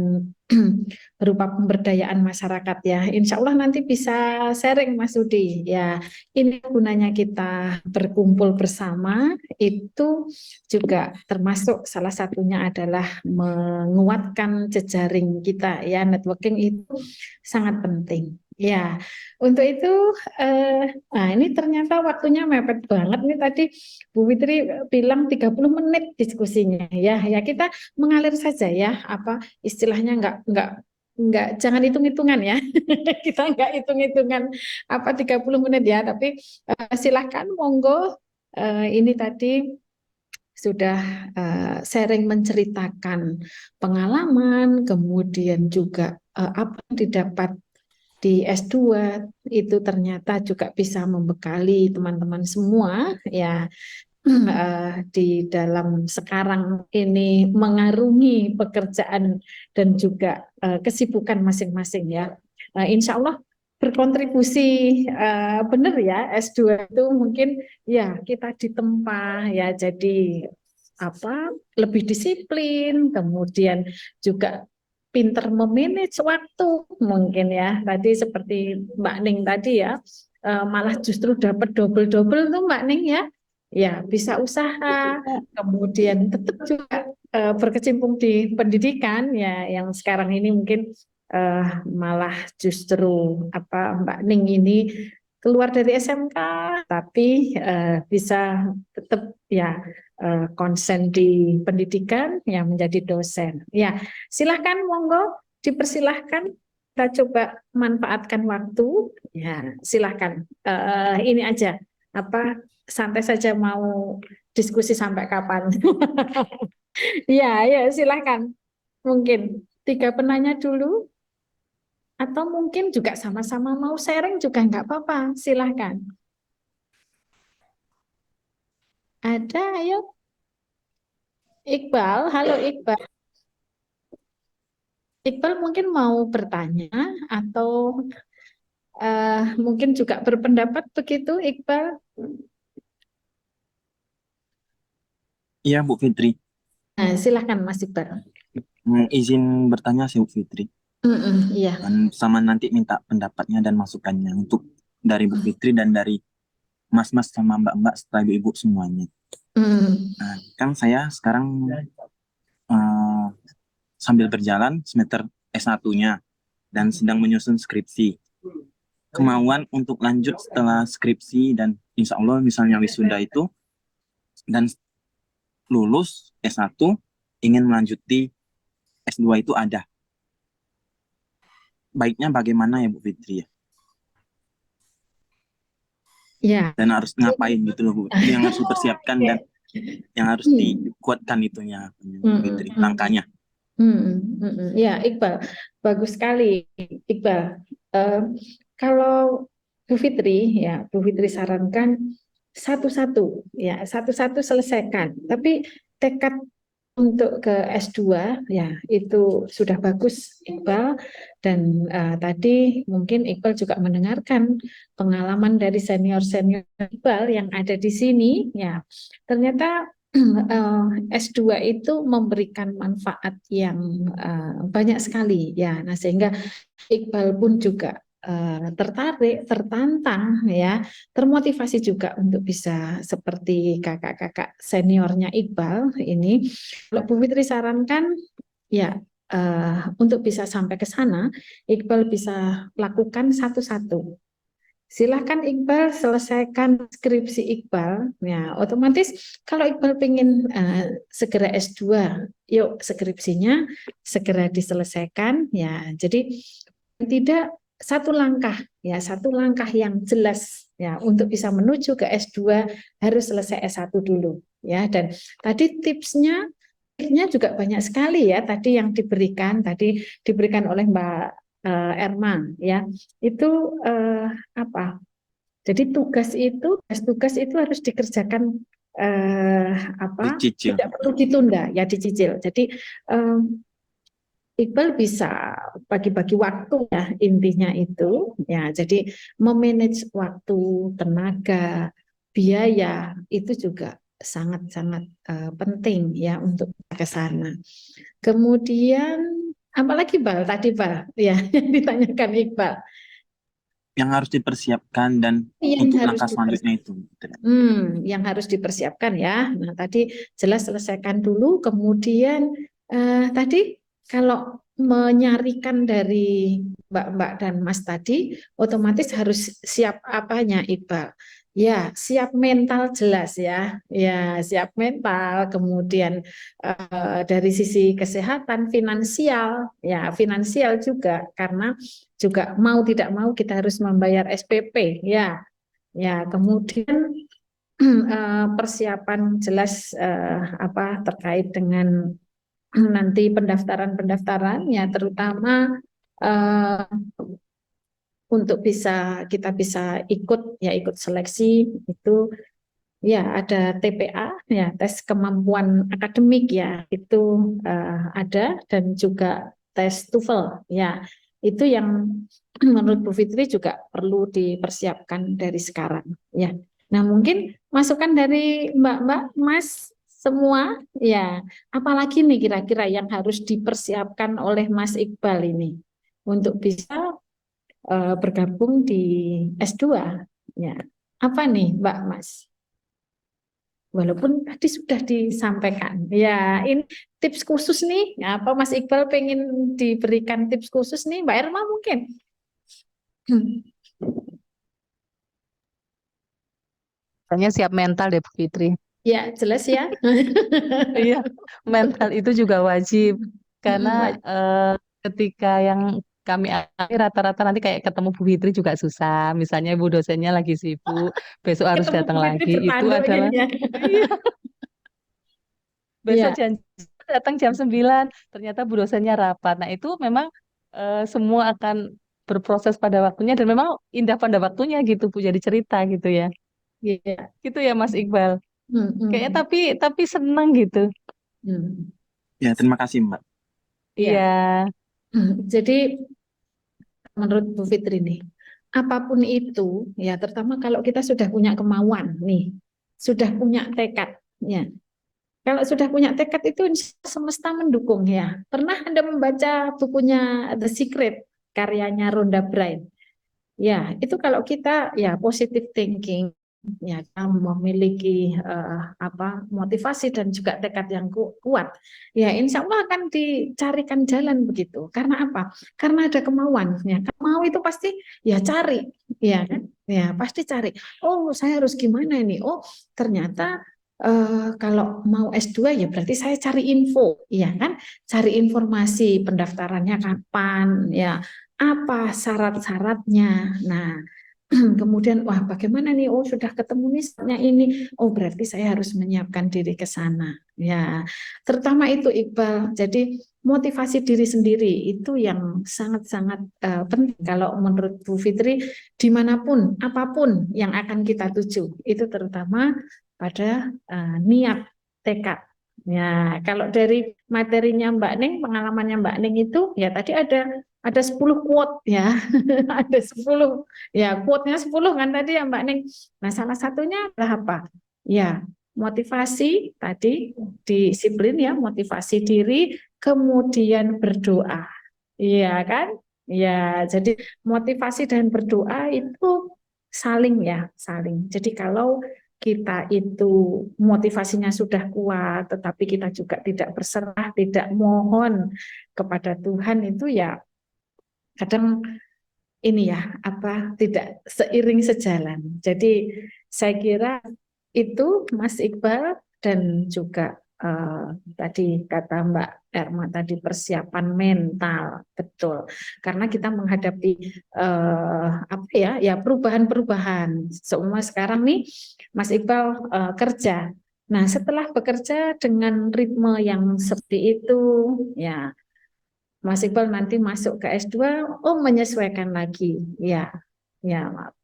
berupa pemberdayaan masyarakat ya. Insya Allah nanti bisa sharing Mas Udi ya. Ini gunanya kita berkumpul bersama, itu juga termasuk salah satunya adalah menguatkan jejaring kita ya. Networking itu sangat penting. Ya, untuk itu, nah ini ternyata waktunya mepet banget nih, tadi Bu Fitri bilang 30 menit diskusinya ya. Ya kita mengalir saja ya, apa istilahnya nggak jangan hitung-hitungan ya. Kita nggak hitung-hitungan apa 30 menit ya, tapi silahkan monggo, ini tadi sudah sharing menceritakan pengalaman, kemudian juga apa yang didapat di S2 itu ternyata juga bisa membekali teman-teman semua ya di dalam sekarang ini mengarungi pekerjaan dan juga kesibukan masing-masing ya. Insya Allah berkontribusi benar ya, S2 itu mungkin ya kita ditempa ya, jadi apa lebih disiplin, kemudian juga pinter memanage waktu mungkin ya. Tadi seperti Mbak Ning tadi ya, malah justru dapat double-double tuh Mbak Ning ya. Ya, bisa usaha, kemudian tetap juga berkecimpung di pendidikan ya, yang sekarang ini mungkin malah justru apa Mbak Ning ini keluar dari SMK tapi bisa tetap ya konsen di pendidikan yang menjadi dosen. Ya, silahkan monggo dipersilahkan, kita coba manfaatkan waktu. Ya, silahkan. Ini aja apa santai saja, mau diskusi sampai kapan? Ya, ya silahkan. Mungkin 3 penanya dulu, atau mungkin juga sama-sama mau sharing juga nggak apa-apa. Silahkan. Ada, ayo. Iqbal, halo Iqbal. Iqbal mungkin mau bertanya atau mungkin juga berpendapat begitu, Iqbal? Iya, Bu Fitri. Nah, silahkan Mas Iqbal. Izin bertanya sih Bu Fitri. Iya. Dan sama nanti minta pendapatnya dan masukannya untuk dari Bu Fitri dan dari mas-mas sama mbak-mbak serta ibu-ibu semuanya. Nah, kan saya sekarang sambil berjalan semester S1-nya dan sedang menyusun skripsi. Kemauan untuk lanjut setelah skripsi dan insya Allah misalnya wisuda itu dan lulus S1 ingin melanjuti S2 itu ada. Baiknya bagaimana ya Bu Fitri ya? Ya. Dan harus ngapain gitu loh Bu. Itu yang harus dipersiapkan dan yang harus dikuatkan itunya Bu Fitri, langkahnya. Ya, Iqbal, bagus sekali Iqbal. Kalau Bu Fitri, ya Bu Fitri sarankan satu-satu, ya satu-satu selesaikan. Tapi tekad untuk ke S2 ya itu sudah bagus Iqbal, dan tadi mungkin Iqbal juga mendengarkan pengalaman dari senior-senior Iqbal yang ada di sini ya. Ternyata S2 itu memberikan manfaat yang banyak sekali ya. Nah, sehingga Iqbal pun juga tertarik, tertantang ya, termotivasi juga untuk bisa seperti kakak-kakak seniornya Iqbal ini. Kalau Bu Fitri sarankan ya untuk bisa sampai ke sana, Iqbal bisa lakukan satu-satu. Silahkan Iqbal selesaikan skripsi Iqbal. Ya, otomatis kalau Iqbal pengen segera S2, yuk skripsinya segera diselesaikan. Ya, jadi tidak satu langkah yang jelas ya untuk bisa menuju ke S2 harus selesai S1 dulu ya. Dan tadi tipsnya juga banyak sekali ya tadi yang diberikan oleh Mbak Erma ya. Itu apa? Jadi tugas itu harus dikerjakan Dicicil. tidak perlu ditunda ya, dicicil. Jadi Iqbal bisa bagi-bagi waktu ya, intinya itu ya. Jadi memanage waktu, tenaga, biaya itu juga sangat-sangat penting ya untuk ke sana. Kemudian apalagi Bal tadi Bal ya yang ditanyakan Iqbal Yang harus dipersiapkan dan yang untuk harus langkah selanjutnya itu. yang harus dipersiapkan ya. Nah, tadi jelas selesaikan dulu, kemudian tadi kalau menyarikan dari Mbak-mbak dan Mas tadi, otomatis harus siap apanya, Iqbal? Ya, siap mental jelas ya. Ya, siap mental, kemudian dari sisi kesehatan, finansial, ya, finansial juga karena juga mau tidak mau kita harus membayar SPP, ya. Ya, kemudian persiapan jelas terkait dengan nanti pendaftaran ya, terutama untuk kita bisa ikut seleksi itu ya, ada TPA ya, tes kemampuan akademik ya, itu ada, dan juga tes TOEFL ya. Itu yang menurut Bu Fitri juga perlu dipersiapkan dari sekarang ya. Nah, mungkin masukan dari Mbak-mbak, Mas semua ya, apalagi nih kira-kira yang harus dipersiapkan oleh Mas Iqbal ini untuk bisa bergabung di S2 ya. Apa nih Mbak, Mas? Walaupun tadi sudah disampaikan ya, ini tips khusus nih apa Mas Iqbal pengen diberikan tips khusus nih, Mbak Erma mungkin. Kayaknya siap mental deh Bu Fitri. Ya, jelas ya. Iya, mental itu juga wajib karena ketika yang kami alami rata-rata nanti kayak ketemu Bu Fitri juga susah. Misalnya Bu dosennya lagi sibuk, besok harus Ketemu datang Bu Fitri lagi. Itu bertanduk adalah jadinya. iya, besok Ya, janji datang jam 9, ternyata Bu dosennya rapat. Nah, itu memang semua akan berproses pada waktunya dan memang indah pada waktunya gitu Bu, jadi cerita gitu ya. ya. Gitu ya Mas Iqbal. Kayaknya Hmm. tapi seneng gitu. Ya, terima kasih Mbak. Iya. Jadi menurut Bu Fitri nih, apapun itu ya, terutama kalau kita sudah punya kemauan nih, sudah punya tekad ya. Kalau sudah punya tekad itu semesta mendukung ya. Pernah Anda membaca bukunya The Secret karyanya Rhonda Byrne? Ya, itu kalau kita ya positive thinking ya, kita memiliki motivasi dan juga tekad yang kuat, ya insya Allah akan dicarikan jalan begitu. Karena apa? Karena ada kemauan. Ya, mau itu pasti ya cari, ya kan? Ya pasti cari. Oh, saya harus gimana ini? Oh, ternyata kalau mau S2 ya berarti saya cari info, ya kan? Cari informasi pendaftarannya kapan, ya apa syarat-syaratnya. Nah, kemudian wah bagaimana nih, oh sudah ketemu nih saatnya ini, oh berarti saya harus menyiapkan diri ke sana ya, terutama itu Iqbal. Jadi motivasi diri sendiri itu yang sangat-sangat penting kalau menurut Bu Fitri, dimanapun, apapun yang akan kita tuju, itu terutama pada niat, tekad. Ya, kalau dari materinya Mbak Ning, pengalamannya Mbak Ning itu, ya tadi ada 10 quote ya, ada 10, ya quote-nya 10 kan tadi ya Mbak Ning. Nah, salah satunya adalah apa? Ya, motivasi tadi, disiplin ya, motivasi diri, kemudian berdoa. Iya kan? Ya, jadi motivasi dan berdoa itu saling ya, saling. Jadi kalau kita itu motivasinya sudah kuat, tetapi kita juga tidak berserah, tidak mohon kepada Tuhan, itu ya kadang ini ya tidak seiring sejalan. Jadi saya kira itu Mas Iqbal dan juga tadi kata Mbak Erma tadi, persiapan mental, betul, karena kita menghadapi perubahan-perubahan. Semua sekarang nih Mas Iqbal kerja. Nah, setelah bekerja dengan ritme yang seperti itu, ya Mas Iqbal nanti masuk ke S2, menyesuaikan lagi, ya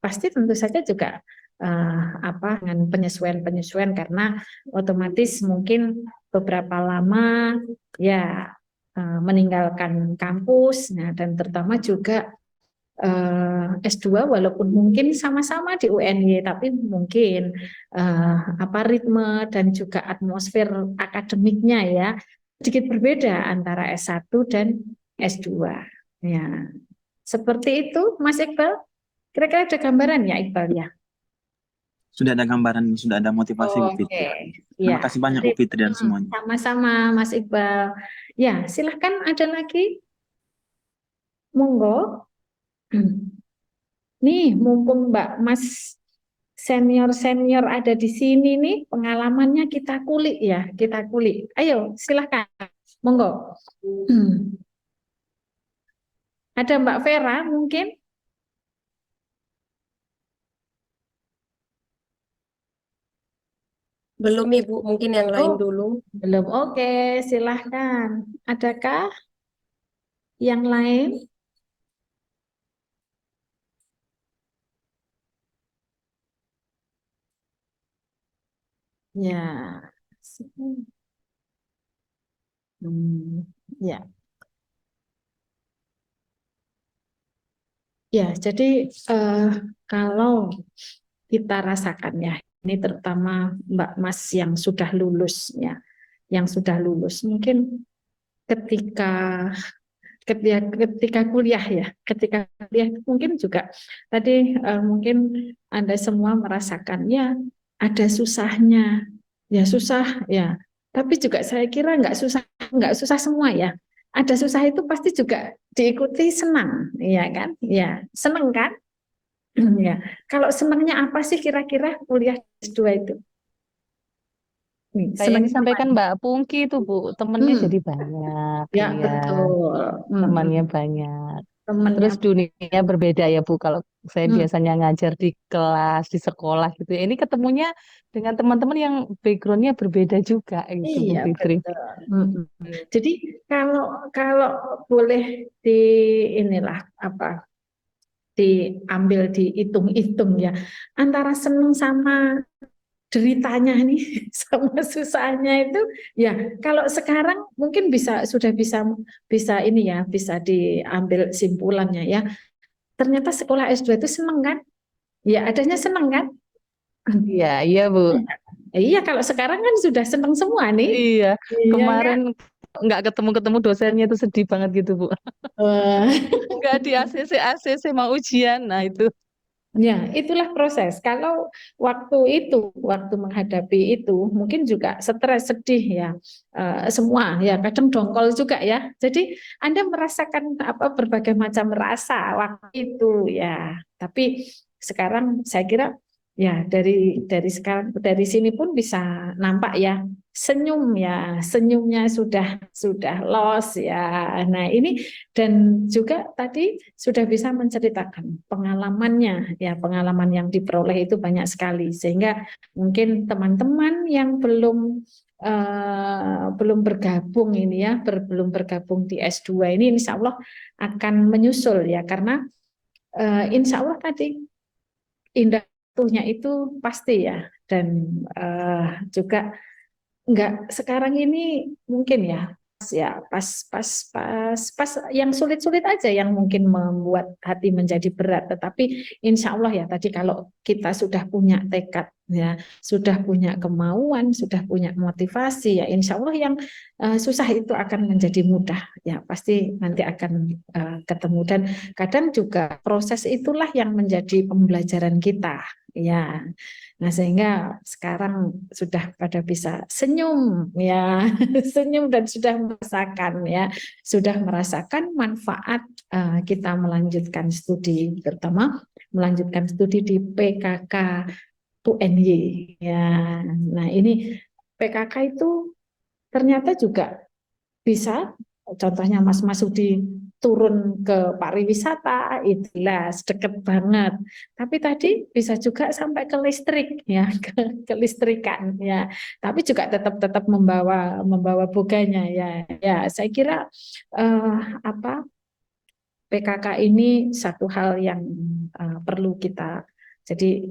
pasti tentu saja juga dengan penyesuaian karena otomatis mungkin beberapa lama ya meninggalkan kampus, nah, dan terutama juga S2 walaupun mungkin sama-sama di UNY, tapi mungkin ritme dan juga atmosfer akademiknya ya sedikit berbeda antara S1 dan S2. Ya, seperti itu Mas Iqbal. Kira-kira ada gambaran ya Iqbal ya? Sudah ada gambaran, sudah ada motivasi Bu Fitri. Terima Ya. kasih banyak Bu Fitri dan semuanya. Sama-sama Mas Iqbal. Ya, silahkan ada lagi. Monggo. Nih, mumpung Mbak Mas senior-senior ada di sini nih, pengalamannya kita kulik ya, kita kulik. Ayo, silahkan. Monggo. Ada Mbak Vera mungkin? Belum Ibu, mungkin yang lain dulu. Belum. Oke, silahkan. Adakah yang lain? Ya. Ya. Ya, jadi kalau kita rasakan ya, ini terutama Mbak Mas yang sudah lulus ya, mungkin ketika kuliah ya, ketika kuliah mungkin juga tadi mungkin Anda semua merasakan ya ada susahnya, ya susah ya, tapi juga saya kira nggak susah semua ya. Ada susah itu pasti juga diikuti senang, ya kan? Ya, senang kan? Ya. Kalau senangnya apa sih kira-kira kuliah S2 itu? Kayak yang disampaikan Mbak Pungki itu Bu, temennya jadi banyak, Ya, iya. betul. Temannya banyak. Temennya Terus dunia berbeda ya Bu, kalau saya biasanya ngajar di kelas, di sekolah gitu ya. Ini ketemunya dengan teman-teman yang backgroundnya berbeda juga gitu Bu Iya, Fitri. betul. Jadi kalau boleh diambil dihitung-hitung ya, antara senang sama deritanya nih sama susahnya itu ya, kalau sekarang mungkin sudah bisa ini ya, bisa diambil simpulannya ya, ternyata sekolah S2 itu seneng kan ya, adanya seneng kan. Iya, iya Bu. Iya, kalau sekarang kan sudah seneng semua nih. Iya, Iya, kemarin nggak ketemu dosennya itu sedih banget gitu Bu. Nggak di ACC mau ujian, nah itu. Ya, itulah proses. Kalau waktu menghadapi itu, mungkin juga stres, sedih ya, semua ya, kadang dongkol juga ya. Jadi Anda merasakan berbagai macam rasa waktu itu ya. Tapi sekarang saya kira ya dari sekarang dari sini pun bisa nampak ya, senyumnya sudah los ya. Nah, ini dan juga tadi sudah bisa menceritakan pengalamannya ya, pengalaman yang diperoleh itu banyak sekali, sehingga mungkin teman-teman yang belum belum bergabung ini ya, belum bergabung di S2 ini, insya Allah akan menyusul ya, karena insya Allah tadi indahnya itu pasti ya, dan juga enggak sekarang ini mungkin pas yang sulit-sulit aja yang mungkin membuat hati menjadi berat, tetapi insya Allah ya tadi kalau kita sudah punya tekad ya, sudah punya kemauan, sudah punya motivasi ya, insya Allah yang susah itu akan menjadi mudah ya, pasti nanti akan ketemu. Dan kadang juga proses itulah yang menjadi pembelajaran kita ya. Nah, sehingga sekarang sudah pada bisa senyum ya, senyum dan sudah merasakan ya, sudah merasakan manfaat kita melanjutkan studi, terutama melanjutkan studi di PKK UNY ya. Nah, ini PKK itu ternyata juga bisa, contohnya Mas Masudi turun ke pariwisata, itu jelas deket banget. Tapi tadi bisa juga sampai ke listrik ya, ke listrikan ya. Tapi juga tetap membawa boganya ya. Ya, saya kira PKK ini satu hal yang perlu kita, jadi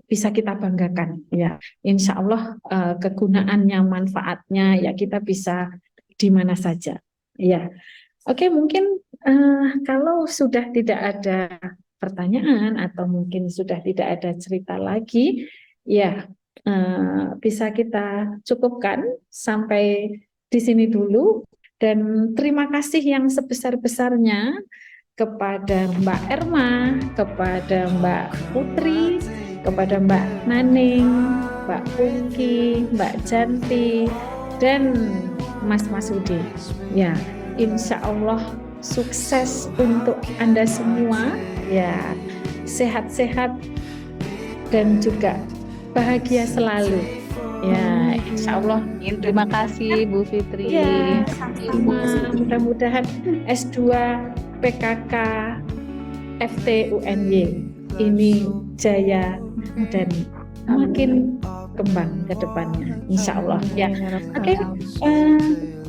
bisa kita banggakan ya. Insya Allah kegunaannya, manfaatnya ya kita bisa di mana saja ya. Oke, mungkin kalau sudah tidak ada pertanyaan atau mungkin sudah tidak ada cerita lagi, ya bisa kita cukupkan sampai di sini dulu. Dan terima kasih yang sebesar-besarnya kepada Mbak Erma, kepada Mbak Putri, kepada Mbak Naning, Mbak Pungki, Mbak Janti, dan Mas Masudi. Ya, insya Allah sukses untuk Anda semua ya, sehat-sehat dan juga bahagia selalu ya, insya Allah. Terima kasih Bu Fitri. Ya, sama-sama. Mudah-mudahan S2 PKK FT UNY ini jaya dan makin kembang ke depannya, insya Allah ya. Oke,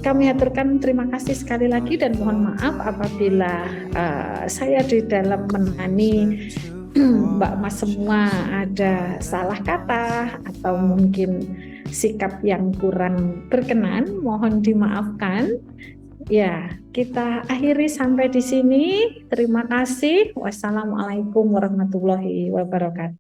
kami aturkan terima kasih sekali lagi dan mohon maaf apabila saya di dalam menangani Mbak Mas semua ada salah kata atau mungkin sikap yang kurang berkenan, mohon dimaafkan. Ya, kita akhiri sampai di sini. Terima kasih. Wassalamualaikum warahmatullahi wabarakatuh.